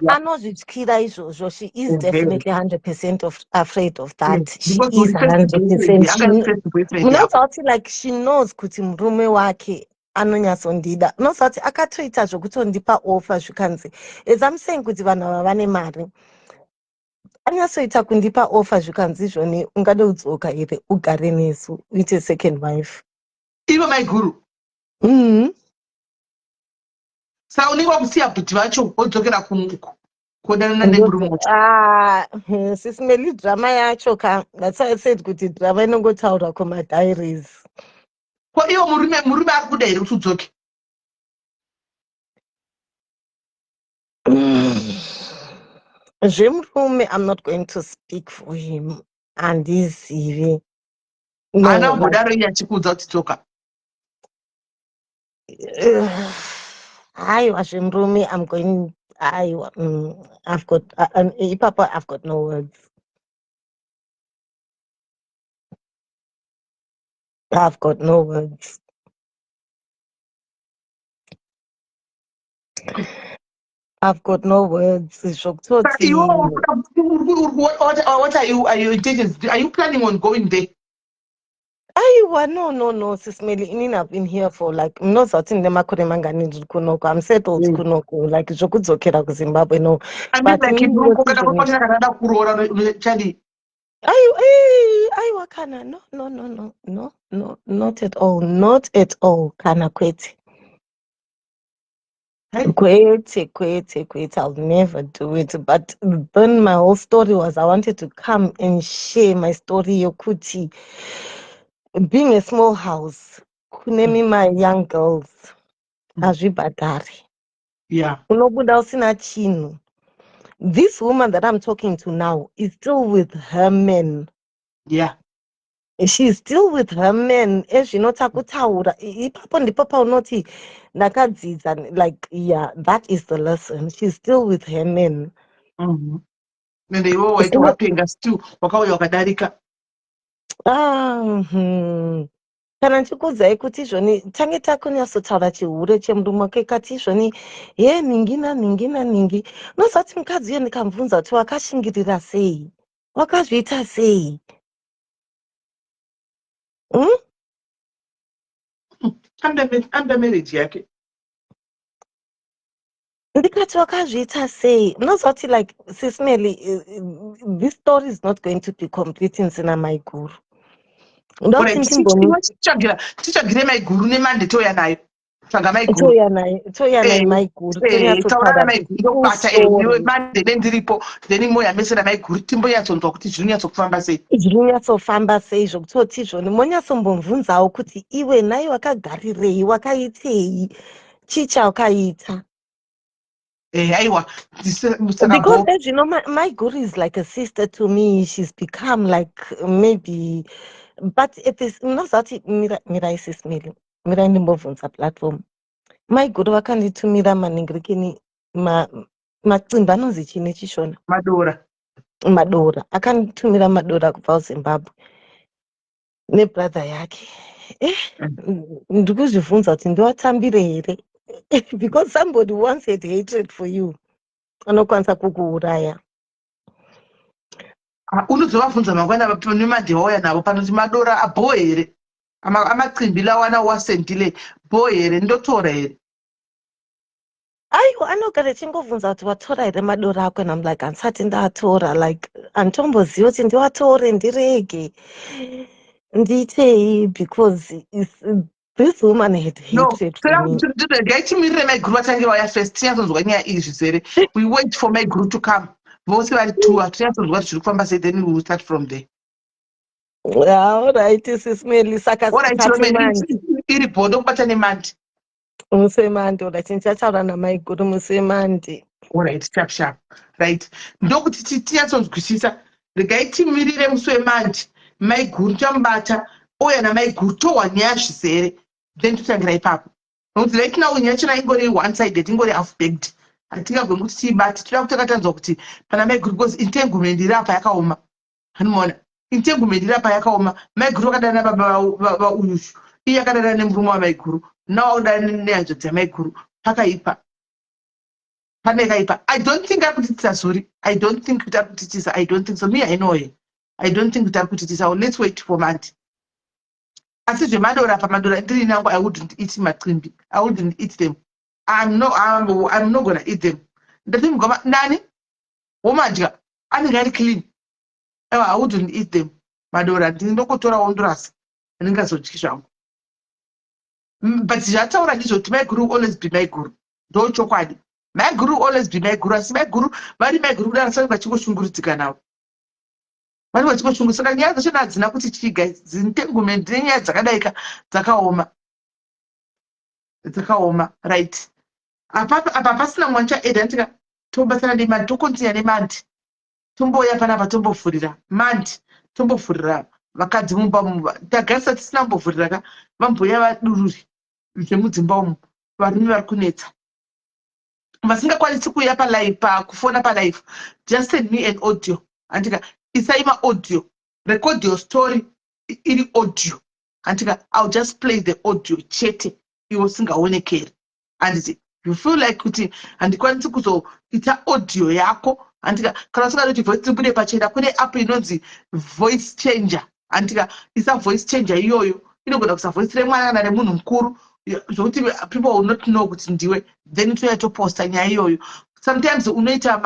Anozvityira izvozvo. She is definitely 100% afraid of that. She is 100%. Munoziva kuti like she knows kuti murume wake anonyatsondida. Unoziva kuti akatoita zvokutondipa offer zvikanzi as I'm saying kuti vanhu ava vane mari, anyatsoita kundipa offer zvikanzi izvoni ungade kudzoka here ugare nesu uite second wife. Ivo maiguru saka unenge wakusiya bhuti vacho wodzokera kudanana nemurume wacho. Sismeli drama yacho ka, that's why I said kuti drama inongotaura kumadiaries. Ko iwo murume ari kuda here kuti udzoke? Zvemurume, I'm not going to speak for him. Handizivi. Ana mbodaro iye achikuudza kuti dzoka? Aiwa zvemurume, I'm going. Aiwa, I've got Papa, I've got no words. I've got no words. I've got no words. What are your intentions? Are you planning on going there? No, Sismeli. I've been here for like I'm settled kunoko, like zvokudzokera kuZimbabwe. No, I mean, like Aiwa Kana, no, not at all, not at all, Kana kwete. Kwete, I'll never do it. But then my whole story was I wanted to come and share my story yokuti. Being a small house, kunemi my young girls, azvibhadhari. Yeah. Unobuda usina chinhu. This woman that I'm talking to now is still with her men. Yeah. She's still with her men. Ezvinotakutaura ipapo ndipo paunoti ndakadzidza, like, yeah, that is the lesson. She's still with her men. Ende iwo waiti So, wapenga still wakauya wakadarika. kana ndikuudzai kuti izvoni tange takunyatsotaura chihure chemurume wake kati izvoni ningi unozati mukadzi uyo ndikamubvunza kuti wakashingirira sei, wakazviita sei? Under marriage yake. Ndikati wakazviita sei? Unozwa kuti like Sismeli, this story is not going to be complete nsina Maiguru. Ndoti ndimboni tichagire Maiguru nemande toya nayo. Tsvaga Maiguru. toya nayo Maiguru, taura Maiguru ndobata iwe story. mande ndiripo then moya mesera Maiguru timbonyatsonzwa kuti zvinonyatsokufamba sei. Zvinonyatsofamba sei zvokutoti izvoni monyatsombomubvunzawo kuti iwe nhai wakagarirei, wakaitei, chii chawakaita? Aiwa. Because as you know, my guru is like a sister to me. She's become like maybe, but it is not that Mira Sismeli. Mira ndimbobvunza platform. My guru vakanditumira maningirikini macimba anonzi chini chishona. Madora. Akanditumira madora kubva kuZimbabwe nebrother yake. Ndikuzvibvunza kuti ndiwatambire here? Because somebody once had hatred for you. Anokwanisa kukuuraya. Unozovabvunza mangwana nemande wauya navo panoti madora abho here, amacimbi lawana wasendile bho here, ndotora here. Aiwa, anogara achingobvunza kuti watora here madora ako, and I'm like, handisati ndatora, like handitomboziva kuti ndiwatore ndirege ndiitei, because this woman had hatred for me. Ngaichimirire Maiguru vatange vauya first tinyatsonzwa nyaya izvi zvere. We wait for Maiguru to come. Vose vari two tinyatsonzwa kuti zviri kufamba sei, then we will start from there. Alright, Sismeli, saka iri bhodo kubata nemandi. Musemandi, alright, ndichataura naMaiguru musemandi. Alright, sharp. Right. Ndokuti tinyatsonzwisisa. Regai timirire musi wemandi. Maiguru tamubata. Oya naMaiguru tohwa nyaya zvizere. Then totangira ipapo. Nokuti right now nyaya china ingori one sided, ingori half baked. Hatingagoni kuti tiibate. Toda kutakatanzwa kuti pana Maiguru because entanglement iri apa yakaoma. Hanoona. Entanglement iri apa yakaoma. Maiguru akadana baba uyu. Iye akadana nemurume waMaiguru. Nawo udana nehanzvadzi yaMaiguru. Pakaipa. Panekaipa. I don't think akutitisa Zuri. I don't think kuti akutitisa. I don't think so. Me, I know it. I don't think kuti akutitisa. Let's wait for Mandi. Asi zvemadora pamadora ndiri nangu, I wouldn't eat macimbi. I wouldn't eat them. I'm not gonna eat them. Ndati mugoma nani? Womadya. Anenge ari clean. I wouldn't eat them. Madora ndindokotora wondorasa. Ndingazodyi zvangu. But zvataura ndizvo kuti Maiguru always be Maiguru. Ndo chokwadi. Maiguru always be Maiguru. Asi Maiguru vari Maiguru kudaro saka vachingoshungurudzika navo. Vari vachingoshungurudzika. Saka nyaya dzacho hadzina kuti chii guys. Dzintanglement nenyaya dzakadaika dzakaoma. Right. Apa pasina mwancha eda ndika tobatana nemandi, tokontinya nemandi. Tomboya panapa tombovhurira mandi, tombovhurira vakadzi mumba. Tagarisa tisina kumbovhurira ka vamboya vadururi zvemudzimba umu, varume vari kunetsa. Vasingakwanisi kuuya palive, pakufona palive. Just send me an audio. Andika isai audio. Record your story iri audio. Andika I'll just play the audio chete. Iwo usingaonekeri. And you feel like kuti handikwanisi kuzoita audio yako. Andika kana usingada kuti voice ibude pachena, kune app inonzi voice changer. Andika isa voice changer iyoyo inogona kuisa voice remwana kana remunhu mukuru zvokuti people will not know kuti ndiwe, then toya toposta nyaya iyoyo. Sometimes unoita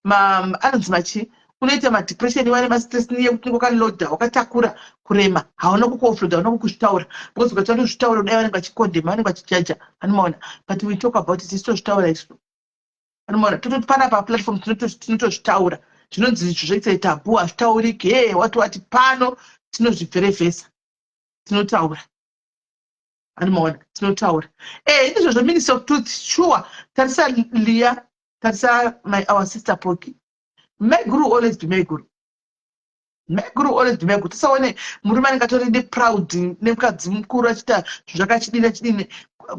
anonzi machi unoita madepression wane mastress niye kuti wakaloda wakatakura kurema hauna kukoofloda hauna kukuzvitaura because ukati zvitaura dai vanenge vachikondema vanenge vachijaja anomaona but we talk about it isitozvitaura izvo anomaona totopana paplatform tinotozvitaura zvinonzi izvo zvaita tabu hazvitauriki wati pano tinozvibverevhesa tinotaura anomaona tinotaura izvozvo Ministry of Truth sure tarisa Leah tarisa our sister Poki Meguru always be Meguru. Meguru always be Meguru. Tisaone murume anenge atori proud nemukadzi mukuru achita zvakachidini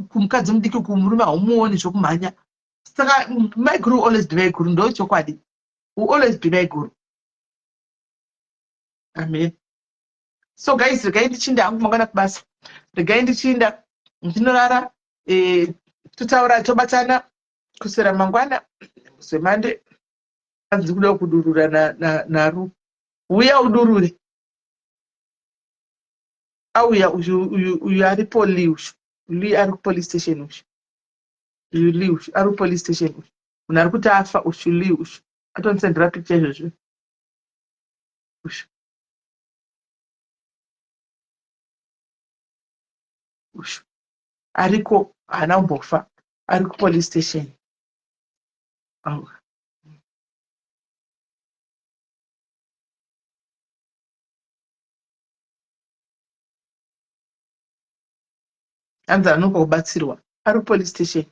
kumukadzi mudiki kumurume haumuoni zvokumhanya. Saka Meguru always be Meguru ndo chokwadi. Will always be Meguru. Amen. So guys, regai ndichinda hangu mangwana kubasa. Regai ndichinda ndinorara tutaura tobatana kusera mangwana semande anzi kuda kudurura naru uya udurure auya uyu aripo liushu li ari police station ushu uyu liushu ari police station ushu munhu ari kuti afa ushu liushu atonisendera picture izvozvo ushu ushu ariko haana kumbofa ari kupolice station anzi anonoka kubatsirwa ari police station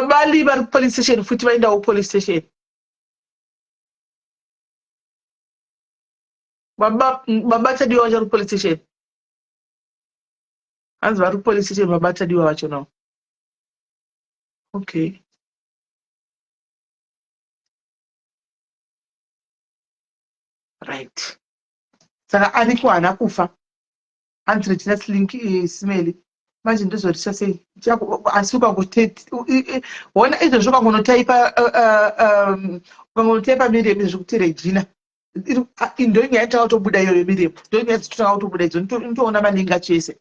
bali vari police station futi vaendawo police station vabatadiwa vacho vari police station hanzi vari police station vabatadiwa vacho nawo okay right saka ariko haana kufa hanzi retina slinki smeli manje ndozorisa sei asi ukangotona izvozvo ukangonotaipa mirembe zvokuti Regina ndoinya yatanga kutobuda iyoyo mirembo ndoinya dzitotanga kutobuda idzo nitoona maningi achese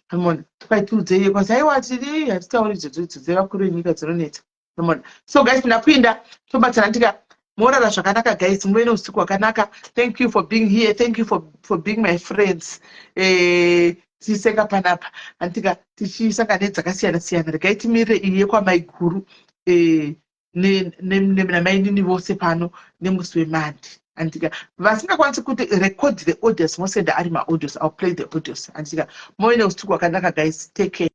amona kwaitiudzei kwasi aiwa tiri hatitauri izvodzo dzevakuru venyika dzinonetsa amona so guys pinapinda tobatsana tika morara zvakanaka guys muve neusiku hwakanaka thank you for being here thank you for being my friends tiseka panapa antika tichisanga nedzakasiyana-siyana regai timirire iyi yekwamai guru namainini vose pano nemusi wemandi antika vasingakwanisi kuti record the audios mosenda ari maaudios I'll play the audios antika muve neusiku hwakanaka guys take care